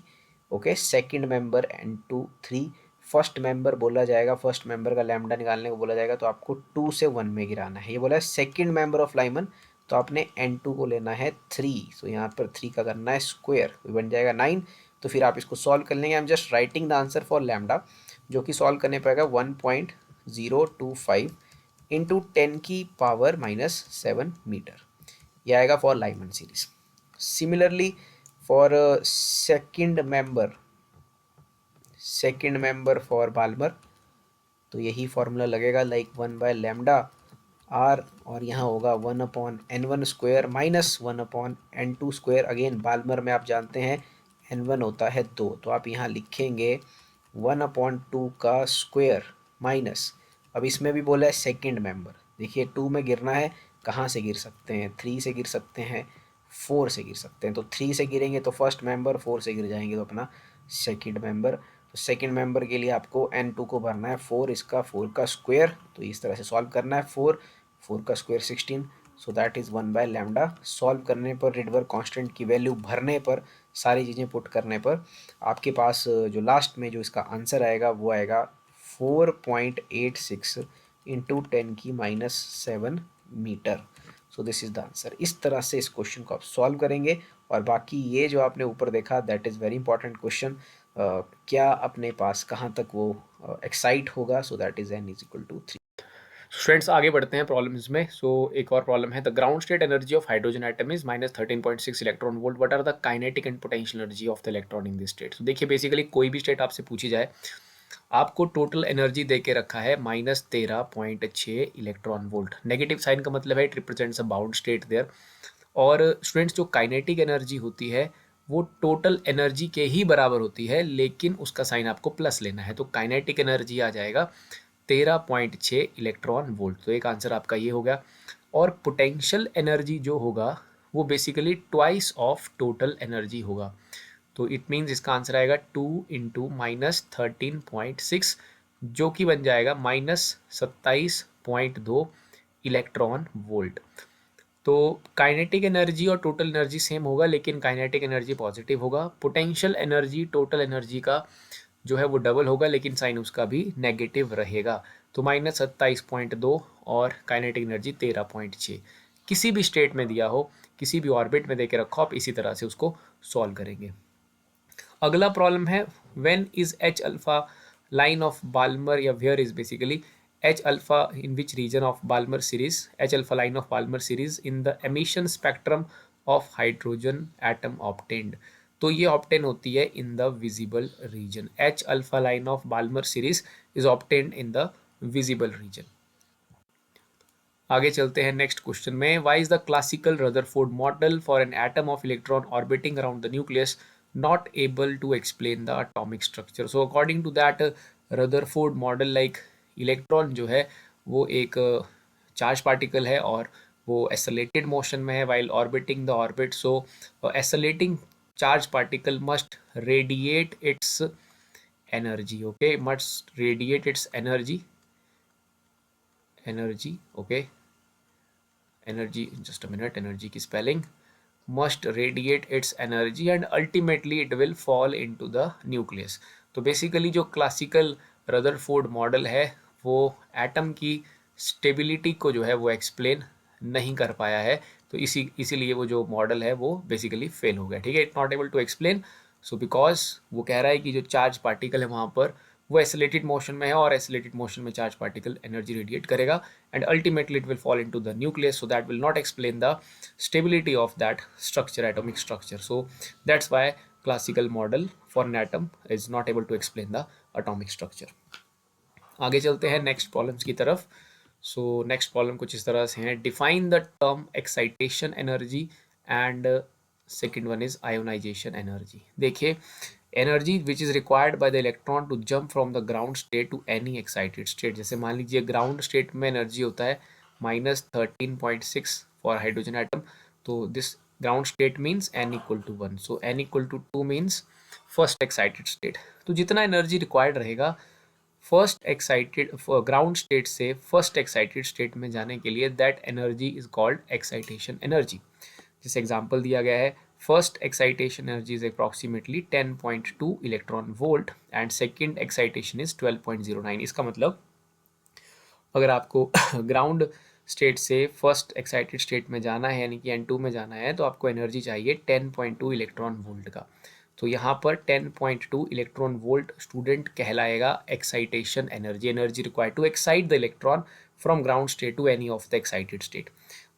okay. Second member n2 3, first member बोला जाएगा, फर्स्ट मेंबर का लैम्डा निकालने को बोला जाएगा, तो आपको 2 से 1 में गिराना है। ये बोला है सेकंड मेंबर ऑफ लाइमन, तो आपने n2 को लेना है 3, सो यहाँ पर 3 का करना है स्क्वायर, तो बन जाएगा 9। तो फिर आप इसको सॉल्व कर लेंगे। I am just writing the answer for lambda, जो कि सॉल्व करने पड़ेगा 1.025 इंटू 10⁻⁻7 मीटर, यह आएगा for Lyman series. Similarly for second member for Balmer, तो यही फॉर्मूला लगेगा, लाइक 1/λ और यहाँ होगा 1/n1 square minus 1/n2 square. Again Balmer में आप जानते हैं n1 होता है 2, तो आप यहाँ लिखेंगे 1/2 का स्क्वायर माइनस, अब इसमें भी बोला है सेकंड मेंबर, देखिए 2 में गिरना है, कहाँ से गिर सकते हैं? 3 से गिर सकते हैं, 4 से गिर सकते हैं। तो 3 से गिरेंगे तो फर्स्ट मेंबर, 4 से गिर जाएंगे तो अपना सेकंड मेंबर। तो सेकंड मेंबर के लिए आपको n2 को भरना है 4, इसका 4 का स्क्वायर, तो इस तरह से सॉल्व करना है। 4 का square 16, so that is 1/λ। Solve करने पर रिडबर्ग कांस्टेंट की वैल्यू भरने पर, सारी चीज़ें पुट करने पर आपके पास जो लास्ट में जो इसका आंसर आएगा वो आएगा 4.86 into 10⁻⁷ meter. So this is the answer. इस तरह से इस क्वेश्चन को आप सॉल्व करेंगे। और बाकी ये जो आपने ऊपर देखा that is very important question, क्या अपने पास कहाँ तक वो एक्साइट होगा, so that is n is equal to 3। Students आगे बढ़ते हैं प्रॉब्लम्स में। सो एक और प्रॉब्लम है, the ground state energy of hydrogen atom is -13.6 electron volt, what are the kinetic and potential energy of the electron in this state. तो देखिए basically कोई भी स्टेट आपसे पूछी जाए, आपको टोटल एनर्जी दे के रखा है -13.6 इलेक्ट्रॉन वोल्ट। नेगेटिव साइन का मतलब है it represents a bound state there. और स्टूडेंट्स जो काइनेटिक एनर्जी होती है वो टोटल एनर्जी के ही बराबर होती है, लेकिन उसका साइन आपको प्लस लेना है। तो काइनेटिक एनर्जी आ जाएगा 13.6 इलेक्ट्रॉन वोल्ट। तो एक आंसर आपका ये हो गया। और पोटेंशियल एनर्जी जो होगा वो basically twice of total energy होगा। तो इट मीन्स इसका आंसर आएगा 2 इंटू -13.6, जो कि बन जाएगा -27.2 इलेक्ट्रॉन वोल्ट। तो काइनेटिक एनर्जी और टोटल एनर्जी सेम होगा, लेकिन काइनेटिक एनर्जी पॉजिटिव होगा। पोटेंशियल एनर्जी टोटल एनर्जी का जो है वो डबल होगा, लेकिन साइन उसका भी नेगेटिव रहेगा। तो -27.2 और काइनेटिक एनर्जी 13.6, किसी भी स्टेट में दिया हो, किसी भी ऑर्बिट में देके रखो, आप इसी तरह से उसको सॉल्व करेंगे। अगला प्रॉब्लम है, when is H alpha line of Balmer या where is basically H alpha in which region of Balmer series, H alpha line of Balmer series in the emission spectrum of hydrogen atom obtained. तो ये obtain होती है in the visible region. H alpha line of Balmer series is obtained in the visible region. आगे चलते हैं next question में, why is the classical Rutherford model for an atom of electron orbiting around the nucleus not able to explain the atomic structure। so according to that Rutherford model, like electron जो है वो एक charge particle है और वो accelerated motion में है while orbiting the orbit. So accelerating charge particle must radiate it's energy. Okay, must radiate it's energy. Okay, energy, just a minute, energy की spelling, must radiate its energy and ultimately it will fall into the nucleus. तो basically जो classical Rutherford model है वो atom की stability को जो है वो एक्सप्लेन नहीं कर पाया है. तो इसीलिए वो जो मॉडल है वो बेसिकली फेल हो गया. ठीक है, it not able to explain. So because वो कह रहा है कि जो चार्ज पार्टिकल है वहाँ पर वो एसिलेटेड मोशन में है और एसिलेटेड मोशन में चार्ज पार्टिकल एनर्जी रेडिएट करेगा and ultimately it will fall into the nucleus. So that will not explain the stability of that structure, atomic structure. So that's why classical model for an atom is not able to explain the atomic structure. आगे चलते हैं next problems की तरफ. So next problem कुछ इस तरह से है. Define the term excitation energy and second one is ionization energy. देखिए, energy which is required by the electron to jump from the ground state to any excited state. जैसे मान लीजिए ground state में एनर्जी होता है -13.6 for hydrogen atom. तो this ground state means n equal to 1. So n equal to 2 means first excited state. तो जितना energy required रहेगा फर्स्ट एक्साइटेड ग्राउंड स्टेट से फर्स्ट एक्साइटेड स्टेट में जाने के लिए, that energy is called excitation energy. जैसे एग्जांपल दिया गया है, first excitation energy is approximately 10.2 electron volt and second excitation is 12.09. इसका मतलब अगर आपको ग्राउंड स्टेट से फर्स्ट एक्साइटेड स्टेट में जाना है यानी कि N2 में जाना है तो आपको एनर्जी चाहिए 10.2 इलेक्ट्रॉन वोल्ट का. तो यहाँ पर 10.2 इलेक्ट्रॉन वोल्ट स्टूडेंट कहलाएगा excitation energy. Energy required to excite the electron from ground state to any of the excited state.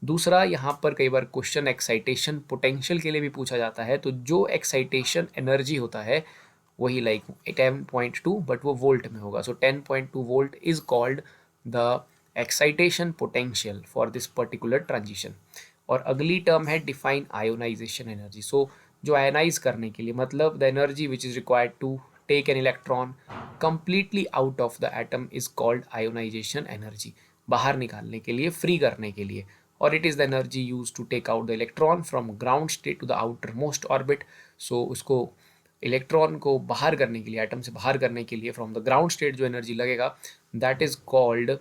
दूसरा, यहाँ पर कई बार क्वेश्चन एक्साइटेशन पोटेंशियल के लिए भी पूछा जाता है. तो जो एक्साइटेशन एनर्जी होता है वही लाइक 10.2 बट वो वोल्ट में होगा. सो 10.2 volt is called the excitation potential for this particular transition. और अगली टर्म है डिफाइन आयोनाइजेशन एनर्जी. सो जो आयोनाइज करने के लिए, मतलब the energy which is required to take an electron completely out of the atom is called ionization energy. बाहर निकालने के लिए, फ्री करने के लिए. और it is the energy use to take out the electron from ground state to the outer most orbit. So उसको electron को बाहर करने के लिए, एटम से बाहर करने के लिए फ्रॉम द ग्राउंड स्टेट जो एनर्जी लगेगा that is called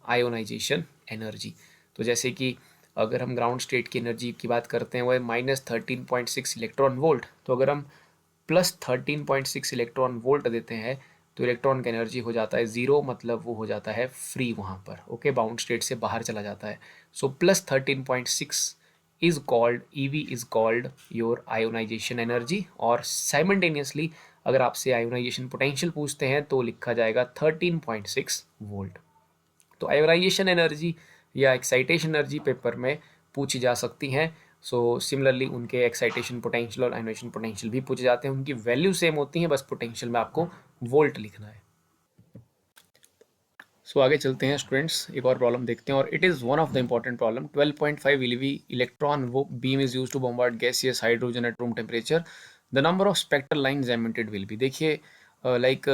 ionization energy. तो जैसे कि अगर हम ग्राउंड स्टेट की एनर्जी की बात करते हैं वो है -13.6 इलेक्ट्रॉन वोल्ट. तो अगर हम +13.6 इलेक्ट्रॉन वोल्ट देते हैं तो इलेक्ट्रॉन का एनर्जी हो जाता है 0, मतलब वो हो जाता है फ्री वहाँ पर. ओके, बाउंड स्टेट से बाहर चला जाता है. So +13.6 is called, EV is called your ionization energy. और साइमल्टेनियसली अगर आपसे आयोनाइजेशन पोटेंशियल पूछते हैं तो लिखा जाएगा 13.6 वोल्ट. तो आयोनाइजेशन एनर्जी या एक्साइटेशन एनर्जी पेपर में पूछी जा सकती हैं. सो सिमिलरली उनके एक्साइटेशन पोटेंशियल और आयोनाइजेशन पोटेंशियल भी पूछे जाते हैं. उनकी वैल्यू सेम होती है, बस पोटेंशियल में आपको वोल्ट लिखना है. सो आगे चलते हैं स्टूडेंट्स, एक और प्रॉब्लम देखते हैं और it is one of the important problem. 12.5 eV electron वो beam is use to bombard gaseous hydrogen at room temperature. The number of spectral lines emitted will be. देखिए, like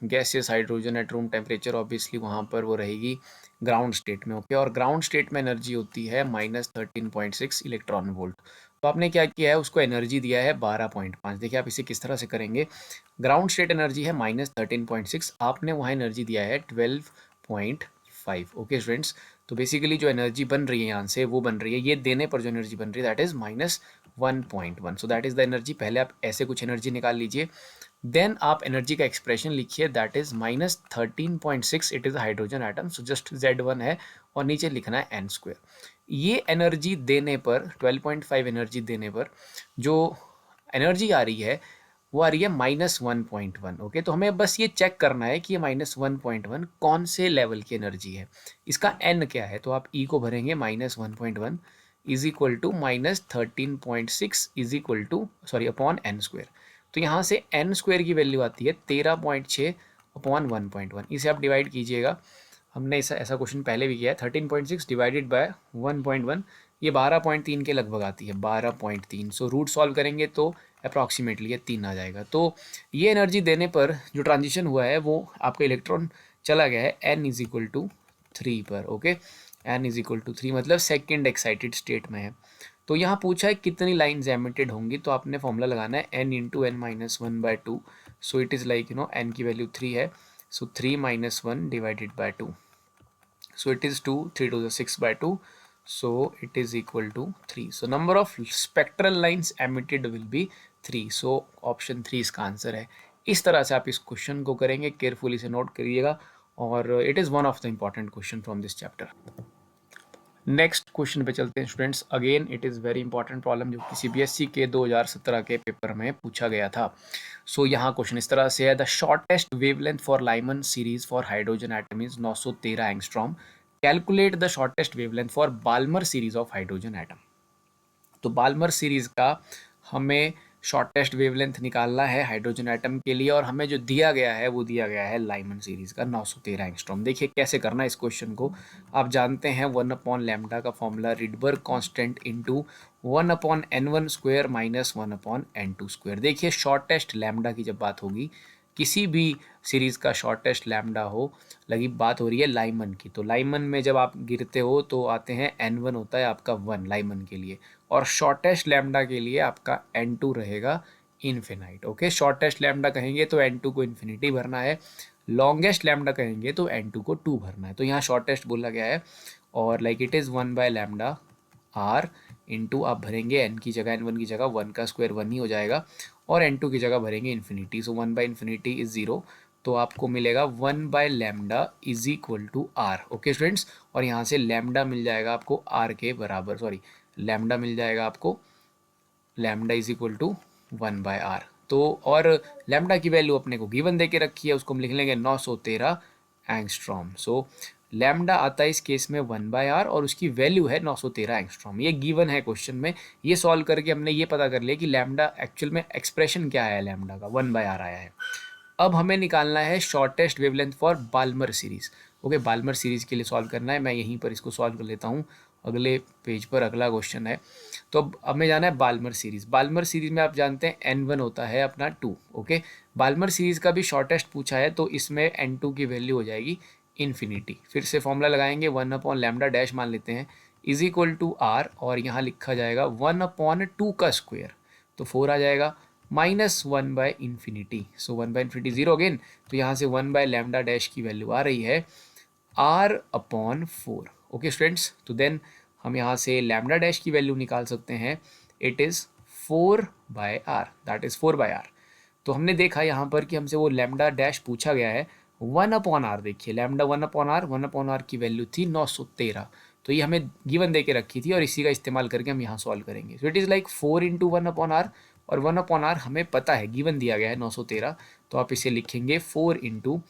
gaseous hydrogen at room temperature obviously वहाँ पर वो रहेगी ground state में. Okay, और ground state में energy होती है -13.6 इलेक्ट्रॉन वोल्ट. तो आपने क्या किया है, उसको एनर्जी दिया है 12.5. देखिए आप इसे किस तरह से करेंगे. ग्राउंड स्टेट एनर्जी है -13.6, आपने वहाँ एनर्जी दिया है 12.5. ओके स्टूडेंट्स, तो बेसिकली जो एनर्जी बन रही है यहाँ से वो बन रही है, ये देने पर जो एनर्जी बन रही है that is -1.1. So that is the energy. पहले आप ऐसे कुछ एनर्जी निकाल लीजिए, देन आप एनर्जी का एक्सप्रेशन लिखिए that is -13.6. It is hydrogen atom, so just Z1 है और नीचे लिखना है n². ये एनर्जी देने पर 12.5 एनर्जी देने पर जो एनर्जी आ रही है वो आ रही है -1.1. ओके, तो हमें बस ये चेक करना है कि ये -1.1 कौन से लेवल की एनर्जी है, इसका n क्या है. तो आप E को भरेंगे -1.1 is equal to -13.6 is equal to upon n². तो यहाँ से n² की वैल्यू आती है 13.6 अपॉन 1.1. इसे आप डिवाइड कीजिएगा. हमने ऐसा क्वेश्चन पहले भी किया है. 13.6 डिवाइडेड बाय 1.1 ये 12.3 के लगभग आती है, 12.3. सो रूट सॉल्व करेंगे तो अप्रॉक्सीमेटली ये 3 आ जाएगा. तो ये एनर्जी देने पर जो ट्रांजिशन हुआ है वो आपका इलेक्ट्रॉन चला गया है n इज इक्वल टू 3 पर. Okay, n is equal to 3, मतलब सेकेंड एक्साइटेड स्टेट में है। तो यहाँ पूछा है कितनी लाइन्स एमिटेड होंगी, तो आपने फॉर्मूला लगाना है n into n minus one by two. So it is like n की वैल्यू 3 है, सो 3 minus one divided by 2, so it is 2, 3 to the 6 by 2, so it is equal to 3. So number of spectral lines emitted will be 3, so option 3 इसका answer है। इस तरह से आप इस क्वेश्चन को करेंगे, केयरफुली से नोट करिएगा, और it is one of the important question from this chapter. Next question पे चलते हैं students. Again it is very important problem जो कि सीबीएसई के 2017 के पेपर में पूछा गया था। सो यहाँ क्वेश्चन इस तरह से है, the shortest wavelength for Lyman series for hydrogen atom is 913 angstrom, calculate the shortest wavelength for Balmer series of hydrogen atom. तो बाल्मर सीरीज का हमें शॉर्टेस्ट वेवलेंथ निकालना है हाइड्रोजन एटम के लिए, और हमें जो दिया गया है वो दिया गया है लाइमन सीरीज का 913 एंगस्ट्रॉम। देखिए कैसे करना है इस क्वेश्चन को। आप जानते हैं 1/लैम्डा का formula Rydberg constant into 1/n1 square minus 1/n2 square. देखिए शॉर्टेस्ट लैम्डा की जब बात होगी, किसी भी सीरीज का शॉर्टेस्ट लैम्डा हो, लगी बात हो रही है लाइमन की, तो लाइमन में जब आप गिरते हो तो आते हैं n1 होता है आपका 1 लाइमन के लिए, और शॉर्टेस्ट लैम्डा के लिए आपका n2 रहेगा इन्फिनाइट। ओके, शॉर्टेस्ट लैम्डा कहेंगे तो n2 को इन्फिनिटी भरना है, लॉन्गेस्ट लैम्डा कहेंगे तो n2 को 2 भरना है। तो यहाँ शॉर्टेस्ट बोला गया है, और लाइक इट इज़ 1/लैम्डा आर इंटू आप भरेंगे n की जगह, n1 की जगह 1 का स्क्वायर 1 ही हो जाएगा, और n2 की जगह भरेंगे इन्फिनिटी, सो 1/इन्फिनिटी इज 0, तो आपको मिलेगा 1/लैम्डा is equal to R. Okay students, और यहाँ से लैम्डा मिल जाएगा आपको आर के बराबर, सॉरी लैम्डा मिल जाएगा आपको, lambda is equal to 1/r। तो और लैम्डा की वैल्यू अपने को गिवन दे के रखी है, उसको हम लिख लेंगे 913 एंगस्ट्रॉम। सो लैम्डा आता है इस केस में 1/r, और उसकी वैल्यू है 913 एंगस्ट्रॉम। ये गिवन है क्वेश्चन में। ये सॉल्व करके हमने ये पता कर लिया कि लैम्डा एक्चुअल में एक्सप्रेशन क्या है, लैम्डा का 1/r आया है। अब हमें निकालना है shortest wavelength for Balmer series. Okay, Balmer series के लिए सॉल्व करना है, मैं यहीं पर इसको सॉल्व कर लेता हूँ, अगले पेज पर अगला क्वेश्चन है। तो अब हमें जाना है बाल्मर सीरीज। बाल्मर सीरीज में आप जानते हैं n1 होता है अपना 2। ओके, बाल्मर सीरीज का भी शॉर्टेस्ट पूछा है, तो इसमें n2 की वैल्यू हो जाएगी इन्फिनिटी। फिर से फॉर्मूला लगाएंगे, 1/लैम्डा डैश मान लेते हैं इज इक्वल टू आर, और यहाँ लिखा जाएगा 1/2 का स्क्वायर, तो 4 आ जाएगा, माइनस 1/इन्फिनिटी, सो 1/इन्फिनिटी 0 अगेन, तो यहाँ से 1/लैम्डा डैश की वैल्यू आ रही है r/4। ओके स्टूडेंट्स, तो देन हम यहाँ से लैम्डा डैश की वैल्यू निकाल सकते हैं, it is 4/r, that is 4/r। तो हमने देखा यहाँ पर कि हमसे वो लैम्डा डैश पूछा गया है 1/r। देखिए लैम्डा 1/r, 1/r की वैल्यू थी 913, तो ये हमें गिवन दे के रखी थी, और इसी का इस्तेमाल करके हम यहाँ सॉल्व करेंगे। सो it is like 4 into 1/r, और 1/r हमें पता है, गिवन दिया गया है 913, तो आप इसे लिखेंगे 4 इंटू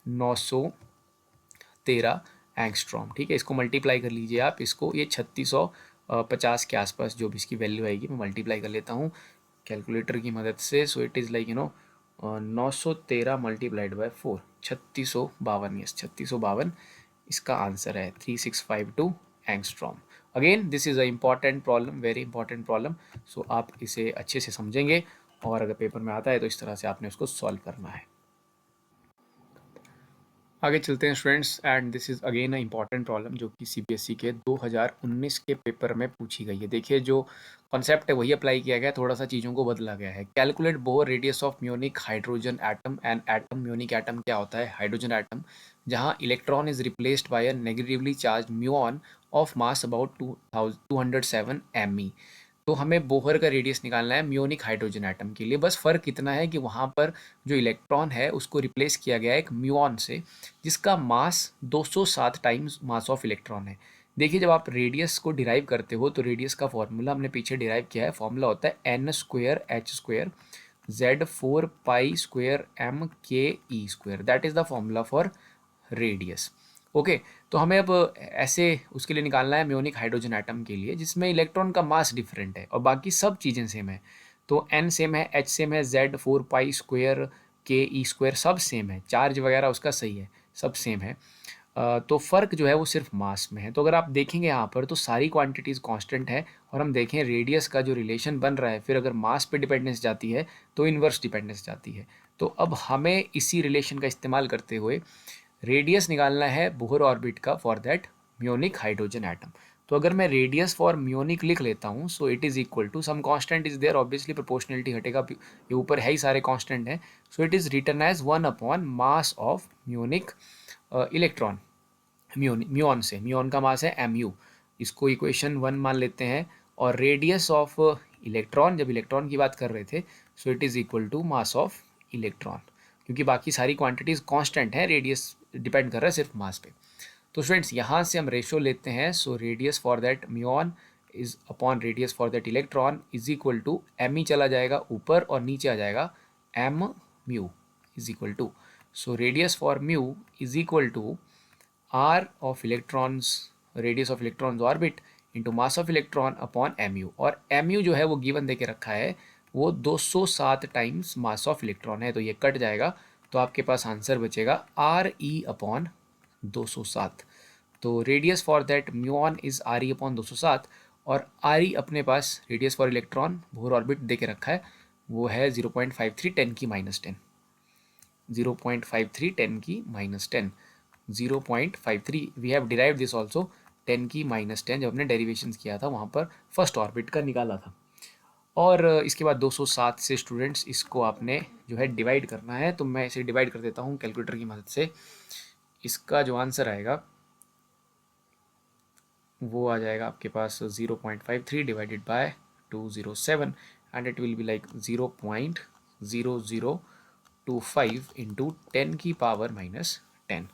913 एंगस्ट्रॉम। ठीक है, इसको मल्टीप्लाई कर लीजिए आप, इसको ये 3650 के आसपास जो भी इसकी वैल्यू आएगी, मैं मल्टीप्लाई कर लेता हूँ कैलकुलेटर की मदद से। So it is like 913 multiplied by 4, 3652, yes 3652 इसका आंसर है, 3652 angstrom. Again this is a important problem, very important problem, so आप इसे अच्छे से समझेंगे, और अगर पेपर में आता है तो इस तरह से आपने उसको सॉल्व करना है। आगे चलते हैं students, and this is again a important problem जो कि सीबीएसई के 2019 के पेपर में पूछी गई है। देखिए जो कॉन्सेप्ट है वही अप्लाई किया गया, थोड़ा सा चीज़ों को बदला गया है। Calculate bore radius of Munich hydrogen atom and atom. Munich atom क्या होता है? हाइड्रोजन एटम, जहाँ electron is replaced bye a negatively charge muon of mass about 207 me। तो हमें बोहर का रेडियस निकालना है म्यूनिक हाइड्रोजन एटम के लिए। बस फ़र्क इतना है कि वहाँ पर जो इलेक्ट्रॉन है उसको रिप्लेस किया गया है एक म्यूऑन से, जिसका मास 207 टाइम्स मास ऑफ इलेक्ट्रॉन है। देखिए जब आप रेडियस को डिराइव करते हो तो रेडियस का फॉर्मूला हमने पीछे डिराइव किया है, फॉर्मूला होता है n² Z4π²m/k⁻², that is the formula for radius. Okay, तो हमें अब ऐसे उसके लिए निकालना है म्यूनिक हाइड्रोजन एटम के लिए जिसमें इलेक्ट्रॉन का मास डिफरेंट है और बाकी सब चीज़ें सेम है। तो n सेम है, h सेम है, Z4π²k⁻² सब सेम है, चार्ज वगैरह उसका सही है, सब सेम है। तो फ़र्क जो है वो सिर्फ मास में है। तो अगर आप देखेंगे यहाँ पर तो सारी क्वांटिटीज़ कांस्टेंट है, और हम देखें रेडियस का जो रिलेशन बन रहा है, फिर अगर मास पे डिपेंडेंस जाती है तो इन्वर्स डिपेंडेंस जाती है। तो अब हमें इसी रिलेशन का इस्तेमाल करते हुए रेडियस निकालना है बोहर ऑर्बिट का for that muonic hydrogen atom. तो अगर मैं रेडियस फॉर म्योनिक लिख लेता हूँ, so it is equal to some constant is there, obviously proportionality हटेगा, ये ऊपर है ही सारे कांस्टेंट हैं। So it is written as 1 upon mass of muonic electron. Muon से, म्योन का मास है mu, इसको इक्वेशन 1 मान लेते हैं। और रेडियस ऑफ इलेक्ट्रॉन, जब इलेक्ट्रॉन की बात कर रहे थे, so it is equal to mass of electron, क्योंकि बाकी सारी क्वांटिटीज कांस्टेंट है, रेडियस डिपेंड कर रहा है सिर्फ मास पे। तो स्टूडेंट्स यहाँ से हम रेशो लेते हैं, so radius for that म्योन is upon radius for that electron is equal to M ही चला जाएगा ऊपर और नीचे आ जाएगा M mu is equal to, so radius for mu is equal to r of electrons, radius of electrons orbit into mass of electron upon mu, और mu जो है वो गिवन दे के रखा है, वो 207 टाइम्स मास ऑफ इलेक्ट्रॉन है, तो ये कट जाएगा, तो आपके पास आंसर बचेगा आर ई अपॉन 207। तो radius for that muon is R E upon 207, और आर ई अपने पास radius for electron Bohr orbit दे के रखा है, वो है 0.53 10 की -10, 0.53 10 की -10, 0.53 we have derive this also 10 की -10, जब हमने डेरिवेशंस किया था वहाँ पर फर्स्ट ऑर्बिट का निकाला था। और इसके बाद 207 से स्टूडेंट्स इसको आपने जो है डिवाइड करना है, तो मैं इसे डिवाइड कर देता हूँ कैलकुलेटर की मदद से। इसका जो आंसर आएगा वो आ जाएगा आपके पास 0.53 divided by 207, and it will be like 0.0025 into 10 की power -10।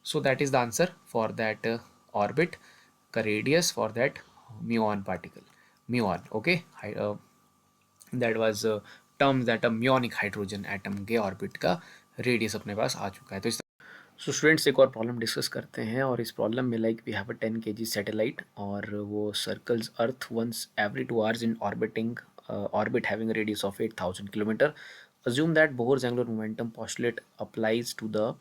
So that is the answer for that orbit का radius for that muon particle, muon, okay. That was terms that a muonic hydrogen atom के orbit का radius अपने पास आ चुका है। तो इस सो स्टूडेंट्स एक और प्रॉब्लम डिस्कस करते हैं, और इस प्रॉब्लम में like we have a 10 kg satellite, और वो circles earth once every 2 hours in orbiting orbit having a radius of 8,000 kilometer. Assume that Bohr's angular momentum postulate applies to the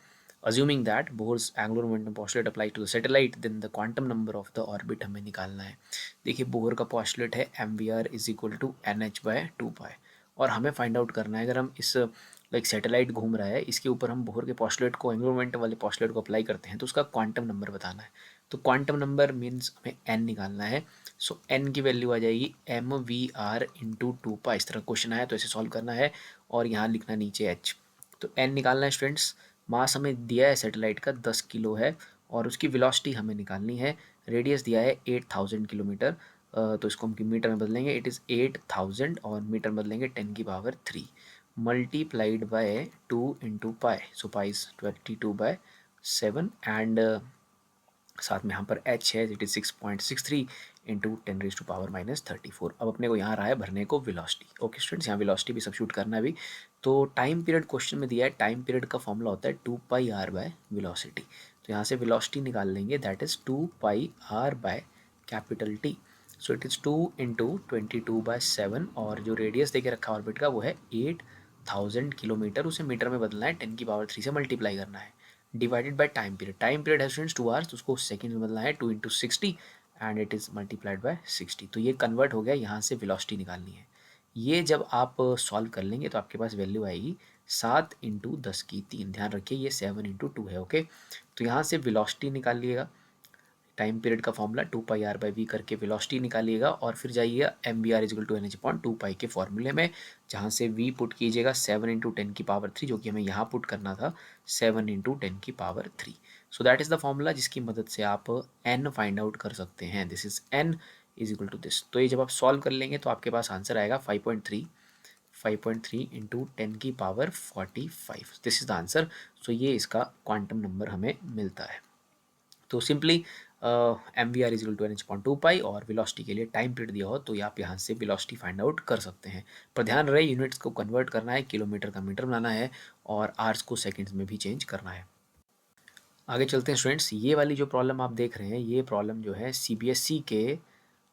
assuming that Bohr's angular momentum postulate applies to the satellite, then the quantum number of the orbit हमें निकालना है। देखिए Bohr का postulate है mvr is equal to nh/2π, और हमें find out करना है, अगर हम इस लाइक सैटेलाइट घूम रहा है, इसके ऊपर हम बोहर के postulate को, एंगुलर मोमेंटम वाले postulate को अप्लाई करते हैं, तो उसका क्वांटम नंबर बताना है। तो क्वांटम नंबर मीन्स हमें n निकालना है। सो n की वैल्यू आ जाएगी mvr इंटू 2π। इस तरह क्वेश्चन आया तो ऐसे सॉल्व करना है, और यहाँ लिखना नीचे h। तो n निकालना है स्टूडेंट्स, मास हमें दिया है सैटेलाइट का 10 किलो है, और उसकी वेलोसिटी हमें निकालनी है, रेडियस दिया है 8000 किलोमीटर, तो इसको हम मीटर में बदलेंगे, इट इज़ 8000, और मीटर में बदलेंगे 10 की power 3 multiplied by 2 into pi, so pi is 22/7, and साथ में यहाँ पर h है, इट इज़ 6.63 इंटू 10⁻⁻34। अब अपने को यहाँ रहा है भरने को वेलोसिटी। ओके स्टूडेंट्स, यहाँ वेलोसिटी भी सब्स्टिट्यूट करना है अभी। तो टाइम पीरियड क्वेश्चन में दिया है, टाइम पीरियड का फॉर्मूला होता है 2πr/वेलोसिटी। तो यहाँ से वेलोसिटी निकाल लेंगे, that is 2πr/T। So it is 2 into 22/7, और जो रेडियस देके रखा ऑर्बिट का वो है 8000 किलोमीटर, उसे मीटर में बदलना है, 10 की पावर 3 से मल्टीप्लाई करना है, divided by time period. Time period है स्टूडेंट्स 2 hours, तो उसको सेकंड में बदलना है, 2 into 60, and it is multiplied by 60। तो ये कन्वर्ट हो गया, यहाँ से वेलोसिटी निकालनी है। ये जब आप सॉल्व कर लेंगे तो आपके पास वैल्यू आएगी 7 इंटू 10 की 3। ध्यान रखिए ये 7 इंटू 2 है, ओके। तो यहाँ से वेलोसिटी निकालिएगा, टाइम पीरियड का फॉर्मूला 2πr/v करके वेलोसिटी निकालिएगा, और फिर जाइएगा mvr is equal to nh/2π के फॉर्मूले में, जहाँ से v पुट कीजिएगा 7 इंटू 10 की पावर 3, जो कि हमें यहाँ पुट करना था 7 इंटू 10 की power 3। So that is the formula जिसकी मदद से आप n फाइंड आउट कर सकते हैं। This is n is equal to this. तो ये जब आप सॉल्व कर लेंगे तो आपके पास आंसर आएगा 5.3 इंटू 10 की power 45। This is the answer. So ये इसका क्वांटम नंबर हमें मिलता है। तो simply mvr is equal to nh/2π, और वेलोसिटी के लिए टाइम पीरियड दिया हो तो आप यहाँ से वेलोसिटी फाइंड आउट कर सकते हैं। पर ध्यान रहे यूनिट्स को कन्वर्ट करना है, किलोमीटर का मीटर बनाना है, और आवर्स को सेकंड्स में भी चेंज करना है। आगे चलते हैं स्टूडेंट्स, ये वाली जो प्रॉब्लम आप देख रहे हैं, ये प्रॉब्लम जो है CBSE के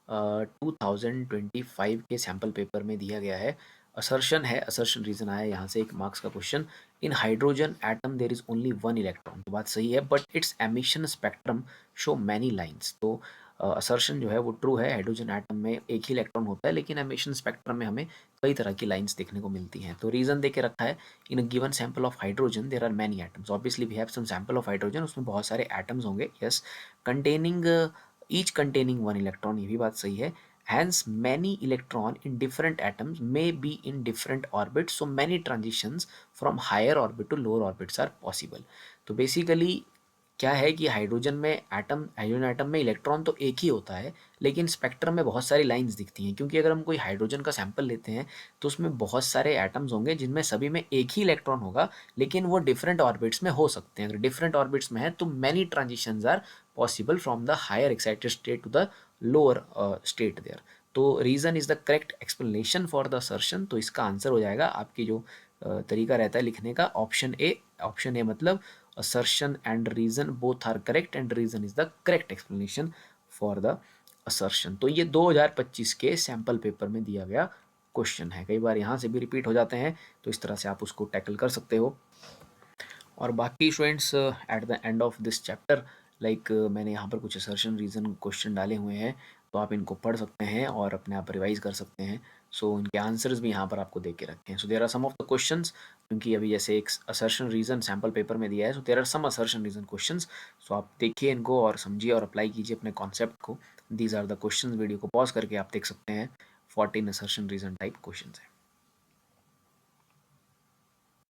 2025 के सैम्पल पेपर में दिया गया है। असर्शन है, असर्शन रीजन आया यहाँ से 1 मार्क्स का question. In hydrogen atom there is only 1 electron, तो बात सही है, but it's emission spectrum show many lines. तो असर्शन जो है वो ट्रू है, हाइड्रोजन एटम में एक ही इलेक्ट्रॉन होता है, लेकिन एमिशन स्पेक्ट्रम में हमें कई तरह की लाइंस देखने को मिलती हैं। तो रीज़न दे के रखा है, in a given sample of hydrogen there are many atoms. Obviously we have some sample of hydrogen, उसमें बहुत सारे एटम्स होंगे, yes, containing each containing one electron, ये भी बात सही है। Hence, many electron in different atoms may be in different orbits, so many transitions from higher orbit to lower orbits are possible. तो बेसिकली क्या है कि हाइड्रोजन एटम में इलेक्ट्रॉन तो एक ही होता है, लेकिन स्पेक्ट्रम में बहुत सारी लाइंस दिखती हैं, क्योंकि अगर हम कोई हाइड्रोजन का सैंपल लेते हैं तो उसमें बहुत सारे एटम्स होंगे जिनमें सभी में एक ही इलेक्ट्रॉन होगा, लेकिन वो डिफरेंट ऑर्बिट्स में हो सकते हैं। अगर डिफरेंट ऑर्बिट्स में है तो many transitions are possible from the higher excited state to the lower state there. तो reason is the correct explanation for the assertion. तो इसका आंसर हो जाएगा, आपकी जो तरीका रहता है लिखने का, ऑप्शन ए। ऑप्शन ए मतलब assertion and reason both are correct and reason is the correct explanation for the assertion। तो ये 2025 के सैम्पल पेपर में दिया गया क्वेश्चन है। कई बार यहाँ से भी रिपीट हो जाते हैं, तो इस तरह से आप उसको टैकल कर सकते हो। और बाकी students, at the end of this chapter, like मैंने यहाँ पर कुछ असर्शन रीज़न क्वेश्चन डाले हुए हैं, तो आप इनको पढ़ सकते हैं और अपने आप रिवाइज कर सकते हैं। सो इनके आंसर्स भी यहाँ पर आपको दे के रखे हैं। So there are some of the questions, क्योंकि अभी जैसे एक असर्शन रीज़न सैम्पल पेपर में दिया है, so there are some assertion reason questions. So आप देखिए इनको और समझिए और अप्लाई कीजिए अपने कॉन्सेप्ट को। These are the question, video को पॉज करके आप देख सकते हैं। 14 असर्शन रीज़न टाइप क्वेश्चन है।